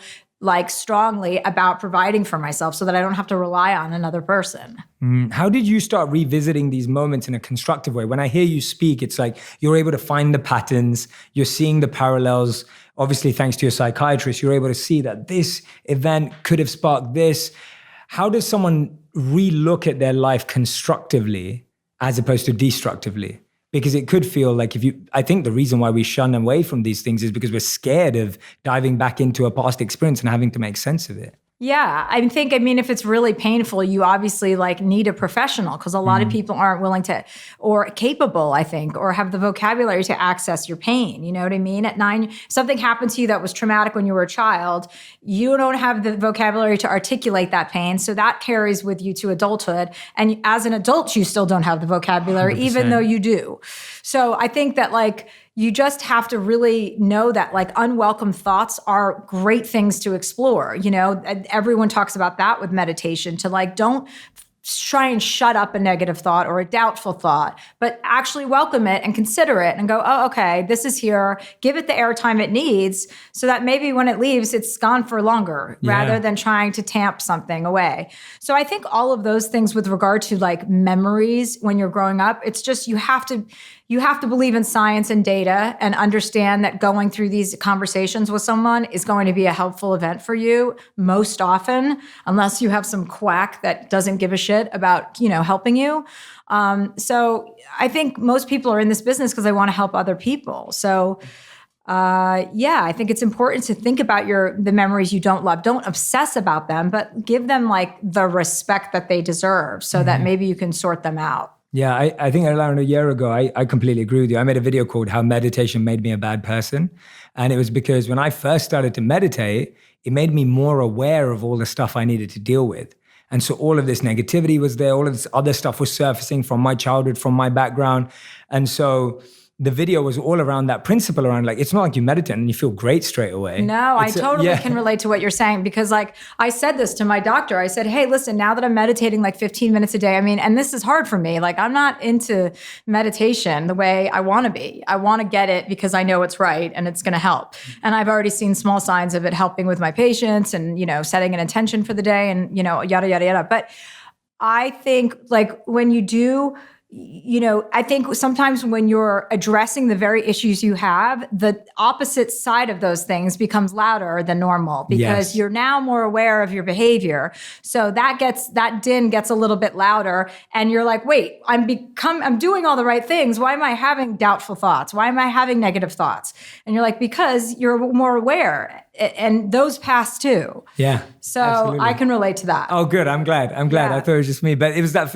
strongly about providing for myself so that I don't have to rely on another person. How did you start revisiting these moments in a constructive way? When I hear you speak, it's like you're able to find the patterns, you're seeing the parallels. Obviously, thanks to your psychiatrist, you're able to see that this event could have sparked this. How does someone re-look at their life constructively as opposed to destructively? Because it could feel like I think the reason why we shun away from these things is because we're scared of diving back into a past experience and having to make sense of it. Yeah, if it's really painful, you obviously need a professional, because a lot of people aren't willing to, or capable, I think, or have the vocabulary to access your pain. You know what I mean? At 9, something happened to you that was traumatic when you were a child. You don't have the vocabulary to articulate that pain. So that carries with you to adulthood. And as an adult, you still don't have the vocabulary, 100%. Even though you do. So I think that you just have to really know that unwelcome thoughts are great things to explore. Everyone talks about that with meditation, to don't try and shut up a negative thought or a doubtful thought, but actually welcome it and consider it and go, oh, okay, this is here. Give it the airtime it needs so that maybe when it leaves, it's gone for longer, rather than trying to tamp something away. So I think all of those things with regard to memories when you're growing up, it's just you have to believe in science and data and understand that going through these conversations with someone is going to be a helpful event for you most often, unless you have some quack that doesn't give a shit about, helping you. So I think most people are in this business because they want to help other people. So I think it's important to think about the memories you don't love. Don't obsess about them, but give them the respect that they deserve so that maybe you can sort them out. Yeah, I think around a year ago, I completely agree with you. I made a video called How Meditation Made Me a Bad Person. And it was because when I first started to meditate, it made me more aware of all the stuff I needed to deal with. And so all of this negativity was there, all of this other stuff was surfacing from my childhood, from my background. And so the video was all around that principle around like, it's not like you meditate and you feel great straight away. No, I totally can relate to what you're saying because like I said this to my doctor. I said, hey, listen, now that I'm meditating like 15 minutes a day, I mean, and this is hard for me. Like I'm not into meditation the way I want to be. I want to get it because I know it's right and it's going to help. And I've already seen small signs of it helping with my patients and, setting an intention for the day and, yada, yada, yada. But I think like when you do, I think sometimes when you're addressing the very issues you have, the opposite side of those things becomes louder than normal because you're now more aware of your behavior. So that din gets a little bit louder and you're like, wait, I'm doing all the right things. Why am I having doubtful thoughts? Why am I having negative thoughts? And you're like, because you're more aware and those pass too. Yeah. So absolutely. I can relate to that. Oh, good. I'm glad. Yeah. I thought it was just me, but it was that,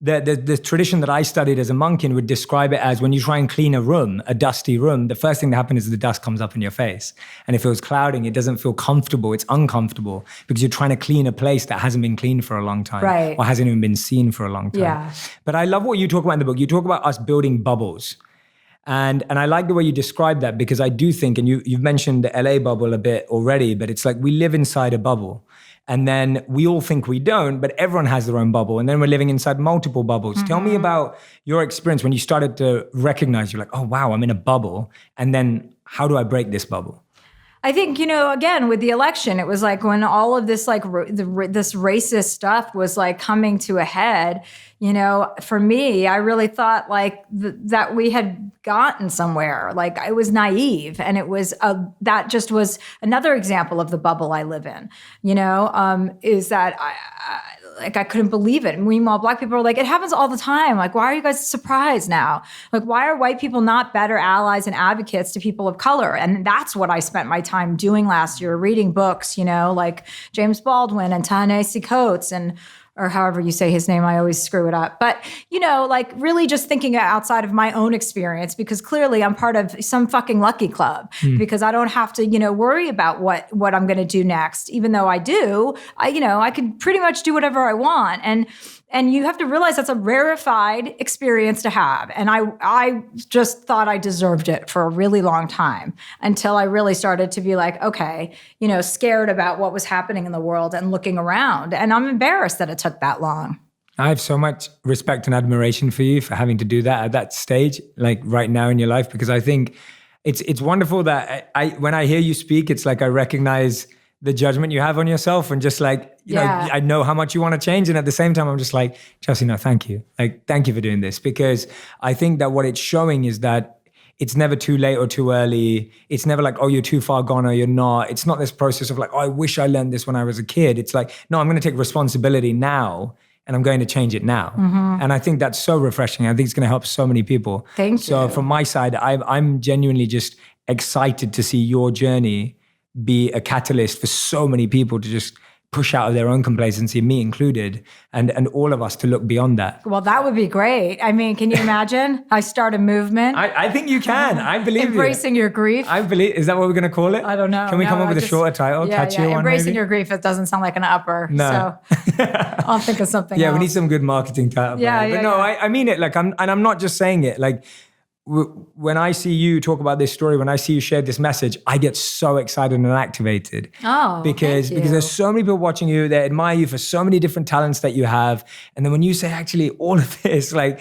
the tradition that I studied as a monk in would describe it as when you try and clean a room, a dusty room, the first thing that happens is the dust comes up in your face. And if it was clouding, it doesn't feel comfortable. It's uncomfortable because you're trying to clean a place that hasn't been cleaned for a long time. Right. Or hasn't even been seen for a long time. Yeah. But I love what you talk about in the book. You talk about us building bubbles. And I like the way you describe that because I do think, and you've mentioned the LA bubble a bit already, but it's like we live inside a bubble. And then we all think we don't, but everyone has their own bubble. And then we're living inside multiple bubbles. Mm-hmm. Tell me about your experience when you started to recognize, you're like, oh, wow, I'm in a bubble. And then how do I break this bubble? I think, again, with the election, it was like when all of this, like this racist stuff was like coming to a head, for me, I really thought like that we had gotten somewhere. Like I was naive. And it was, that just was another example of the bubble I live in, is that I couldn't believe it. And meanwhile, Black people are like, it happens all the time. Like, why are you guys surprised now? Like, why are white people not better allies and advocates to people of color? And that's what I spent my time doing last year, reading books, like James Baldwin and Ta-Nehisi Coates or however you say his name, I always screw it up. But, like really just thinking outside of my own experience, because clearly I'm part of some fucking lucky club because I don't have to, worry about what I'm going to do next. Even though I do, I can pretty much do whatever I want. And you have to realize that's a rarefied experience to have. And I just thought I deserved it for a really long time until I really started to be like, okay, scared about what was happening in the world and looking around. And I'm embarrassed that it took that long. I have so much respect and admiration for you for having to do that at that stage, like right now in your life, because I think it's wonderful that when I hear you speak, it's like I recognize the judgment you have on yourself and just like, I know how much you want to change. And at the same time, I'm just like, Chelsea, no, thank you. Like, thank you for doing this. Because I think that what it's showing is that it's never too late or too early. It's never like, oh, you're too far gone or you're not. It's not this process of like, oh, I wish I learned this when I was a kid. It's like, no, I'm going to take responsibility now and I'm going to change it now. Mm-hmm. And I think that's so refreshing. I think it's going to help so many people. Thank you. So from my side, I'm genuinely just excited to see your journey be a catalyst for so many people to just push out of their own complacency, me included, and all of us to look beyond that. Well, that would be great. I mean, can you imagine? I start a movement. I think you can. I believe Embracing your grief. I believe. Is that what we're going to call it? I don't know. Can we come up with a shorter title? Catchier one, Embracing maybe? Your grief. It doesn't sound like an upper. No. So I'll think of something else. We need some good marketing title. I mean it. Like I'm not just saying it. Like when I see you talk about this story, when I see you share this message, I get so excited and activated. Oh, because there's so many people watching you, they admire you for so many different talents that you have. And then when you say actually all of this, like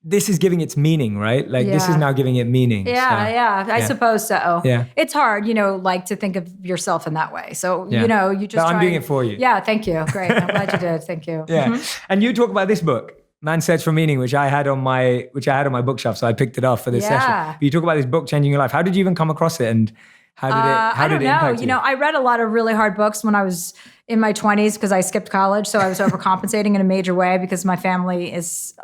this is giving its meaning, right? Like this is now giving it meaning. I suppose so. Yeah. It's hard, like to think of yourself in that way. So, you just but I'm doing it for you. Yeah, thank you. Great. I'm glad you did. Thank you. Yeah. Mm-hmm. And you talk about this book, Man's Search for Meaning, which I had on my bookshelf, so I picked it up for this session. But you talk about this book changing your life. How did you even come across it, and how did it impact you? I read a lot of really hard books when I was in my 20s because I skipped college, so I was overcompensating in a major way because my family is,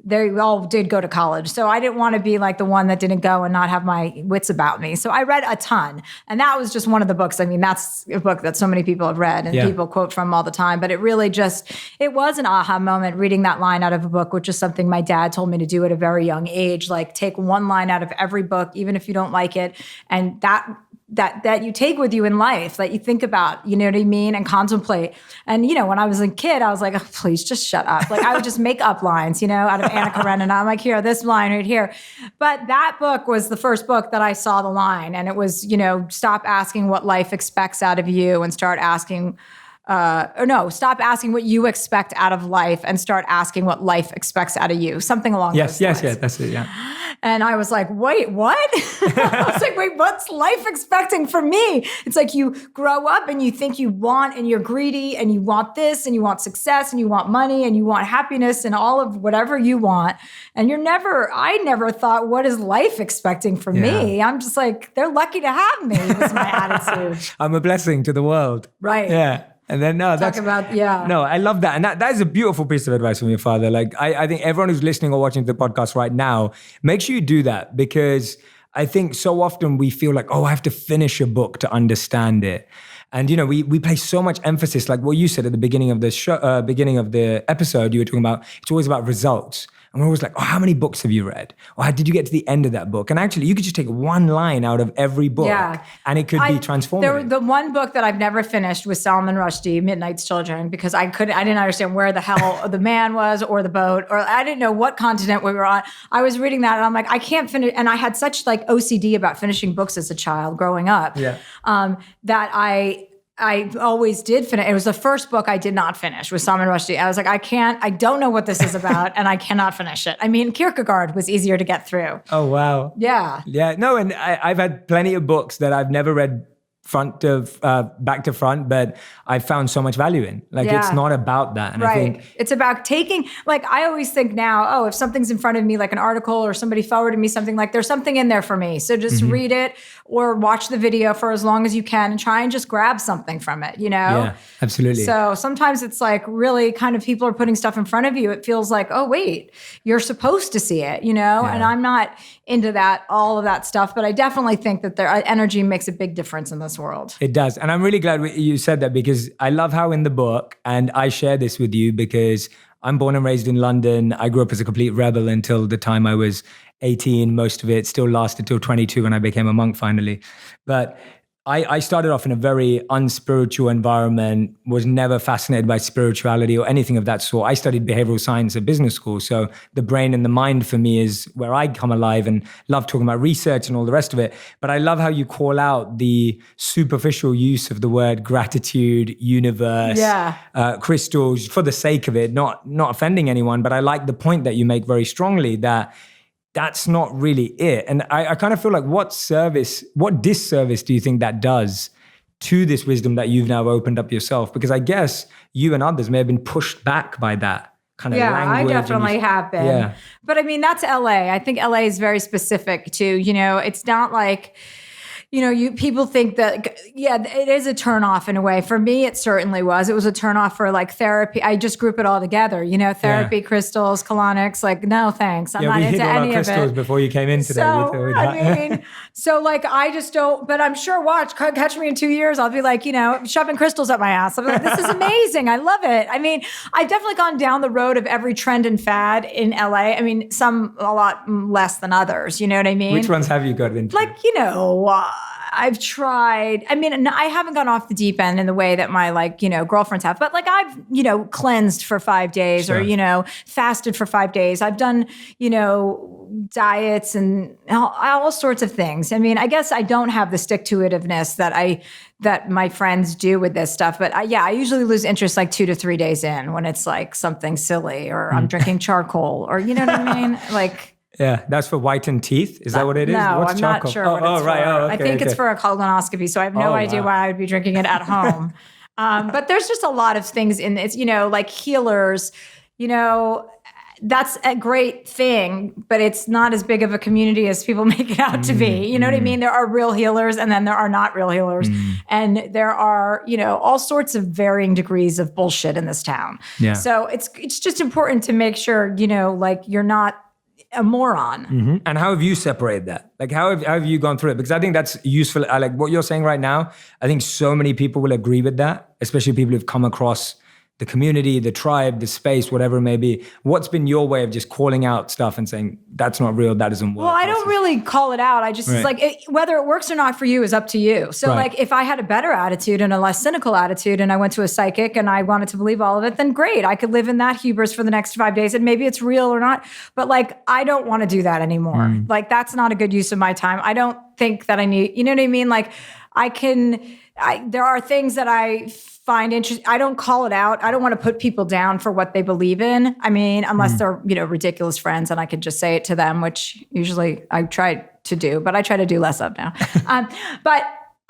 they all did go to college. So I didn't want to be like the one that didn't go and not have my wits about me. So I read a ton. And that was just one of the books. I mean, that's a book that so many people have read and people quote from all the time. But it really it was an aha moment reading that line out of a book, which is something my dad told me to do at a very young age. Like take one line out of every book, even if you don't like it. And that that you take with you in life, that you think about, you know what I mean, and contemplate. And, you know, when I was a kid, I was like, oh, please just shut up. Like I would just make up lines, you know, out of Anna Karenina. I'm like, here, this line right here. But that book was the first book that I saw the line. And it was, you know, stop asking what life expects out of you and start asking, stop asking what you expect out of life and start asking what life expects out of you. Something along those lines. Yes, that's it, yeah. And I was like, wait, what? I was like, wait, what's life expecting from me? It's like you grow up and you think you want and you're greedy and you want this and you want success and you want money and you want happiness and all of whatever you want. And I never thought, what is life expecting from me? I'm just like, they're lucky to have me, was my attitude. I'm a blessing to the world. Right. Yeah. And then No, I love that. And that is a beautiful piece of advice from your father. Like I think everyone who's listening or watching the podcast right now, make sure you do that, because I think so often we feel like, oh, I have to finish a book to understand it. And, you know, we place so much emphasis, like what you said at the beginning of the show, beginning of the episode, you were talking about, it's always about results. And we're always like, oh, how many books have you read? Or how did you get to the end of that book? And actually, you could just take one line out of every book and it could be transformative. The one book that I've never finished was Salman Rushdie, Midnight's Children, because I didn't understand where the hell the man was or the boat, or I didn't know what continent we were on. I was reading that and I'm like, I can't finish. And I had such like OCD about finishing books as a child growing up that I always did finish. It was the first book I did not finish, was Salman Rushdie. I was like, I don't know what this is about and I cannot finish it. I mean, Kierkegaard was easier to get through. Oh, wow. Yeah. Yeah. No, and I've had plenty of books that I've never read back to front, but I found so much value in. Like, it's not about that. And I think it's about taking, like, I always think now, oh, if something's in front of me, like an article or somebody forwarded me something, like there's something in there for me. So just read it or watch the video for as long as you can and try and just grab something from it, you know? Yeah, absolutely. So sometimes it's like really kind of people are putting stuff in front of you. It feels like, oh, wait, you're supposed to see it, you know? And I'm not into all of that stuff, but I definitely think that their energy makes a big difference in this world. It does. And I'm really glad you said that, because I love how in the book, and I share this with you because I'm born and raised in London. I grew up as a complete rebel until the time I was 18. Most of it still lasted till 22 when I became a monk finally. But I started off in a very unspiritual environment, was never fascinated by spirituality or anything of that sort. I studied behavioral science at business school. So the brain and the mind for me is where I come alive, and love talking about research and all the rest of it. But I love how you call out the superficial use of the word gratitude, universe, crystals, for the sake of it, not offending anyone. But I like the point that you make very strongly, that that's not really it. And I kind of feel like what disservice do you think that does to this wisdom that you've now opened up yourself? Because I guess you and others may have been pushed back by that kind of language. Yeah, I definitely have been. Yeah. But I mean, that's LA. I think LA is very specific too. You know, it's not like, you know, people think that, it is a turnoff in a way. For me, it certainly was. It was a turnoff for like therapy. I just group it all together, you know, therapy, crystals, colonics, like, no, thanks. I'm not into any of it. Crystals before you came in today. So, I mean, so like, I just don't, but I'm sure, catch me in 2 years. I'll be like, you know, shoving crystals up my ass. I'll be like, this is amazing. I love it. I mean, I've definitely gone down the road of every trend and fad in LA. I mean, some a lot less than others. You know what I mean? Which ones have you got into? Like, you know, I've tried, I mean, I haven't gone off the deep end in the way that my, like, you know, girlfriends have, but like I've, you know, cleansed for 5 days or, you know, fasted for 5 days. I've done, you know, diets and all sorts of things. I mean, I guess I don't have the stick-to-itiveness that my friends do with this stuff. But I usually lose interest like 2 to 3 days in, when it's like something silly or I'm drinking charcoal or, you know what I mean? Like, yeah, that's for whitened teeth. Is that what it is? No, What's I'm charcoal? not sure what it's for. Okay, I think it's for a colonoscopy, so I have no idea why I would be drinking it at home. But there's just a lot of things in this, you know, like healers, you know, that's a great thing, but it's not as big of a community as people make it out to be. You know what I mean? There are real healers and then there are not real healers. And there are, you know, all sorts of varying degrees of bullshit in this town. Yeah. So it's just important to make sure, you know, like you're not a moron. And how have you separated that? Like, how have you gone through it? Because I think that's useful. I like what you're saying right now. I think so many people will agree with that, especially people who've come across the community, the tribe, the space, whatever it may be. What's been your way of just calling out stuff and saying, that's not real, that doesn't work? Well, I don't really call it out. I just, it's like, whether it works or not for you is up to you. So like, if I had a better attitude and a less cynical attitude and I went to a psychic and I wanted to believe all of it, then great. I could live in that hubris for the next 5 days and maybe it's real or not. But like, I don't want to do that anymore. Like, that's not a good use of my time. I don't think that I need, you know what I mean? Like, there are things that I find interesting. I don't call it out. I don't want to put people down for what they believe in. I mean, unless they're, ridiculous friends and I could just say it to them, which usually I try to do, but I try to do less of now. But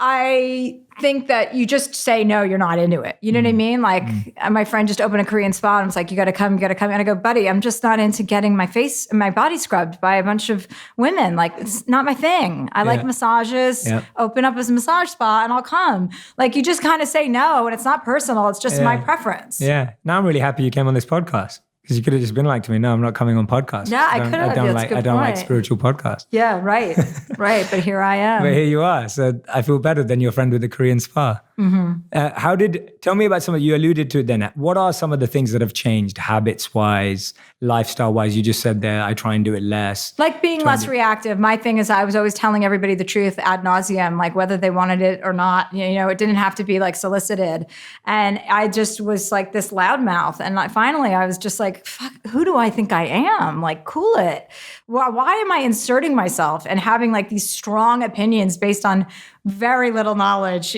I think that you just say, no, you're not into it. You know what I mean? Like my friend just opened a Korean spa and was like, you got to come. And I go, buddy, I'm just not into getting my face and my body scrubbed by a bunch of women. Like, it's not my thing. I like massages, open up as a massage spa and I'll come. Like, you just kind of say no and it's not personal. It's just my preference. Yeah. Now I'm really happy you came on this podcast. Because you could have just been like to me, no, I'm not coming on podcasts. Yeah, I could have. I don't like spiritual podcasts. Yeah, right. Right. But here I am. But here you are. So I feel better than your friend with the Korean spa. Tell me about you alluded to it then. What are some of the things that have changed habits-wise, lifestyle-wise? You just said there, I try and do it less. Like being less reactive. My thing is I was always telling everybody the truth ad nauseum, like whether they wanted it or not. It didn't have to be like solicited. And I just was like this loudmouth. And finally I was just like, fuck, who do I think I am? Like, cool it. Why am I inserting myself and having like these strong opinions based on very little knowledge,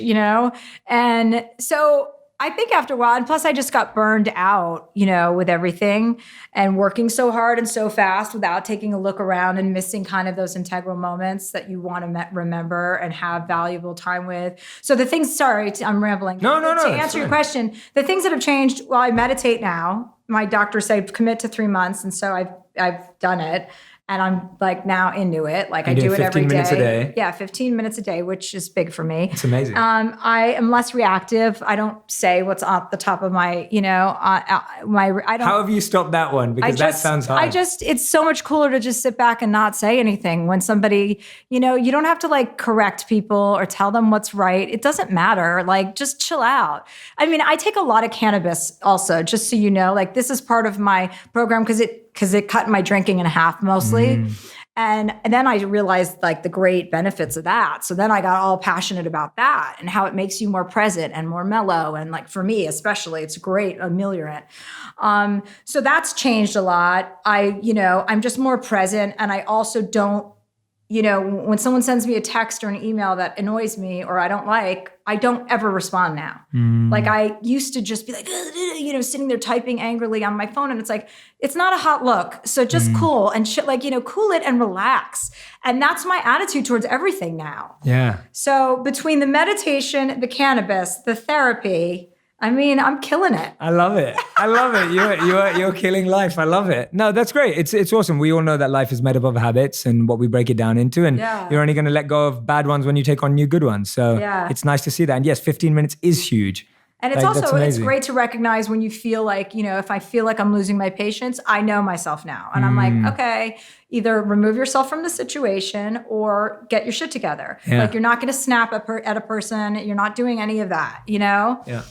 And so I think after a while, and plus I just got burned out, with everything and working so hard and so fast without taking a look around and missing kind of those integral moments that you want to remember and have valuable time with. So the things, I'm rambling. No. To answer your question, the things that have changed, well, I meditate now. My doctor said commit to 3 months. And so I've done it. And I'm like now into it. Like I do it every day. 15 minutes a day. Yeah, 15 minutes a day, which is big for me. It's amazing. I am less reactive. I don't say what's off the top of my, I don't. How have you stopped that one? Because that sounds hard. It's so much cooler to just sit back and not say anything when somebody, you don't have to like correct people or tell them what's right. It doesn't matter. Like, just chill out. I mean, I take a lot of cannabis also, just so you know, like this is part of my program because it cut my drinking in half mostly. And then I realized like the great benefits of that. So then I got all passionate about that and how it makes you more present and more mellow. And like for me, especially, it's a great ameliorant. So that's changed a lot. I'm just more present. And I also don't, when someone sends me a text or an email that annoys me or I don't ever respond now. Like I used to just be like, sitting there typing angrily on my phone. And it's like, it's not a hot look. So just cool and shit, like, cool it and relax. And that's my attitude towards everything now. Yeah. So between the meditation, the cannabis, the therapy, I mean, I'm killing it. I love it. You're killing life. I love it. No, that's great. It's awesome. We all know that life is made up of habits and what we break it down into. And you're only going to let go of bad ones when you take on new good ones. So it's nice to see that. And yes, 15 minutes is huge. And it's also, it's great to recognize when you feel like, if I feel like I'm losing my patience, I know myself now. And I'm like, okay, either remove yourself from the situation or get your shit together. Yeah. Like you're not going to snap at a person. You're not doing any of that, Yeah.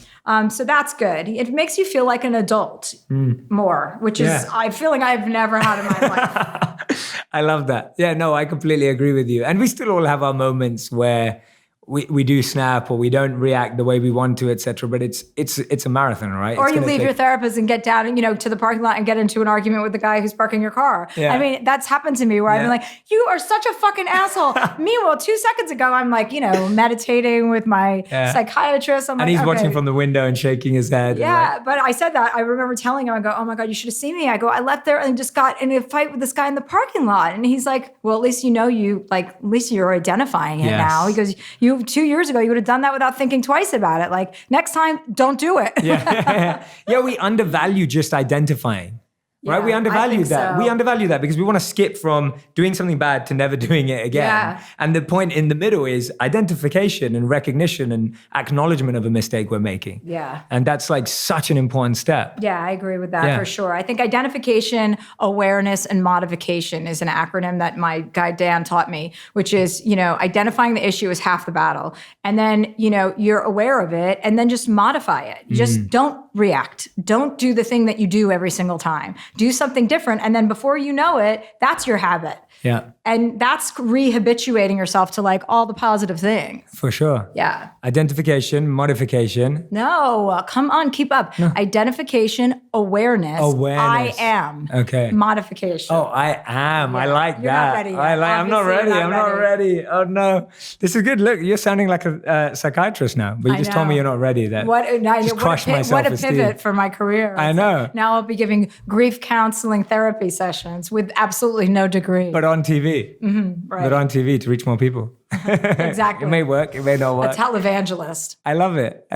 So that's good. It makes you feel like an adult more, which is a feeling I've never had in my life. I love that. Yeah, no, I completely agree with you. And we still all have our moments where we do snap or we don't react the way we want to, etc. But it's a marathon, right? Or you leave your therapist and get down and, to the parking lot and get into an argument with the guy who's parking your car. Yeah. I mean, that's happened to me where I've been like, you are such a fucking asshole. Meanwhile, 2 seconds ago, I'm like, meditating with my psychiatrist. And he's watching from the window and shaking his head. Yeah, but I said that. I remember telling him, I go, oh my God, you should have seen me. I go, I left there and just got in a fight with this guy in the parking lot. And he's like, well, at least at least you're identifying it now. He goes, 2 years ago, you would have done that without thinking twice about it. Like, next time, don't do it. Yeah, we undervalue just identifying. Right? We undervalue that. So. We undervalue that because we want to skip from doing something bad to never doing it again. Yeah. And the point in the middle is identification and recognition and acknowledgement of a mistake we're making. Yeah. And that's like such an important step. Yeah, I agree with that for sure. I think identification, awareness, and modification is an acronym that my guy Dan taught me, which is, identifying the issue is half the battle. And then, you're aware of it and then just modify it. Just don't react. Don't do the thing that you do every single time. Do something different. And then before you know it, that's your habit. Yeah. And that's rehabituating yourself to like all the positive things. For sure. Yeah. Identification, modification. No, come on, keep up. No. Identification, awareness. I am. Okay. Modification. Oh, I am. Yeah. I like You're that. Not ready yet. I'm not ready. I'm not ready. Oh no. This is good. Look, you're sounding like a psychiatrist now, but you just told me you're not ready. That just crushed my self-esteem. What a pivot for my career. I know. Now I'll be giving grief counseling therapy sessions with absolutely no degree. But on TV. Mm-hmm, right. But on TV to reach more people. Exactly. It may work. It may not work. A televangelist. I love it.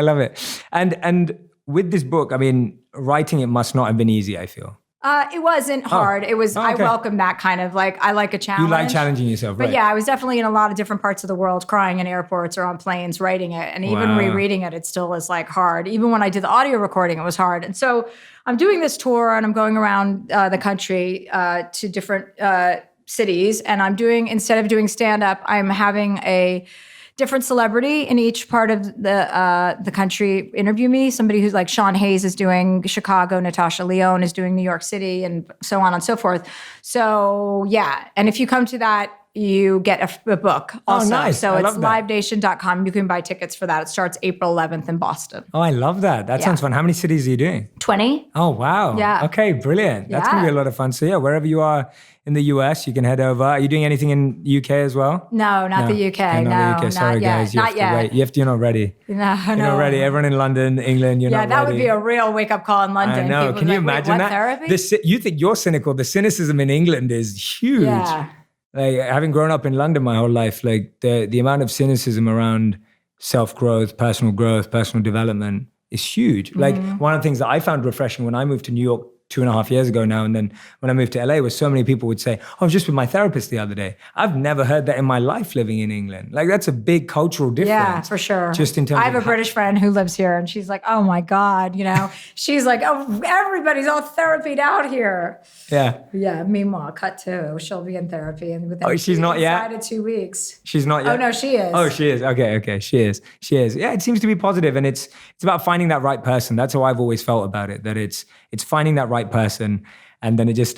And with this book, I mean, writing it must not have been easy, I feel. It wasn't hard. It was, I welcome that kind of like, I like a challenge. You like challenging yourself, right? But yeah, I was definitely in a lot of different parts of the world, crying in airports or on planes, writing it. And even rereading it, it still is like hard. Even when I did the audio recording, it was hard. And so I'm doing this tour and I'm going around the country to different cities. And I'm doing, instead of doing stand-up, I'm having a different celebrity in each part of the country interview me. Somebody who's like Sean Hayes is doing Chicago, Natasha Lyonne is doing New York City, and so on and so forth. So yeah, and if you come to that, you get a book also. Oh, nice. So I it's love that. livenation.com. You can buy tickets for that. It starts April 11th in Boston. Oh, I love that. That sounds fun. How many cities are you doing? 20. Oh, wow. Yeah. Okay, brilliant. That's going to be a lot of fun. So yeah, wherever you are in the US, you can head over. Are you doing anything in UK as well? No, not the UK. Okay, not the UK. Sorry, not yet. guys. You not have to yet. wait. You're not ready. No, You're not ready. Everyone in London, England, you're not ready. Yeah, that would be a real wake-up call in London. I know. People Can you like, imagine that? Therapy? You think you're cynical. The cynicism in England is huge. Yeah. Like, having grown up in London my whole life, like the amount of cynicism around self-growth, personal development is huge. Like one of the things that I found refreshing when I moved to New York 2.5 years ago now, and then when I moved to LA, was so many people would say, "Oh, I was just with my therapist the other day." I've never heard that in my life living in England. Like, that's a big cultural difference. Yeah, for sure. Just in terms I have of a British friend who lives here, and she's like, "Oh my God," she's like, "Oh, everybody's all therapied out here." Yeah. Yeah. Meanwhile, cut to, she'll be in therapy, and within she's not yet? inside of 2 weeks. She's not yet. Oh no, she is. Oh, she is. Okay, she is. Yeah, it seems to be positive, and it's about finding that right person. That's how I've always felt about it. That it's finding that right person, and then it's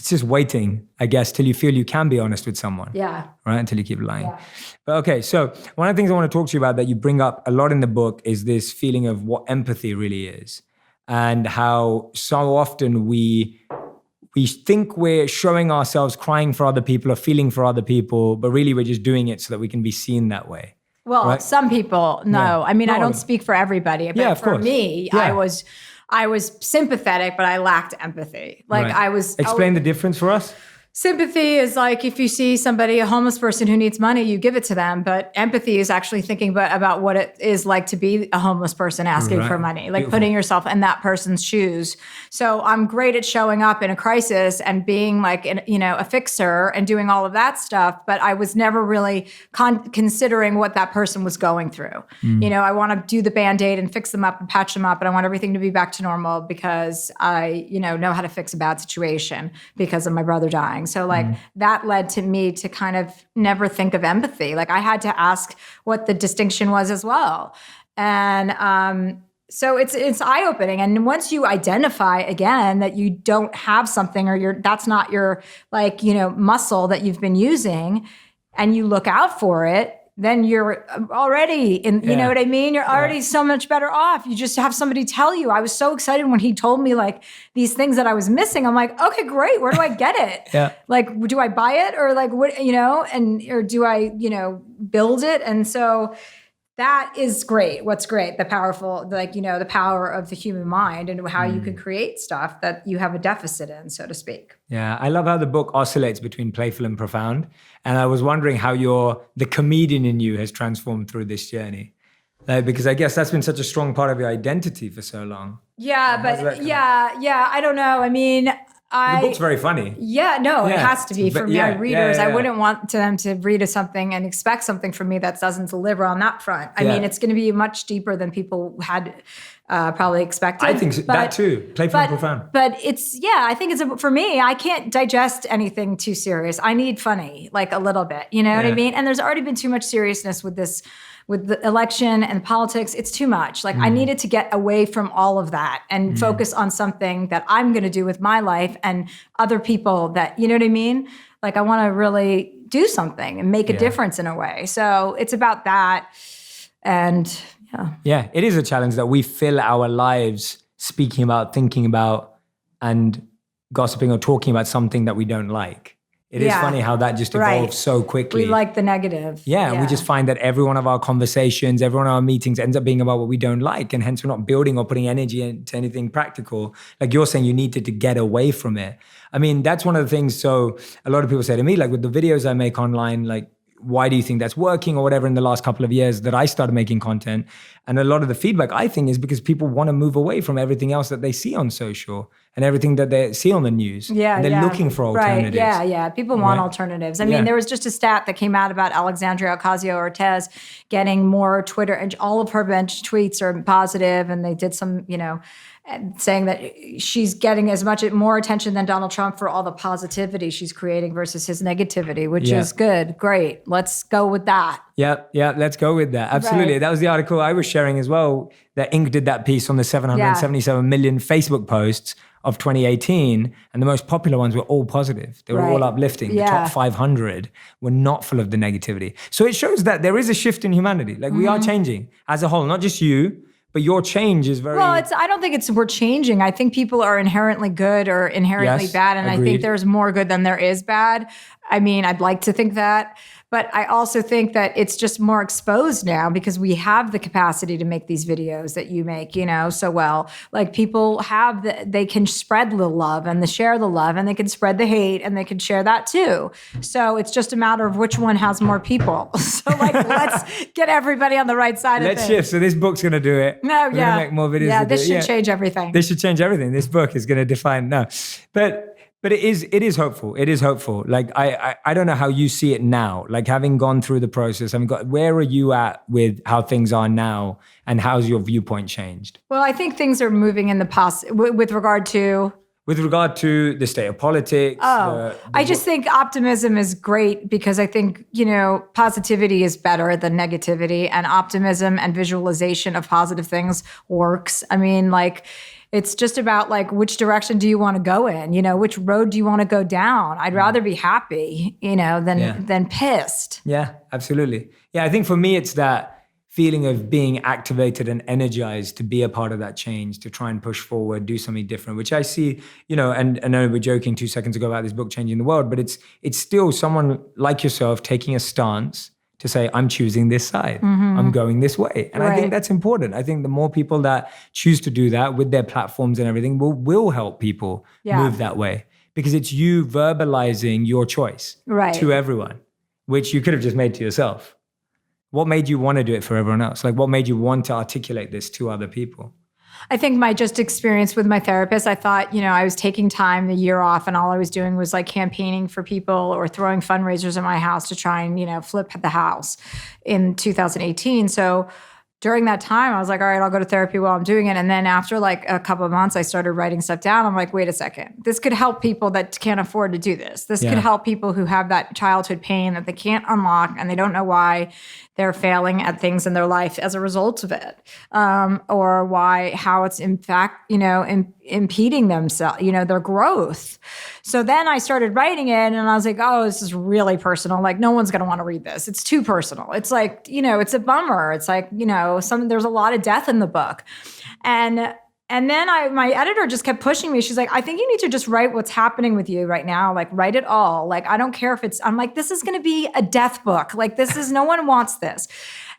just waiting, I guess, till you feel you can be honest with someone. Yeah. Right, until you keep lying. Yeah. But okay, so one of the things I want to talk to you about that you bring up a lot in the book is this feeling of what empathy really is, and how so often we think we're showing ourselves crying for other people or feeling for other people, but really we're just doing it so that we can be seen that way. Well, right? Some people, no. Yeah. I mean, No. I don't speak for everybody, but of for course. me, Yeah. I was sympathetic, but I lacked empathy. Like Right. Explain the difference for us. Sympathy is like if you see somebody, a homeless person who needs money, you give it to them. But empathy is actually thinking about what it is like to be a homeless person asking for money, like putting yourself in that person's shoes. So I'm great at showing up in a crisis and being like, a fixer and doing all of that stuff. But I was never really considering what that person was going through. I want to do the Band-Aid and fix them up and patch them up. And I want everything to be back to normal because I, know how to fix a bad situation because of my brother dying. So that led to me to kind of never think of empathy. Like I had to ask what the distinction was as well. And so it's eye-opening. And once you identify again that you don't have something or that's not your muscle that you've been using and you look out for it, then you're already in, you know what I mean? You're already so much better off. You just have somebody tell you. I was so excited when he told me like these things that I was missing. I'm like, okay, great. Where do I get it? Like, do I buy it or like what, or do I, build it? And so that is great. What's great, the powerful, the power of the human mind and how you can create stuff that you have a deficit in, so to speak. Yeah, I love how the book oscillates between playful and profound. And I was wondering how the comedian in you has transformed through this journey. Because I guess that's been such a strong part of your identity for so long. Yeah, but I don't know. I mean, the book's very funny. Yeah, no, it has to be for my readers. Yeah. I wouldn't want them to read something and expect something from me that doesn't deliver on that front. I mean, it's going to be much deeper than people had probably expected. I think so, that too. Playful and profound. But I think for me, I can't digest anything too serious. I need funny, like a little bit, you know what I mean? And there's already been too much seriousness with the election and politics. It's too much. Like I needed to get away from all of that and focus on something that I'm going to do with my life and other people that, you know what I mean? Like I want to really do something and make a difference in a way. So it's about that. And yeah, it is a challenge that we fill our lives speaking about, thinking about, and gossiping or talking about something that we don't like. It is funny how that just evolves so quickly. We like the negative. Yeah, we just find that every one of our conversations, every one of our meetings ends up being about what we don't like. And hence we're not building or putting energy into anything practical. Like you're saying, you needed to get away from it. I mean, that's one of the things. So a lot of people say to me, like with the videos I make online, like, why do you think that's working or whatever in the last couple of years that I started making content? And a lot of the feedback I think is because people want to move away from everything else that they see on social and everything that they see on the news. Yeah, and they're looking for alternatives. Right. Yeah. People want alternatives. I mean, there was just a stat that came out about Alexandria Ocasio-Cortez getting more Twitter, and all of her bench tweets are positive, and they did some, saying that she's getting more attention than Donald Trump for all the positivity she's creating versus his negativity, which is good. Great. Let's go with that. Yeah, let's go with that. Absolutely. Right. That was the article I was sharing as well, that Inc. did that piece on the 777 million Facebook posts of 2018, and the most popular ones were all positive. They were all uplifting. The top 500 were not full of the negativity. So it shows that there is a shift in humanity. Like we are changing as a whole, not just you, but your change is very... Well, I don't think we're changing. I think people are inherently good or inherently bad. And agreed. I think there's more good than there is bad. I mean, I'd like to think that. But I also think that it's just more exposed now because we have the capacity to make these videos that you make, so well. Like people they can spread the love and share the love, and they can spread the hate, and they can share that too. So it's just a matter of which one has more people. So let's get everybody on the right side of things. Let's shift. So this book's going to do it. No, We're going to make more videos. Yeah, this should change everything. This should change everything. This book is going to define, But it is hopeful. It is hopeful. Like I don't know how you see it now. Like having gone through the process, where are you at with how things are now, and how's your viewpoint changed? Well, I think things are moving in the with regard to the state of politics. I just think optimism is great because I think, positivity is better than negativity, and optimism and visualization of positive things works. I mean, it's just about which direction do you want to go in? Which road do you want to go down? I'd rather be happy, than pissed. Yeah, absolutely. Yeah, I think for me, it's that feeling of being activated and energized to be a part of that change, to try and push forward, do something different, which I see, and I know we were joking 2 seconds ago about this book changing the world, but it's still someone like yourself taking a stance to say, I'm choosing this side. I'm going this way. And I think that's important. I think the more people that choose to do that with their platforms and everything will help people move that way. Because it's you verbalizing your choice to everyone, which you could have just made to yourself. What made you want to do it for everyone else? What made you want to articulate this to other people? I think my just experience with my therapist, I thought, I was taking time, the year off, and all I was doing was campaigning for people or throwing fundraisers at my house to try and, flip the house in 2018. So during that time, I was like, all right, I'll go to therapy while I'm doing it. And then after a couple of months, I started writing stuff down. I'm like, wait a second, this could help people that can't afford to do this. This could help people who have that childhood pain that they can't unlock and they don't know why they're failing at things in their life as a result of it, or how it's in fact, impeding themselves, their growth. So then I started writing it, and I was like, oh, this is really personal. No one's going to want to read this. It's too personal. It's it's a bummer. It's there's a lot of death in the book. And then my editor just kept pushing me. She's like, I think you need to just write what's happening with you right now. Write it all. I don't care if I'm like, this is going to be a death book. No one wants this.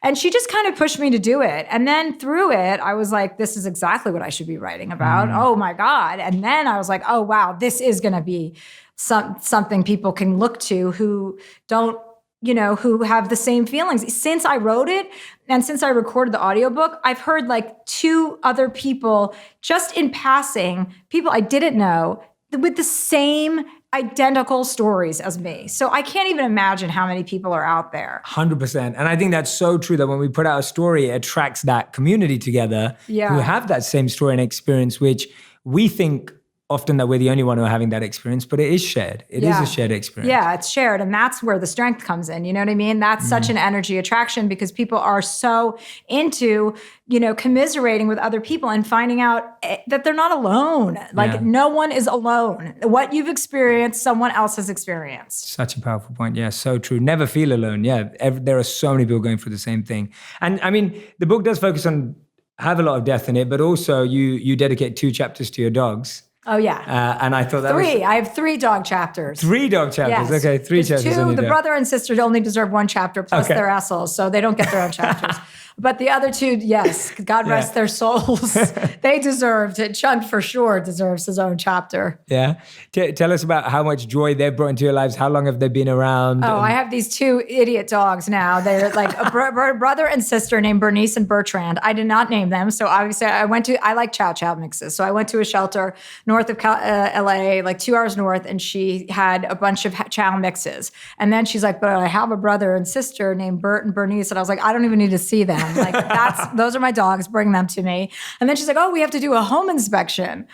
And she just kind of pushed me to do it. And then through it, I was like, this is exactly what I should be writing about. Oh my God. And then I was like, oh wow, this is going to be something people can look to who don't, who have the same feelings. Since I wrote it and since I recorded the audiobook, I've heard 2 other people just in passing, people I didn't know, with the same identical stories as me. So I can't even imagine how many people are out there. 100%. And I think that's so true that when we put out a story, it attracts that community together who have that same story and experience, which we think often that we're the only one who are having that experience, but it is shared. It is a shared experience. Yeah, it's shared. And that's where the strength comes in. You know what I mean? That's such an energy attraction because people are so into, commiserating with other people and finding out that they're not alone. Like no one is alone. What you've experienced, someone else has experienced. Such a powerful point. Yeah, so true. Never feel alone. Yeah, there are so many people going through the same thing. And I mean, the book does focus on, have a lot of death in it, but also you dedicate 2 chapters to your dogs. Oh, yeah. And I thought that 3. I have 3 dog chapters. 3 dog chapters. Yes. Okay, 3 chapters. 2, the brother and sister only deserve 1 chapter plus their assholes, so they don't get their own chapters. But the other 2, yes, God rest their souls. They deserved it. Chunt for sure deserves his own chapter. Yeah. Tell us about how much joy they've brought into your lives. How long have they been around? Oh, I have these 2 idiot dogs now. They're like a brother and sister named Bernice and Bertrand. I did not name them. So obviously I like chow chow mixes. So I went to a shelter north of LA, like 2 hours north, and she had a bunch of chow mixes. And then she's like, but I have a brother and sister named Bert and Bernice. And I was like, I don't even need to see them. Like those are my dogs. Bring them to me. And then she's like, oh, we have to do a home inspection.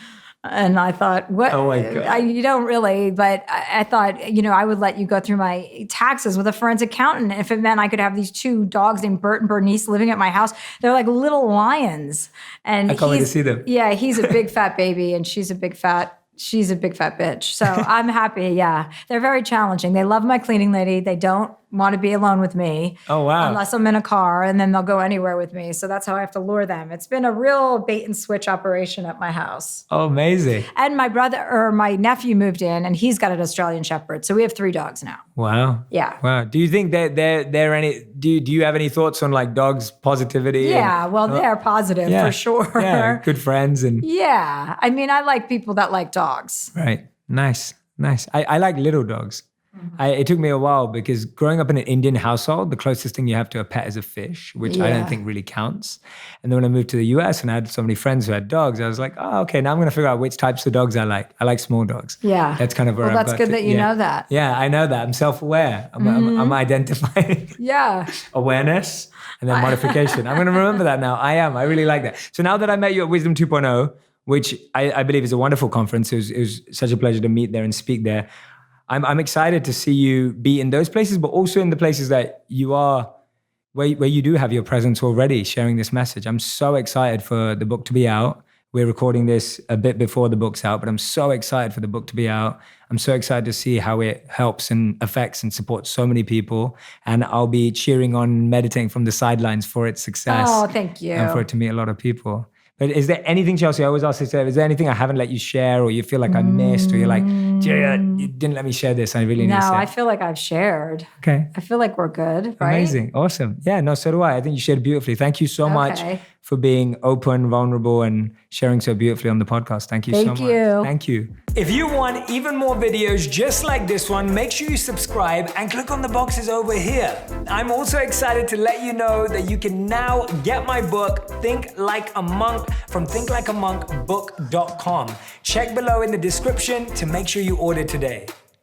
And I thought, what? Oh my God. You don't really, but I thought, I would let you go through my taxes with a forensic accountant. If it meant I could have these 2 dogs named Bert and Bernice living at my house. They're like little lions. And I can't wait to see them. Yeah, he's a big fat baby and she's a big fat bitch. So I'm happy. Yeah. They're very challenging. They love my cleaning lady. They don't want to be alone with me. Oh, wow. Unless I'm in a car, and then they'll go anywhere with me. So that's how I have to lure them. It's been a real bait and switch operation at my house. Oh, amazing. And my nephew moved in, and he's got an Australian Shepherd. So we have 3 dogs now. Wow. Yeah. Wow. Do you think that they're any, do you have any thoughts on like dogs' positivity? Yeah, well, they're positive for sure. Yeah, good friends. And yeah. I mean, I like people that like dogs. Right. Nice. I like little dogs. It took me a while because growing up in an Indian household, the closest thing you have to a pet is a fish, which I don't think really counts. And then when I moved to the US and I had so many friends who had dogs, I was like, oh, okay, now I'm going to figure out which types of dogs I like. I like small dogs. Yeah. That's kind of where that's good that you know that. Yeah, I know that. I'm self-aware. I'm identifying awareness and then modification. I'm going to remember that now. I am. I really like that. So now that I met you at Wisdom 2.0, which I believe is a wonderful conference, it was such a pleasure to meet there and speak there. I'm excited to see you be in those places, but also in the places that you are, where you do have your presence already, sharing this message. I'm so excited for the book to be out. We're recording this a bit before the book's out, but I'm so excited for the book to be out. I'm so excited to see how it helps and affects and supports so many people. And I'll be cheering on, meditating from the sidelines for its success. Oh, thank you. And for it to meet a lot of people. But is there anything, Chelsea, I always ask this, is there anything I haven't let you share or you feel like I missed or you're like, Jay, you didn't let me share this, I really need to say? No, I feel like I've shared. Okay. I feel like we're good, right? Amazing. Awesome. Yeah, no, so do I. I think you shared beautifully. Thank you so much for being open, vulnerable, and sharing so beautifully on the podcast. Thank you so much. Thank you. If you want even more videos just like this one, make sure you subscribe and click on the boxes over here. I'm also excited to let you know that you can now get my book, Think Like a Monk, from thinklikeamonkbook.com. Check below in the description to make sure you order today.